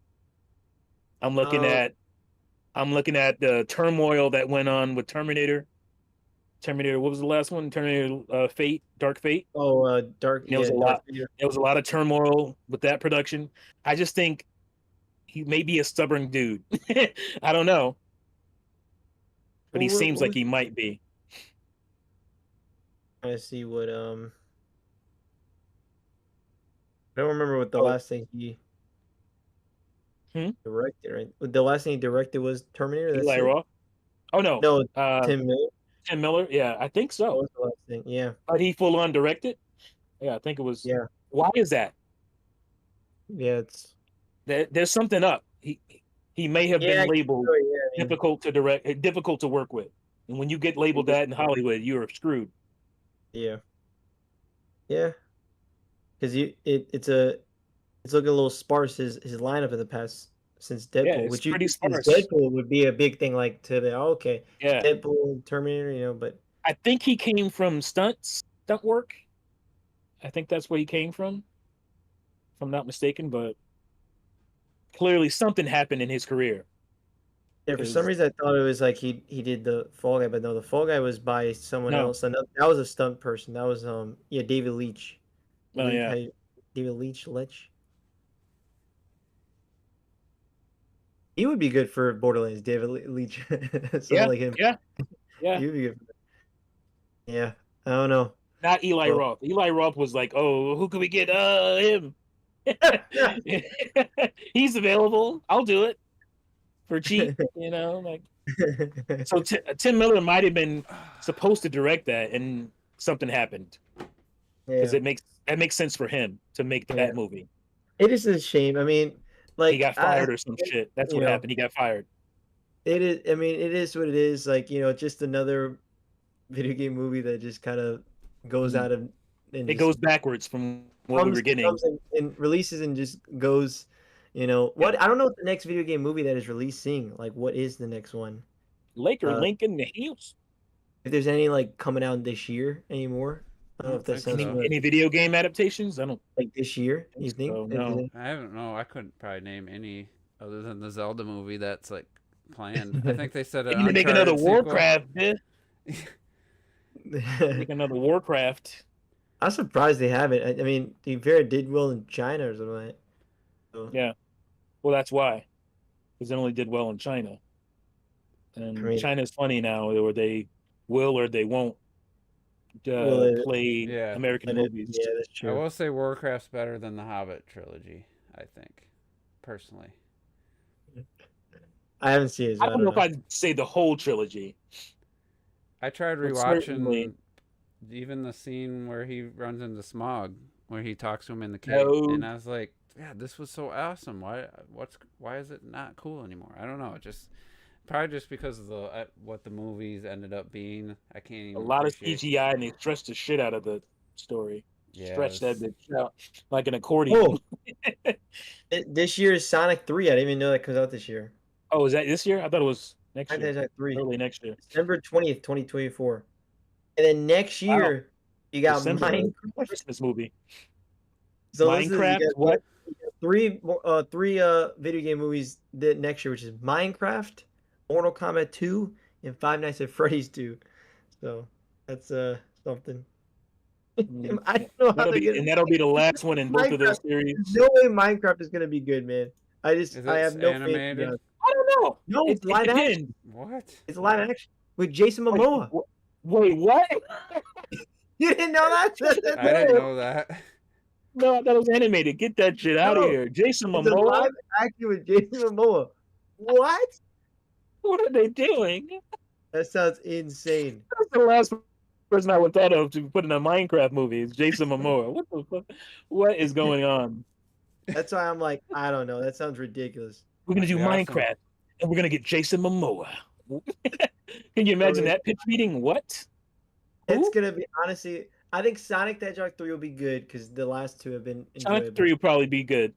I'm looking uh, at the turmoil that went on with Terminator. Terminator, what was the last one? Terminator Fate, Dark Fate. Dark There was a Darth lot. Vader. There was a lot of turmoil with that production. I just think he may be a stubborn dude. I don't know, but he Well, seems like he might be. I see what I don't remember what the Oh, last thing he Hmm? directed, right? The last thing he directed was Terminator, that's Eli it? Roth. Oh no, No, Tim Miller. Tim Miller. Yeah, I think That so. was the last thing. Yeah. But he full on directed. Yeah, I think it was. Yeah. Why is that? Yeah, it's There's something up. He may have yeah, been I guess labeled so, yeah, I mean, difficult to direct, difficult to work with, and when you get labeled that in Hollywood, you are screwed. yeah. Yeah. Because it's looking a little sparse his lineup in the past since Yeah, Deadpool, it's which you pretty think since sparse. Deadpool would be a big thing like to the okay. Yeah, Deadpool, Terminator, but I think he came from stunt work. I think that's where he came from, if I'm not mistaken. But clearly, something happened in his career. yeah, for some 'Cause reason I thought it was like he did the Fall Guy, but no, the Fall Guy was by someone no, else. Another, that was a stunt person. That was yeah, David Leitch. oh yeah, David Leitch. He would be good for Borderlands, David Leitch. Someone yeah, like him. yeah, yeah. He would be good for that. Yeah. I don't know. Not Eli Well, Roth. Eli Roth was like, oh, who can we get? Him. He's available. I'll do it for cheap. Like so. Tim Miller might have been supposed to direct that, and something happened because yeah. that makes sense for him to make Yeah. that movie. It is a shame. I mean, He like got fired or some shit. That's what happened. He got fired. it is. I mean, it is what it is. Like just another video game movie that just kind of goes out of and It just goes backwards from what we were getting. comes and releases and just goes. What I don't know what the next video game movie that is releasing. Like, what is the next one? Lincoln Hills. If there's any like coming out this year anymore. I don't know if that think sounds so. good. Any video game adaptations? I don't Like this year, you think? so, If there's no. any- I don't know. I couldn't probably name any other than the Zelda movie that's like planned. I think they said They an need to make another Uncharted sequel. Warcraft, man. Make another Warcraft. I'm surprised they haven't. I mean, the Vera did well in China or something like that. So, Yeah. Well, that's why. Because it only did well in China. And I mean- China's funny now, where they will or they won't play Yeah. American but movies. yeah, that's I true. will say Warcraft's better than the Hobbit trilogy. I think, personally. I haven't seen it. So I don't know if I'd say the whole trilogy. I tried But rewatching certainly- even the scene where he runs into Smog. where he talks to him in the cave, No. and I was like, yeah, this was so awesome. Why is it not cool anymore? I don't know. Just probably just because of the what the movies ended up being. I can't even A lot of appreciate. CGI, and they stretched the shit out of the story. Yeah, Stretched that it's- bitch out like an accordion. Oh, this year is Sonic 3. I didn't even know that comes out this year. Oh, is that this year? I thought it was next Sonic year. Hedgehog 3, Early next year. December 20th, 2024. And then next Wow. year, you got December, Minecraft. Christmas movie. So this is you Minecraft? got What? three video game movies that next year, which is Minecraft, Mortal Kombat 2, and Five Nights at Freddy's 2. So that's something. Mm. I don't know how they're gonna. That'll be the last one in both of those Minecraft. series. There's no way Minecraft is gonna be good, man. I Is it have no faith. To be animated? honest. I don't know. No, it's live action. What? It's live action with Jason Momoa. Wait, what? You didn't know that? I didn't know that. No, that was animated. Get that shit out of No, here. Jason It's a Momoa? live action with Jason Momoa. What? What are they doing? That sounds insane. That's the last person I would thought of to put in a Minecraft movie is Jason Momoa. What the fuck? What is going on? That's why I'm like, I don't know. That sounds ridiculous. We're gonna do That'd be awesome. Minecraft, and we're gonna get Jason Momoa. Can you imagine that pitch meeting? What? It's Who? gonna be honestly. I think Sonic the Hedgehog 3 will be good because the last two have been enjoyable. Sonic 3 will probably be good.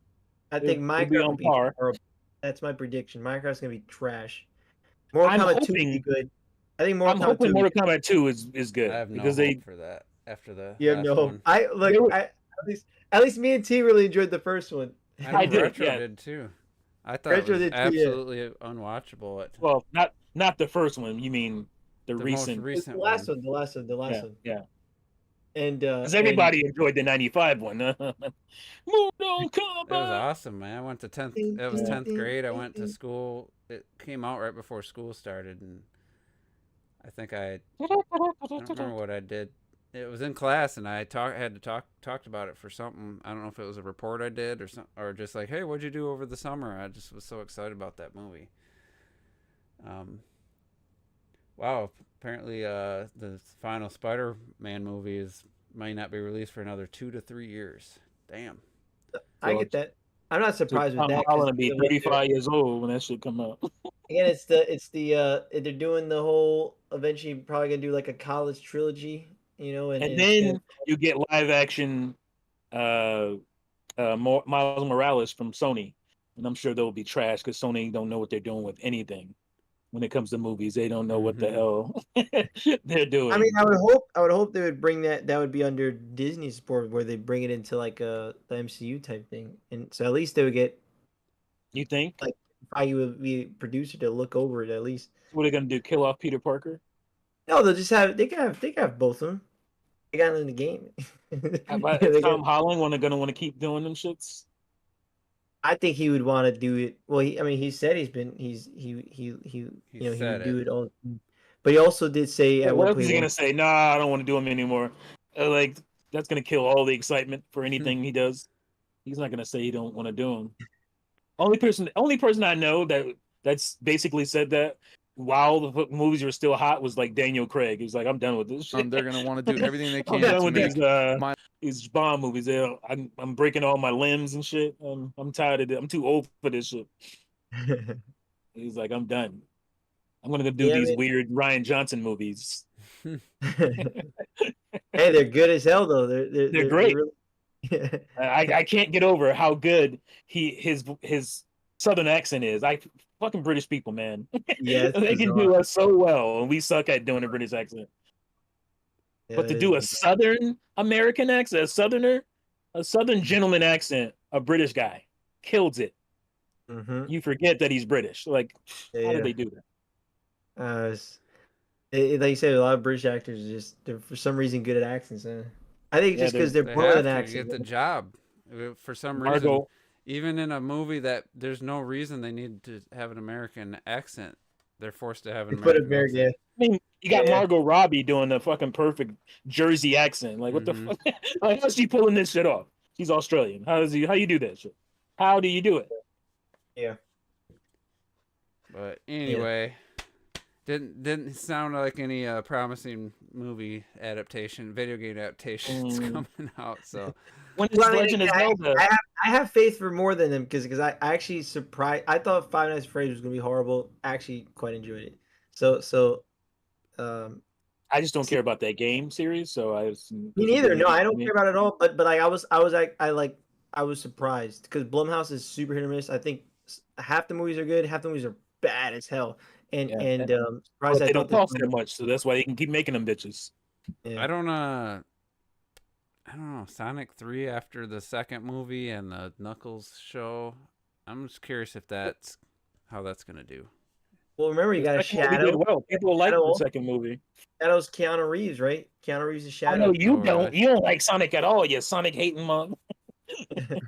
I think it'll Minecraft be will on be par. horrible. That's my prediction. Minecraft's gonna be trash. Mortal I'm Kombat 2 will be hoping- good. I think I'm Mortal Kombat 2 hoping will be Mortal Kombat 2 is good I have no because hope they for that after the You have last no hope. one. I look. They were- At least me and T really enjoyed the first one. I know I did, Retro yeah. did too. I thought Retro it was did too, yeah. absolutely unwatchable. well not the first one. You mean the The recent? most recent The last one. one. The last one. The last Yeah, one. yeah. And Because everybody enjoyed the '95 one. Mortal Kombat. It was awesome, man. I went to 10th. It was Yeah. 10th grade. I went to school. It came out right before school started, and I think I don't remember what I did. It was in class, and I had to talked about it for something. I don't know if it was a report I did or just like, hey, what'd you do over the summer? I just was so excited about that movie. Wow. Apparently, the final Spider-Man movie might not be released for another 2 to 3 years. Damn. I get that. I'm not surprised with Tom that. Holland will be the way 35 years old when that shit come out. Again, it's the they're doing the whole eventually probably gonna do like a college trilogy, you know, and And it's then gonna- you get live action Miles Morales from Sony. And I'm sure they'll be trash because Sony don't know what they're doing with anything. When it comes to movies, they don't know what the hell they're doing. I mean, I would hope they would bring that would be under Disney support where they bring it into like the MCU type thing, and so at least they would get You think? like I would be a producer to look over it at least. What are they gonna do? Kill off Peter Parker? No, they can have both of them. They got it in the game. Is Tom Holland gonna want to keep doing them shits? I think he would want to do it. Well, he said he would said do it. it all. But he also did say at What one else point is he gonna say? Nah, I don't want to do them anymore. Like that's gonna kill all the excitement for anything he does. He's not gonna say he don't want to do them. Only person I know that's basically said that while the movies were still hot was like Daniel Craig. He's like, I'm done with this shit. They're gonna want to do everything they I'm can done to with make these Bond movies. I'm breaking all my limbs and shit. I'm tired of it. I'm too old for this shit. He's like, I'm done. I'm gonna go do these weird Ryan Johnson movies. Hey, they're good as hell though. They're great. Really... I can't get over how good his southern accent is. Fucking British people, man. Yeah, they can do us so well, and we suck at doing a British accent. But to do a Southern American accent, a Southern gentleman accent, a British guy kills it. Mm-hmm. You forget that he's British. Like, how do they do that? Like you said, a lot of British actors they're for some reason good at accents. I think just because they're born with an accent. Get the job for some reason. Even in a movie that there's no reason they need to have an American accent, they're forced to have an American accent. I mean, you got Margot Robbie doing the fucking perfect Jersey accent. Like, what the fuck? Like, how's she pulling this shit off? She's Australian. How you do that shit? How do you do it? Yeah. But anyway, didn't sound like any promising movie adaptation, video game adaptations coming out. So When is Well, I mean, Legend of Zelda? I have faith for more than them because I actually surprised. I thought Five Nights at Freddy's was gonna be horrible. I actually quite enjoyed it. So um, I just don't care about that game series, so me neither. No, I don't care about it at all. But like I was surprised because Blumhouse is super hit or miss. I think half the movies are good, half the movies are bad as hell. And Yeah. and But surprised they I don't thought cost that much, so that's why they can keep making them bitches. Yeah. I don't know, Sonic 3 after the second movie and the Knuckles show. I'm just curious if that's how that's gonna do. Well, remember you got a Second movie did Shadow. well. People like the second movie. Shadow's Keanu Reeves, right? Keanu Reeves is I Shadow. know you Oh, don't. really? You don't like Sonic at all. You Sonic hating mug.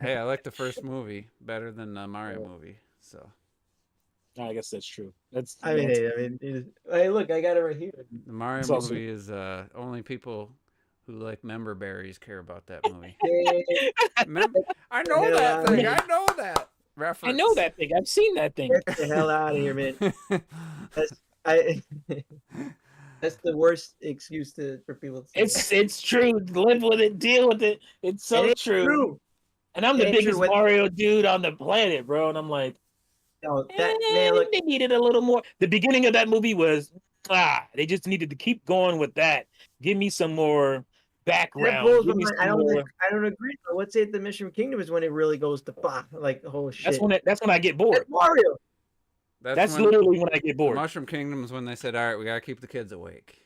Hey, I like the first movie better than the Mario movie. So I guess that's true. That's. I mean, hey, look, I got it right here. the Mario It's also- movie is only people who like member berries care about that movie. I know hell that outta thing. here. I know that I reference. know that thing. I've seen that thing. Get the hell out of here, man. That's the worst excuse for people to say. It's true. Live with it. Deal with it. It's so It ain't true. And I'm It the ain't true. biggest Mario dude on the planet, bro. And I'm like, No, that man, look, they needed a little more. The beginning of that movie was they just needed to keep going with that. Give me some more that background. blows my Give me mind. some more. I don't agree. But let's say the Mission Kingdom is when it really goes to like oh shit. That's when I get bored. That's Mario. That's literally when I get bored. Mushroom Kingdom is when they said, "All right, we gotta keep the kids awake.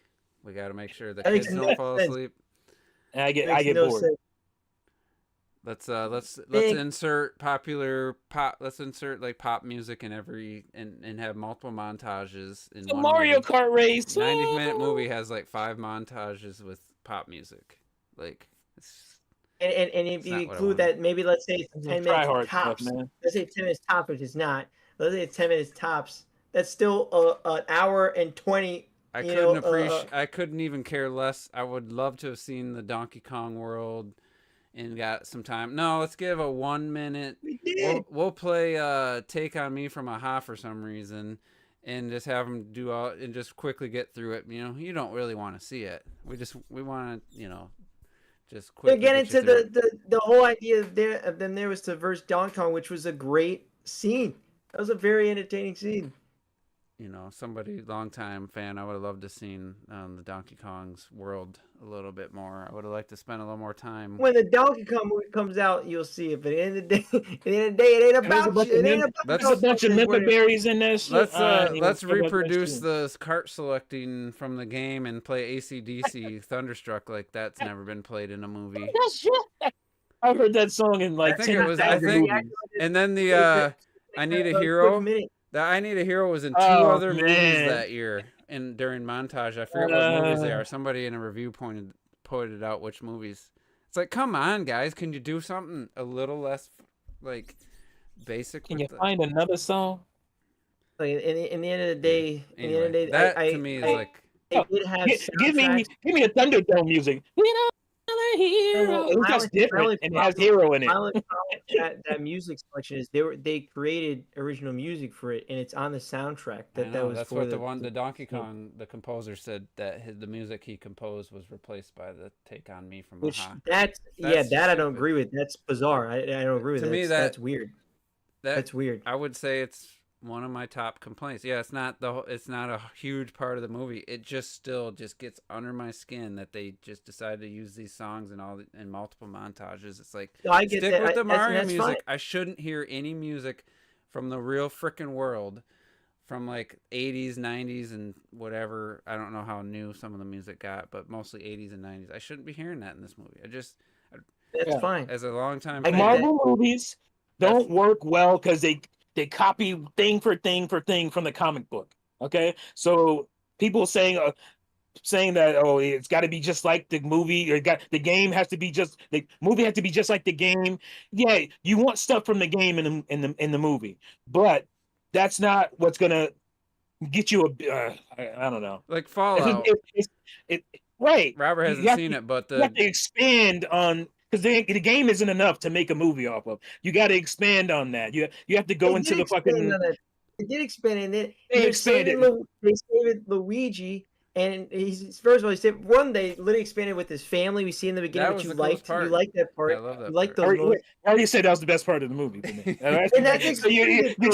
We gotta make sure the That makes kids no don't fall sense. asleep." And I get Makes no bored. sense. Let's Big- insert popular pop. Let's insert like pop music in every and have multiple montages in The one Mario movie. Kart race. 90-minute movie has like 5 montages with pop music. Like it's And if It's you not what I include wanted. that, maybe let's say it's 10 Try minutes hard tops. stuff, man. Let's say 10 minutes tops, which is not. Let's say it's 10 minutes tops. That's still an hour and 20. I couldn't even care less. I would love to have seen the Donkey Kong world and got some time. No, let's give a 1 minute. We did. We'll play Take on Me from Aha for some reason, and just have them do all and just quickly get through it. You know, you don't really want to see it. We want to just quickly Again, get you into through it. the whole idea of them there was to verse Donkey Kong, which was a great scene. That was a very entertaining scene. Somebody longtime fan. I would have loved to seen the Donkey Kong's world a little bit more. I would have liked to spend a little more time. When the Donkey Kong movie comes out, you'll see it. But at the end of the day, it ain't about you. It ain't about There's a bunch of member berries in this. Let's reproduce the cart selecting from the game and play AC/DC Thunderstruck like that's never been played in a movie. I've heard that song in like I think 10 it was. I think, and then the I Need a Hero. The I Need a Hero was in 2 other movies that year, and during montage, I forget what movies they are. Somebody in a review pointed out which movies. It's like, come on, guys, can you do something a little less like basic? Can you find another song? Like in the end of the day, Anyway, that to me is like. It did have give me the Thunderdome music. We know another hero. It was just different, and it has hero in it. My only problem with that music selection is they created original music for it, and it's on the soundtrack. That's what the Donkey Kong the composer said that the music he composed was replaced by the Take on Me from Aha. That I don't agree with. That's bizarre. I don't agree with to that. me That's weird. That's weird. I would say it's one of my top complaints. Yeah, it's not a huge part of the movie. It just still gets under my skin that they just decided to use these songs in multiple montages. It's like, stick with the Mario music. Fine. I shouldn't hear any music from the real frickin' world from like 80s, 90s, and whatever. I don't know how new some of the music got, but mostly 80s and 90s. I shouldn't be hearing that in this movie. That's fine. As a long time fan, Marvel movies don't work well because they copy thing for thing from the comic book. Okay, so people saying that it's got to be just like the movie, or the game has to be just the movie has to be just like the game. Yeah, you want stuff from the game in the movie, but that's not what's gonna get you I don't know, like Fallout. Right. Robert hasn't seen it, but you have to expand on. Because the game isn't enough to make a movie off of. You got to expand on that. You have to go into the fucking. They did expand, and then they expanded. They saved Luigi And he's first of all, he said one they literally expanded with his family. We see in the beginning That what was you the coolest liked. You part. liked that part. I love that You liked part. those moments. I already said that was the best part of the movie for me. And that's So you excluded you're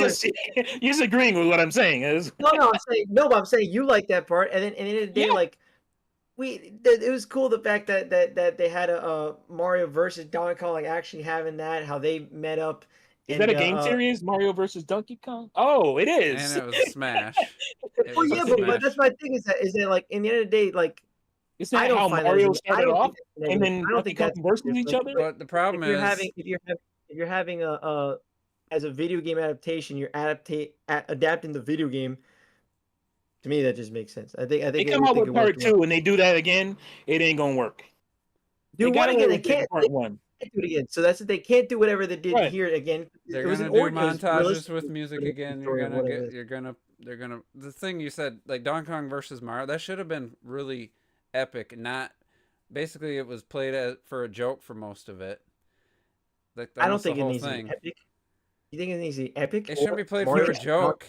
just agreeing with what I'm saying. but I'm saying you like that part. And then at the end of the day, Yeah. like it was cool the fact that they had a Mario versus Donkey Kong, like actually having that, how they met up. Is And, that a game series? Mario versus Donkey Kong? Oh, it is. And it was a smash. It Well, was yeah, a but smash. that's my thing is that like in the end of the day, like Isn't I that don't how find Mario that as started off? And then I don't Donkey think Kong that's versus negative, each other? But the problem is, if you're having a as a video game adaptation, you're adapting the video game. To me, that just makes sense. I think They it come would out think with it worked part 2 and they do that again, it ain't gonna work. Do They one got again. away They with it in can't part 1. do it again. So that's it. They can't do whatever they did Right. here again. they're It was gonna an do origin. It was montages realistic, with music but it's again. the You're story of gonna what it get. is. They're gonna. The thing you said, like Donkey Kong versus Mario, that should have been really epic. Not basically, it was played for a joke for most of it. Like I don't almost the think it whole needs to be thing. epic. You think it needs to be epic? It shouldn't be played Mario for a Kart? joke.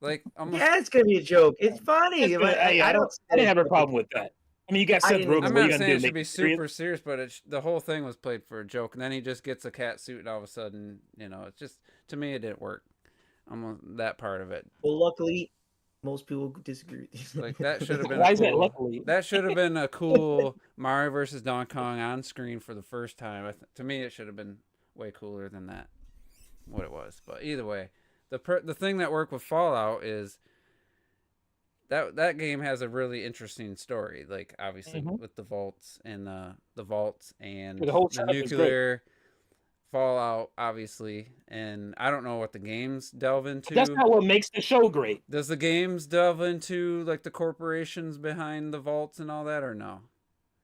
Like almost. Yeah, it's gonna be a joke. It's funny. But I don't. I didn't have a problem with that. I mean, you got I Seth didn't Rogen. I'm What are you not gonna saying do? it should Make be it serious? super serious, but the whole thing was played for a joke, and then he just gets a cat suit, and all of a sudden, it's just to me it didn't work. Almost that part of it. Well, luckily, most people disagree with you. Like that should have been Why a is that cool. luckily? That should have been a cool Mario versus Donkey Kong on screen for the first time. To me, it should have been way cooler than that. What it was, but either way, the thing that worked with Fallout is that game has a really interesting story. Like obviously with the vaults and the vaults and The whole the setup is great. nuclear Fallout, obviously, and I don't know what the games delve into. That's not what makes the show great. Does the games delve into like the corporations behind the vaults and all that, or no?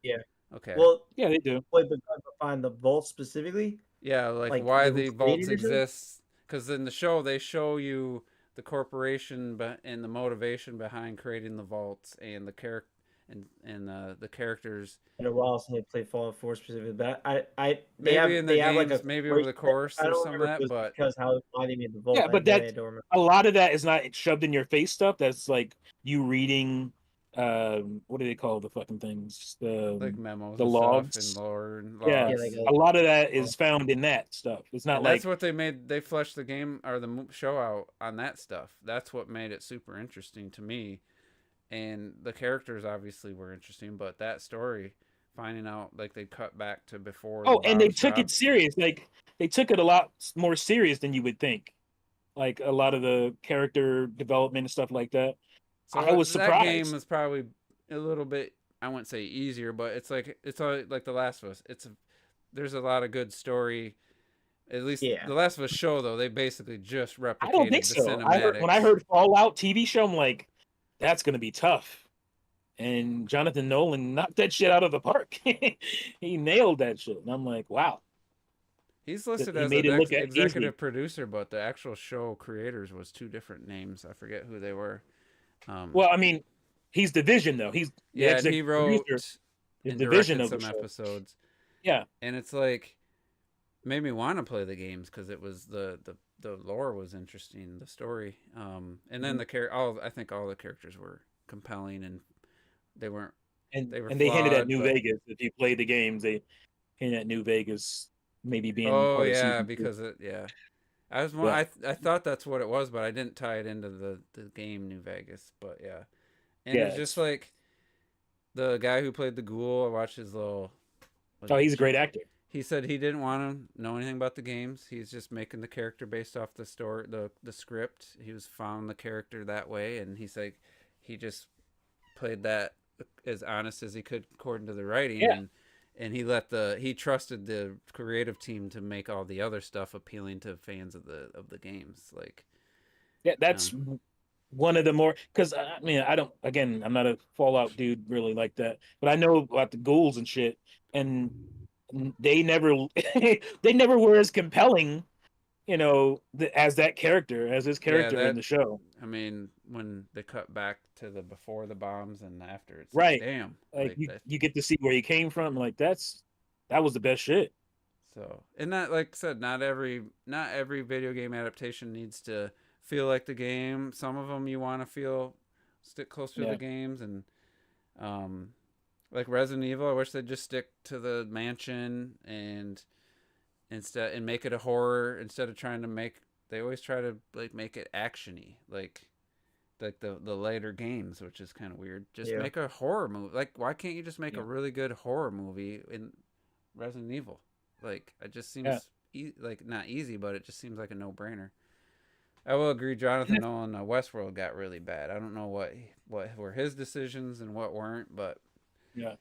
Yeah. Okay. Well, Yeah, they do. wait, but find the vault specifically. Yeah, like who why the vaults created it or something? exist? Because in the show they show you the corporation and the motivation behind creating the vaults and the character and the characters. In a while since they played Fallout 4 specifically, but Maybe in the have like games, a maybe over the course, I there's don't some of remember if that, it was but because why they made the vault. Yeah, but I that don't remember. a lot of that is not shoved in your face stuff. That's like you reading, what do they call the fucking things? like memos, the and logs. stuff and lore and Yeah, logs. like a lot of that is found in that stuff. It's not And like that's what they made. They fleshed the game or the show out on that stuff. That's what made it super interesting to me. And the characters obviously were interesting, but that story, finding out like they cut back to before. oh, the and they bombs took it dropped. serious. Like they took it a lot more serious than you would think. Like a lot of the character development and stuff like that. So I was that game surprised. was probably a little bit. I wouldn't say easier, but it's like The Last of Us. There's a lot of good story. At least Yeah. The Last of Us show though, they basically just replicated I don't think the so. cinematics. When I heard Fallout TV show, I'm like, that's gonna be tough. And Jonathan Nolan knocked that shit out of the park. He nailed that shit, and I'm like, wow. He's listed He as made an it look executive easy. producer, but the actual show creators was two different names. I forget who they were. Well, I mean, he's Division though. He's the yeah, and he executive wrote producer, the and Division directed of the some show. episodes. Yeah, And it's like made me want to play the games because it was the lore was interesting, the story, and then I think all the characters were compelling and they weren't. and They were they hinted at flawed, New but- Vegas. If you played the games, they hinted at New Vegas maybe being. Oh part of yeah, season 2. because I was Yeah. I thought that's what it was, but I didn't tie it into the game New Vegas. But yeah, and Yeah, it's just like the guy who played the ghoul. I watched his little. Oh, he's a great actor. He said he didn't want to know anything about the games. He's just making the character based off the story, the script. He was found the character that way, and he's like, he just played that as honest as he could according to the writing. Yeah. And he trusted the creative team to make all the other stuff appealing to fans of the games. Like, Yeah, that's one of the more, because I mean, I'm not a Fallout dude really like that, but I know about the ghouls and shit, and they never they never were as compelling, as that character, as his character in the show. I mean, when they cut back to the before the bombs and after, it's Right. like, damn. Like you get to see where he came from. Like that was the best shit. So, and that, like I said, not every video game adaptation needs to feel like the game. Some of them you want to feel stick closer to Yeah. the games, and like Resident Evil, I wish they'd just stick to the mansion and make it a horror instead of trying to make. They always try to like make it actiony, like the later games, which is kind of weird. Just Yeah. make a horror movie. Like, why can't you just make Yeah. a really good horror movie in Resident Evil? Like, it just seems like not easy, but it just seems like a no-brainer. I will agree, Jonathan Nolan, Westworld got really bad. I don't know what were his decisions and what weren't, but Yeah.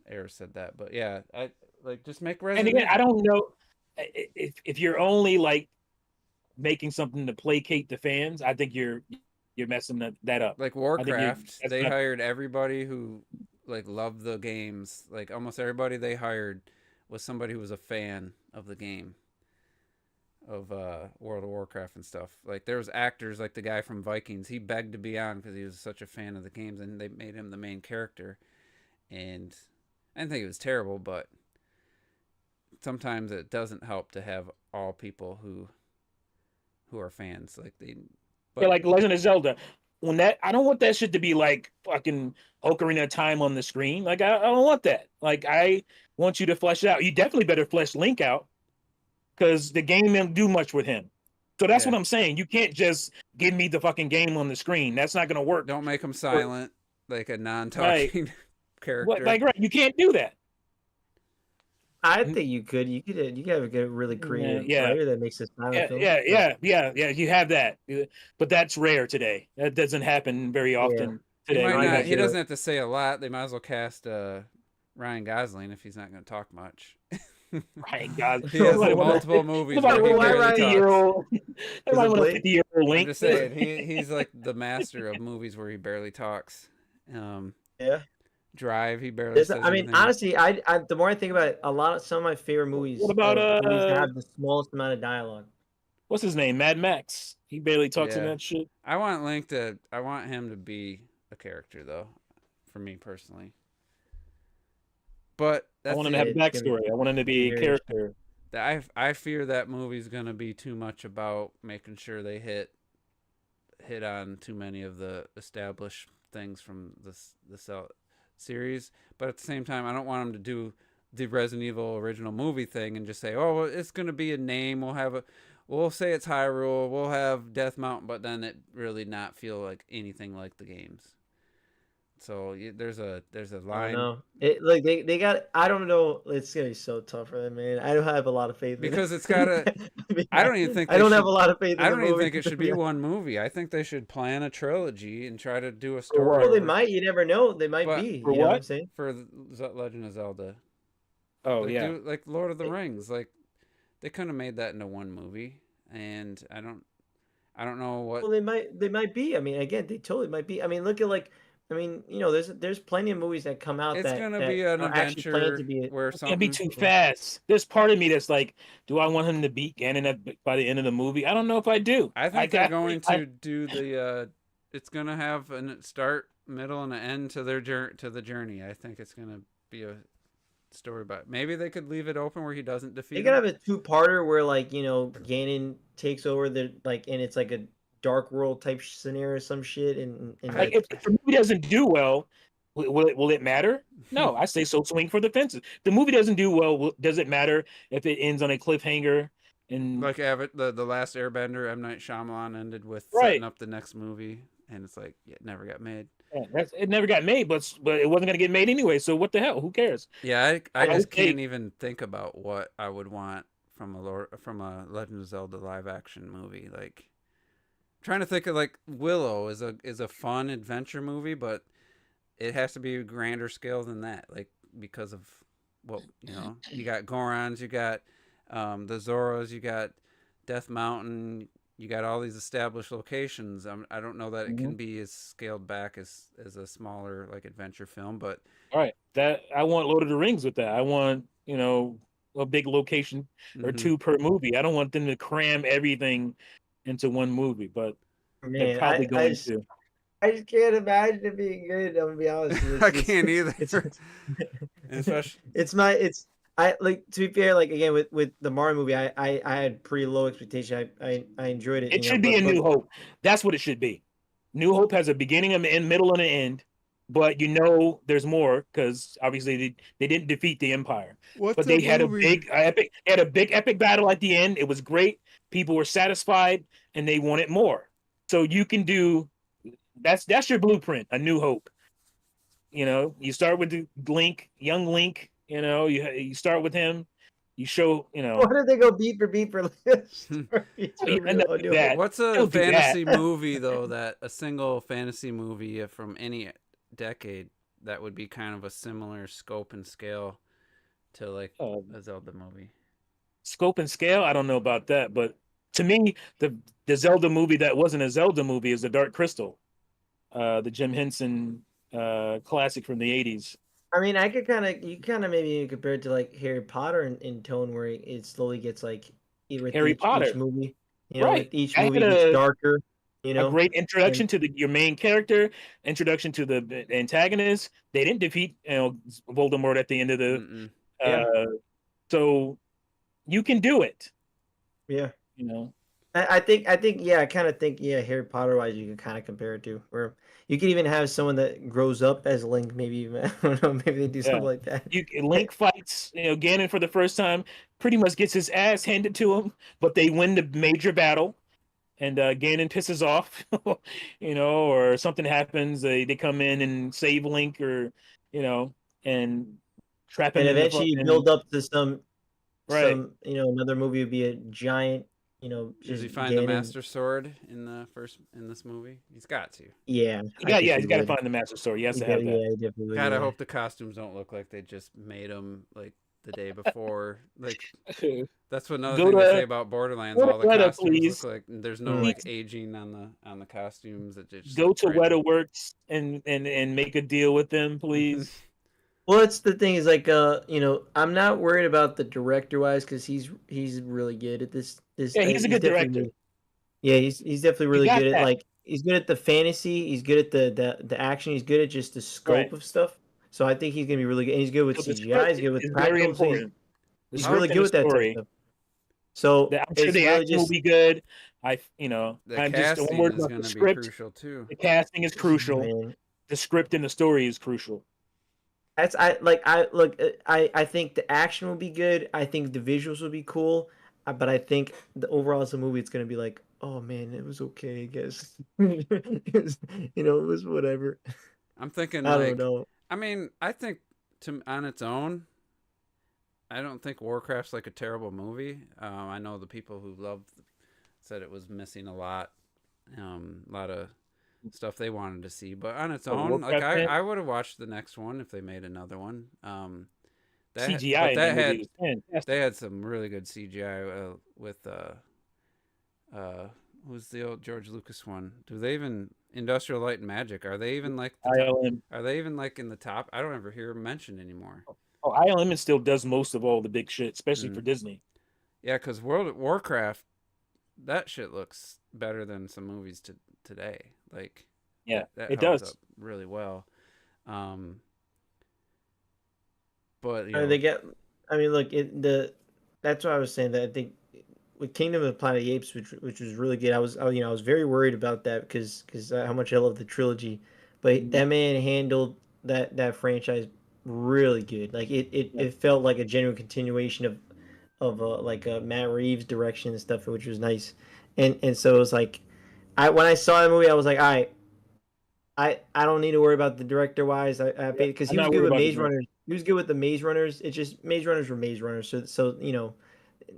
Air said that. But yeah, I like just make And Resident again, Evil. I don't know if you're only like making something to placate the fans. I think you're messing that up. Like I think Warcraft, that's they not- hired everybody who like loved the games. Like almost everybody they hired was somebody who was a fan of the game, of World of Warcraft and stuff. Like there was actors like the guy from Vikings. He begged to be on because he was such a fan of the games, and they made him the main character. And I didn't think it was terrible, but sometimes it doesn't help to have all people who are fans. Like they, yeah, like Legend of Zelda. When that, I don't want that shit to be like fucking Ocarina of Time on the screen. Like I don't want that. Like I want you to flesh it out. You definitely better flesh Link out because the game didn't do much with him. So that's Yeah. what I'm saying. You can't just give me the fucking game on the screen. That's not gonna work. don't make him silent, like a non-talking character. What, like right? You can't do that. I think you could. You could have a good, really creative Yeah. writer that makes a silent film. Yeah. You have that, but that's rare today. That doesn't happen very often He today. might I not. got He you. doesn't have to say a lot. They might as well cast Ryan Gosling if he's not going to talk much. Right, God. He has What- multiple movies Somebody where he want a barely talks. 50-year-old. Somebody want a Blake? 50-year-old I'm Link. just saying, he's like the master of movies where he barely talks. Yeah. Drive, he barely There's- says I mean, anything. honestly, I the more I think about it, some of my favorite movies. What about, are movies that have the smallest amount of dialogue? What's his name? Mad Max. He barely talks in Yeah. that shit. I want him to be a character though, for me personally. But I that's want him to have a it. It's gonna backstory. I want him to be a very- character. I fear that movie's gonna be too much about making sure they hit on too many of the established things from the series, but at the same time, I don't want them to do the Resident Evil original movie thing and just say, "Oh, well, it's gonna be a name. We'll say it's Hyrule. We'll have Death Mountain," but then it really not feel like anything like the games. So there's a line. No, they got. I don't know. It's gonna be so tough for them, man. I don't have a lot of faith in it. Because it's gotta- I don't even think I they don't have should- a lot of faith. I in don't the even movie, think it to should be honest. one movie. I think they should plan a trilogy and try to do a story. Well, they over- might. You never know. They might But- be. For You know what I'm what? saying? for Legend of Zelda. Oh, Like, yeah. do, like Lord of the Rings. Like they couldn't have made that into one movie, and I don't know what. Well, they might be. I mean, again, they totally might be. I mean, look at there's plenty of movies that come out It's that gonna that be an are actually planned adventure to be. where It something can't be too fast. There's part of me that's like, do I want him to beat Ganon by the end of the movie? I don't know if I do. I think they're going I- to do the. It's gonna have a start, middle, and an end to their journey. I think it's gonna be a story about. Maybe they could leave it open where he doesn't defeat. They could him. have a two-parter where Ganon takes over and it's like a Dark World type scenario, or some shit, and Like, if the movie doesn't do well, will it matter? No, I say so. Swing for the fences. If the movie doesn't do well, does it matter if it ends on a cliffhanger? And Like the last Airbender, M. Night Shyamalan ended with Right. setting up the next movie, and it's like it never got made. it never got made, but it wasn't gonna get made anyway. So what the hell? Who cares? Yeah, I just Okay. can't even think about what I would want from a Legend of Zelda live action movie. Like trying to think of like Willow is a fun adventure movie, but it has to be a grander scale than that. Like because of you got Gorons, you got the Zoras, you got Death Mountain, you got all these established locations. I don't know that it can be as scaled back as a smaller like adventure film, but All right, that I want Lord of the Rings with that. I want a big location or mhm. two per movie. I don't want them to cram everything into one movie, but they're man, probably going just, to. I just can't imagine it being good. I'm gonna be honest. With you. I can't either. It's, Especially, I like, to be fair, like again with the Mario movie, I had pretty low expectation. I enjoyed it. It should be a New Hope. That's what it should be. New Hope has a beginning, an end, middle, and an end, but you know there's more because obviously they didn't defeat the Empire. What's But a they had a movie? big epic, they had a big epic battle at the end. It was great. People were satisfied and they wanted more. So you can do that's your blueprint, A New Hope. You know, you start with the Link, young Link. You know, you start with him. You show, you know, Why did they go beat for beat for you end up with that. What's a Don't do that. fantasy movie though that a single fantasy movie from any decade that would be kind of a similar scope and scale to like a Zelda movie? Scope and scale, I don't know about that, but to me, the Zelda movie that wasn't a Zelda movie is the Dark Crystal, the Jim Henson classic from the 80s. I mean, you kind of maybe compare it to like Harry Potter in tone, where it slowly gets like with Harry Potter. each movie, you know, Right. with each I movie had gets darker. You know, a great introduction to your main character, introduction to the antagonist. They didn't defeat, you know, Voldemort at the end of the. So you can do it. Yeah. You know. I think yeah, I kind of think Harry Potter wise you can kind of compare it to, where you could even have someone that grows up as Link, maybe even, I don't know, maybe they do something like that. Link fights, you know, Ganon for the first time, pretty much gets his ass handed to him, but they win the major battle, and Ganon pisses off, you know, or something happens. They come in and save Link, or you know, and trap him. And eventually you build up to some, you know, another movie would be a giant. You know, does he find the Master Sword in this movie? He's got to. Yeah. He's got to find the Master Sword. He has to have that. Yeah, he definitely would. God, I hope the costumes don't look like they just made them like the day before. Like that's what another thing they say about Borderlands. All the costumes look like there's no like aging on the costumes. That just go to WetaWorks and make a deal with them, please. Well, it's the thing is like you know, I'm not worried about the director wise because he's really good at this. Yeah, he's a good director. Yeah, he's definitely really good at like he's good at the fantasy. He's good at the action. He's good at just the scope of stuff. So I think he's gonna be really good. And he's good with CGI. He's good with practical. He's really good with that type of stuff. So I'm sure the acting will be good. I'm just worried about the script. Crucial too. The casting is crucial. Man. The script and the story is crucial. I think the action will be good. I think the visuals will be cool. But I think the overall as a movie, it's gonna be like, oh man, it was okay, I guess. You know, it was whatever. I'm thinking. I don't know. I mean, I think on its own, I don't think Warcraft's like a terrible movie. I know the people who said it was missing a lot of stuff they wanted to see, but on its own, like I would have watched the next one if they made another one. CGI they had some really good CGI with who's the old George Lucas one? Do they even Industrial Light and Magic? Are they even like are they even like in the top? I don't ever hear them mentioned anymore. Oh, ILM still does most of all the big shit, especially for Disney. Yeah, because World of Warcraft, that shit looks better than some movies today. Like, yeah, that it does up really well. But you know, they get. I mean, look, that's what I was saying. That I think with Kingdom of the Planet of the Apes, which was really good. I was very worried about that because how much I love the trilogy, but that man handled that franchise really good. Like it felt like a genuine continuation of like Matt Reeves' direction and stuff, which was nice. And so it was like, when I saw the movie, I was like, all right, I don't need to worry about the director wise. Because he was good with Maze Runners. He was good with the Maze Runners. It's just Maze Runners were Maze Runners, so you know,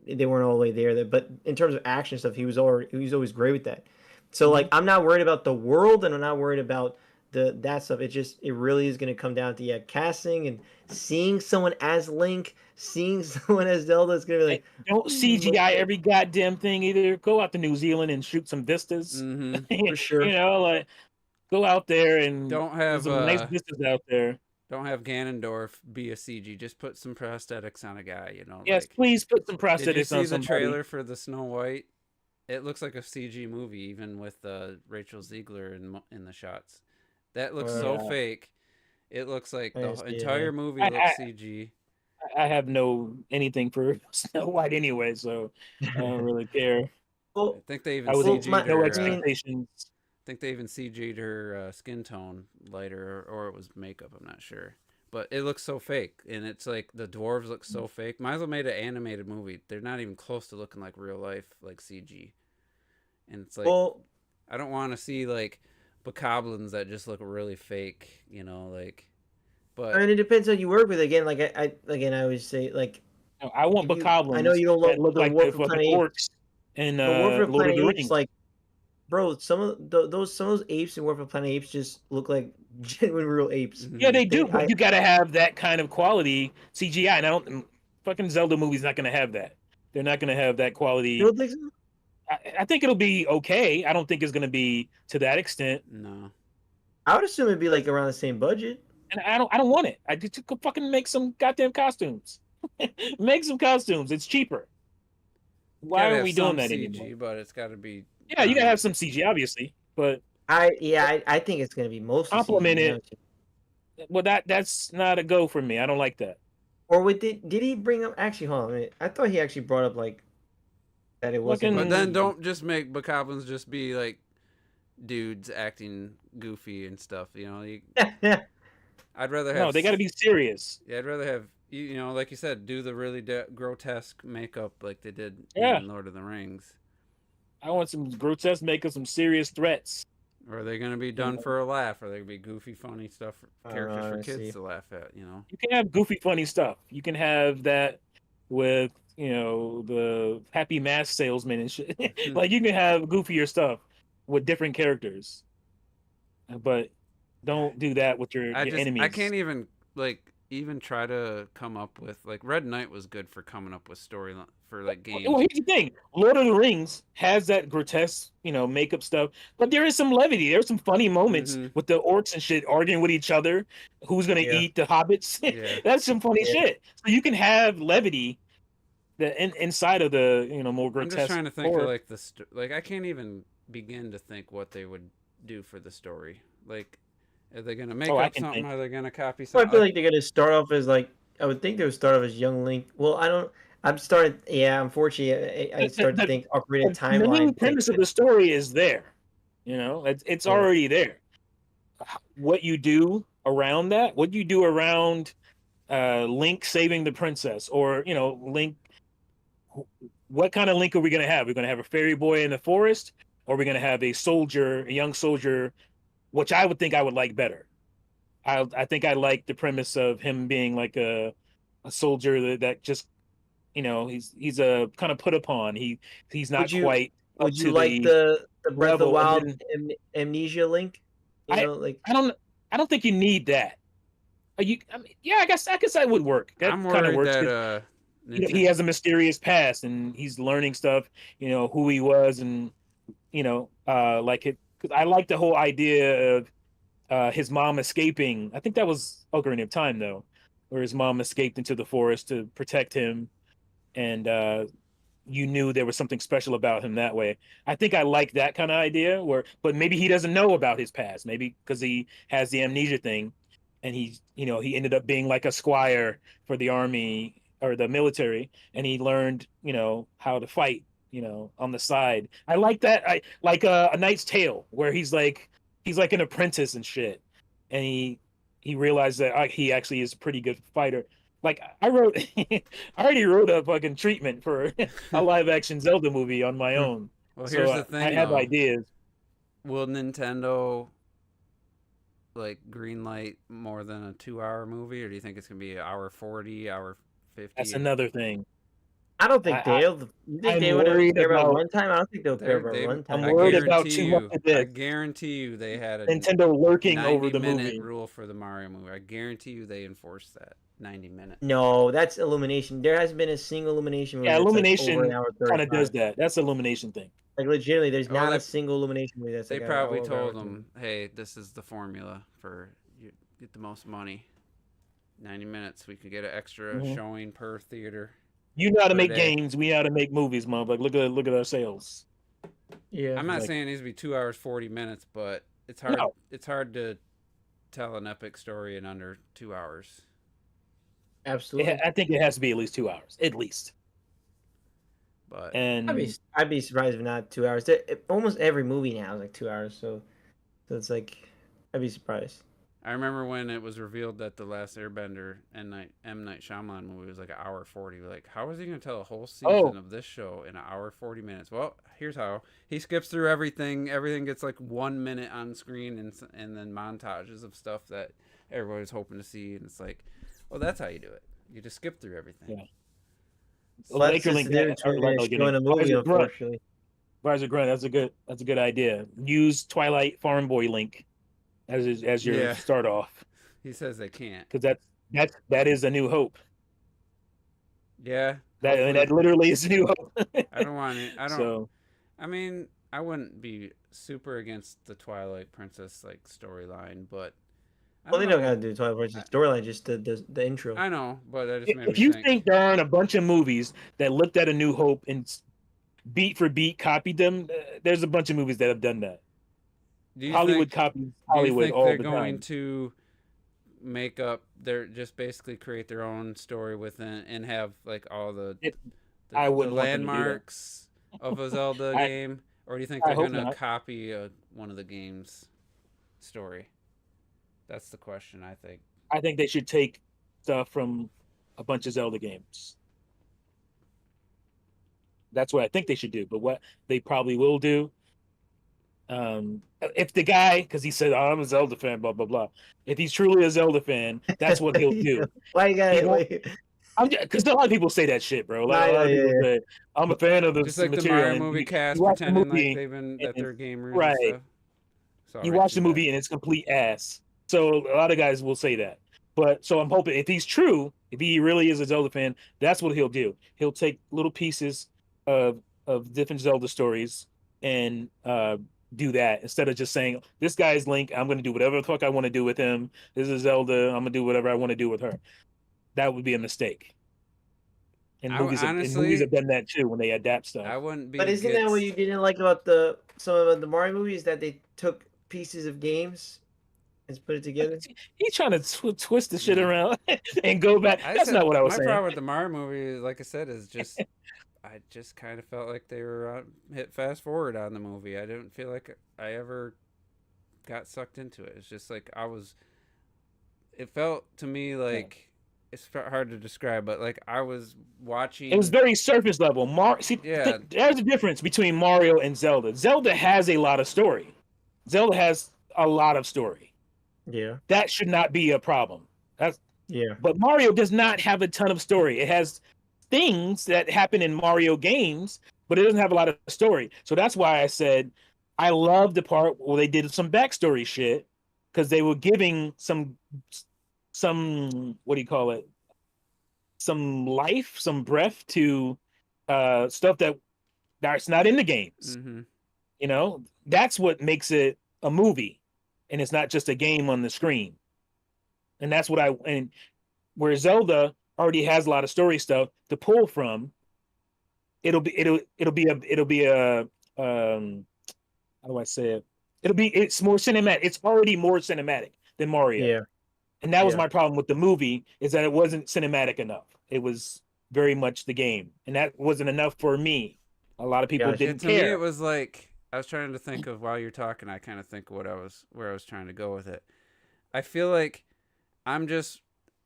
they weren't all the way there. But in terms of action stuff, he was always great with that. So like, I'm not worried about the world, and I'm not worried about that stuff. It really is going to come down to casting and seeing someone as Link, seeing someone as Zelda. It's going to be like, don't CGI every goddamn thing either. Go out to New Zealand and shoot some vistas. For sure. You know, like go out there and don't have some nice vistas out there. Don't have Ganondorf be a CG. Just put some prosthetics on a guy. You know. Yes, please put some prosthetics on somebody. Did you see the trailer for the Snow White? It looks like a CG movie, even with Rachel Ziegler in the shots. That looks so fake. It looks like the entire movie looks CG. I have anything for Snow White anyway, so I don't really care. I think they even CG'd her. No expectations. think they even CG'd her skin tone lighter, or it was makeup. I'm not sure. But it looks so fake, and it's like the dwarves look so fake. Might as well made an animated movie. They're not even close to looking like real life, like CG. And it's like, Well, I don't want to see like bokoblins that just look really fake, you know, like. But I mean, it depends on who you work with. Again, like I always say, like I want if you, I know bokoblins you don't that love look the like the War for fucking Planet Apes, orcs in but War for Lord of Planet the Apes, Rings. like, bro, some of those apes in War for Planet Apes just look like genuine real apes. mhm. Yeah, they do, but I you got to have that kind of quality CGI, and I don't. Fucking Zelda movie's not going to have that. They're not going to have that you quality. don't think so? I think it'll be okay. I don't think it's going to be to that extent, No. I would assume it'd be like around the same budget. and I don't want it. I just go fucking make some goddamn costumes. Make some costumes. It's cheaper. Why Gotta are have we doing some that CG, anymore? but it's got to be. Yeah, you gotta have some CG, obviously, but I think it's gonna be mostly compliment CG, it. Well, that's not a go for me. I don't like that. Or did he bring up? Actually, hold on a minute. I thought he actually brought up like that it wasn't. Fucking- But then don't just make bokoblins just be like dudes acting goofy and stuff. You know, I'd rather have. No, they got to be serious. Yeah, I'd rather have you know, like you said, do the really grotesque makeup like they did Yeah. in Lord of the Rings. I want some grotesque makeup, some serious threats. Or are they gonna be done for a laugh? Or are they gonna be goofy, funny stuff, characters for I kids see. to laugh at? You know. You can have goofy, funny stuff. You can have that with the happy mask salesman and shit. Like you can have goofier stuff with different characters, but don't do that with your enemies. I can't even even try to come up with like Red Knight was good for coming up with story for like games. Well, here's the thing: Lord of the Rings has that grotesque, makeup stuff, but there is some levity. There's some funny moments Mhm. with the orcs and shit arguing with each other. Who's gonna Yeah. eat the hobbits? Yeah. That's some funny Yeah. shit. So you can have levity that inside of the more I'm grotesque. just trying to think horror. of like like I can't even begin to think what they would do for the story. Like, are they gonna make I up can something? think. Are they gonna copy Well, I something? feel like they're gonna start off as like I would think they would start off as young Link. Well, I don't. I'm starting. Yeah, unfortunately, I started to think Ocarina of The main Timeline. premise of the story is there. It's Yeah. already there. What you do around that, what you do around Link saving the princess, or Link. What kind of Link are we going to have? We're going to have a fairy boy in the forest, or we're going to have a young soldier, which I would think I would like better. I think I like the premise of him being like a soldier that just he's a kind of put upon. He's not quite up Would you to like the the Breath of the level, Wild and amnesia Link? You know, like I don't think you need that. Yeah, I guess that would work. That I'm kind of worried works. that He has a mysterious past, and he's learning stuff. Who he was, and like it. Because I like the whole idea of his mom escaping. I think that was Ocarina of Time, though, where his mom escaped into the forest to protect him, and you knew there was something special about him that way. I think I like that kind of idea, but maybe he doesn't know about his past. Maybe because he has the amnesia thing, and he ended up being like a squire for the army or the military, and he learned how to fight on the side. I like that. I like A Knight's Tale, where he's like an apprentice and shit, and he realized that he actually is a pretty good fighter. Like I already wrote a fucking treatment for a live action Zelda movie on my own. Well, So here's the thing. I have though. ideas. Will Nintendo like greenlight more than a 2-hour movie, or do you think it's gonna be an hour 40, hour 50? That's another thing. I don't think they'll. You think I'm they would worried care about about- runtime? I don't think they'll care about runtime. I'm I worried about guarantee too you. much of this. I guarantee you they had a Nintendo lurking over the 90-minute movie. rule for the Mario movie. I guarantee you they enforced that 90 minutes. No, that's Illumination. There hasn't been a single Illumination movie. Yeah, that's Illumination like over an hour kind of 35. does that. That's Illumination thing. Like legitimately, there's Well, not they- a single Illumination movie that's They like probably over told hour them, "Hey, this is the formula for you get the most money. 90 minutes, we could get an extra Mhm. showing per theater." You know how to Per make day. games. We know how to make movies, motherfucker. Look at our sales. Yeah. I'm not Like- saying it needs to be 2 hours 40 minutes, but it's hard. No. It's hard to tell an epic story in under 2 hours. Absolutely. I think it has to be at least 2 hours, at least. But And I'd be surprised if not 2 hours. Almost every movie now is like 2 hours. So So it's like, I'd be surprised. I remember when it was revealed that the last Airbender M. Night Shyamalan movie was like an hour 40. Like, how is he going to tell a whole season of this show in an hour 40 minutes? Well, here's how. He skips through everything. Everything gets like 1 minute on screen, and then montages of stuff that everybody's hoping to see. And it's like, well, that's how you do it. You just skip through everything. Yeah. Well, that's just the difference between showing a movie, unfortunately. Rise of Grunt. That's a good idea. Use Twilight Farm Boy link as your start off. He says they can't, because that is A New Hope. Yeah, that literally is A New Hope. I don't want it. I don't. So, I mean, I wouldn't be super against the Twilight Princess like storyline, but well, they don't gotta do Twilight Princess storyline, just the intro. I know, but I just made if you think there aren't a bunch of movies that looked at A New Hope and beat for beat copied them, there's a bunch of movies that have done that. Hollywood copies Hollywood all the time. They're going to make up just basically create their own story within and have like all the landmarks of a Zelda game, or do you think they're going to copy one of the games' story? That's the question. I think they should take stuff from a bunch of Zelda games. That's what I think they should do. But what they probably will do, if the guy, because he said, "Oh, I'm a Zelda fan," blah blah blah. If he's truly a Zelda fan, that's what he'll do. Why you gotta wait? Because a lot of people say that shit, bro. Like, a lot of people say, "I'm a fan of the just like material." The Mario movie cast pretending like they've been that they're gamers, right? And stuff. You watch the movie and it's complete ass. So a lot of guys will say that. But so I'm hoping if he's true, if he really is a Zelda fan, that's what he'll do. He'll take little pieces of different Zelda stories and do that instead of just saying, this guy's Link, I'm going to do whatever the fuck I want to do with him. This is Zelda, I'm going to do whatever I want to do with her. That would be a mistake. And movies have done that too when they adapt stuff. I wouldn't be. But isn't that what you didn't like about some of the Mario movies, that they took pieces of games and put it together? He's trying to twist the shit around and go back. That's not what I was saying. My problem with the Mario movie, like I said, is just I just kind of felt like they were hit fast forward on the movie. I didn't feel like I ever got sucked into it. It's just like it felt to me like it's hard to describe, but like I was watching. It was very surface level. There's a difference between Mario and Zelda. Zelda has a lot of story. Zelda has a lot of story. Yeah. That should not be a problem. But Mario does not have a ton of story. It has things that happen in Mario games, but it doesn't have a lot of story. So that's why I said I love the part where they did some backstory shit, because they were giving some what do you call it? Some life, some breath to stuff that's not in the games. Mm-hmm. You know, that's what makes it a movie, and it's not just a game on the screen. And that's what where Zelda already has a lot of story stuff to pull from. It'll be a how do I say it? It's more cinematic. It's already more cinematic than Mario. Yeah. And that was my problem with the movie, is that it wasn't cinematic enough. It was very much the game, and that wasn't enough for me. A lot of people didn't care. To me, it was like I was trying to think of, while you're talking, I kind of think of where I was trying to go with it. I feel like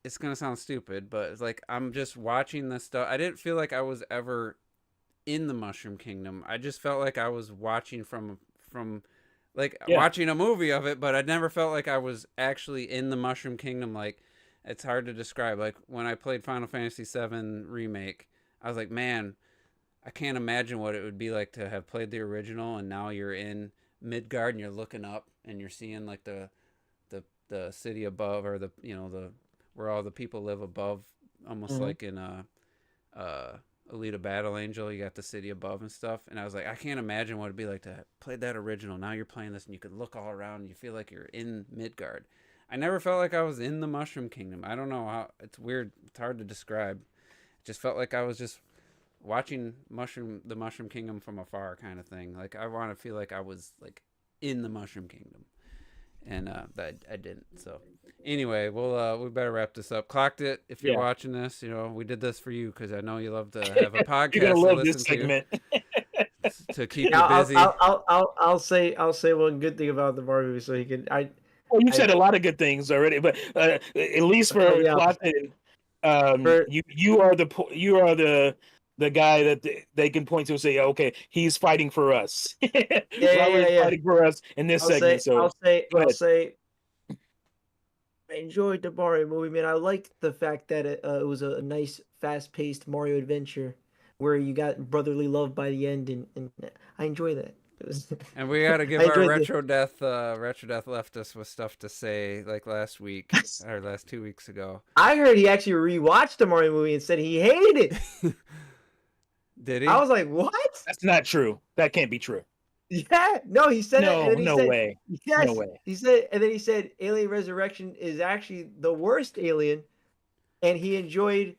it's gonna sound stupid, but it's like I'm just watching this stuff. I didn't feel like I was ever in the Mushroom Kingdom. I just felt like I was watching from watching a movie of it, but I never felt like I was actually in the Mushroom Kingdom. Like, it's hard to describe. Like, when I played Final Fantasy VII Remake, I was like, man, I can't imagine what it would be like to have played the original, and now you're in Midgard and you're looking up and you're seeing like the city above, or where all the people live above, almost like in Alita Battle Angel. You got the city above and stuff, and I was like, I can't imagine what it'd be like to play that original. Now you're playing this and you can look all around and you feel like you're in Midgard. I never felt like I was in the Mushroom Kingdom. I don't know how. It's weird. It's hard to describe. It just felt like I was just watching the Mushroom Kingdom from afar, kind of thing. Like, I want to feel like I was like in the Mushroom Kingdom, and that I didn't. So anyway, we better wrap this up. Clocked it. If you're watching this, we did this for you because I know you love to have a podcast. You're gonna love this segment. to keep Yeah, you busy. I'll say one good thing about the Mario movie, so he can. Well, you said a lot of good things already, but at least for Yeah. Clausen, For- you are the guy that they can point to and say, okay, he's fighting for us. Robert is fighting for us in this segment. Go ahead. I'll say. I enjoyed the Mario movie, man. I liked the fact that it was a nice, fast-paced Mario adventure where you got brotherly love by the end, and I enjoy that. And we got to give I our enjoyed Retro Death. Retro Death left us with stuff to say like last week or last 2 weeks ago. I heard he actually rewatched the Mario movie and said he hated it. Did he? I was like, what? That's not true. That can't be true. Yeah, no, he said it. And then he No said, way. Yes, No way. he said, and then he said, Alien Resurrection is actually the worst Alien, and he enjoyed.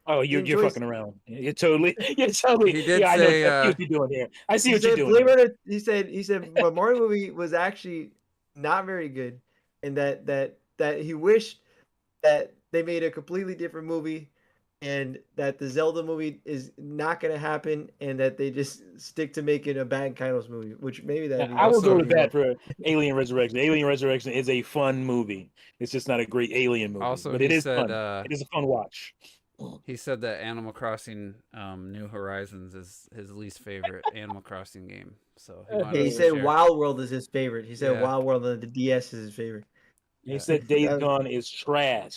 Oh, you're enjoys- fucking around. You're totally. He did yeah, say, I see what you're doing here. I see He what you're said, doing. believe Here. it or- he said, but Mario movie was actually not very good, and that he wished that they made a completely different movie, and that the Zelda movie is not going to happen, and that they just stick to making a bad Kainos movie, which maybe that. I will go to bat for Alien Resurrection. Alien Resurrection is a fun movie. It's just not a great Alien movie, Also, but he it is said, fun. It is a fun watch. He said that Animal Crossing New Horizons is his least favorite Animal Crossing game. So He said Wild World is his favorite. He said Yeah. Wild World on the DS is his favorite. He said Days Gone is trash.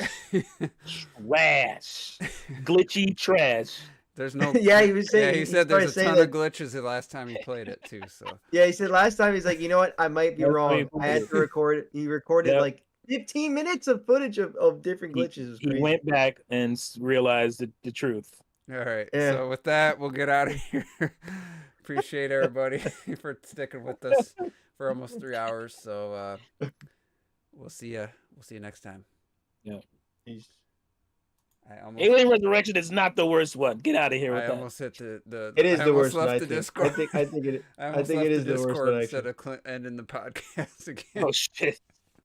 Trash. Glitchy trash. There's no. Yeah, he was saying. Yeah, he said there's a started ton saying of glitches the last time he played it too. So Yeah, he said last time he's like, you know what? I might be That's wrong. funny. I had to record it. He recorded Yep. like 15 minutes of footage of different glitches. It was He crazy. went back and realized the truth. all right. Yeah. So with that, we'll get out of here. Appreciate everybody for sticking with us for almost 3 hours. So we'll see you. We'll see you next time. Peace. Alien Resurrection is not the worst one. Get out of here with I that. almost hit the. It is I the almost worst one, left I the think. Discord. I think it. I I almost think left it is the the worst Discord one, instead of ending the podcast again. Oh shit.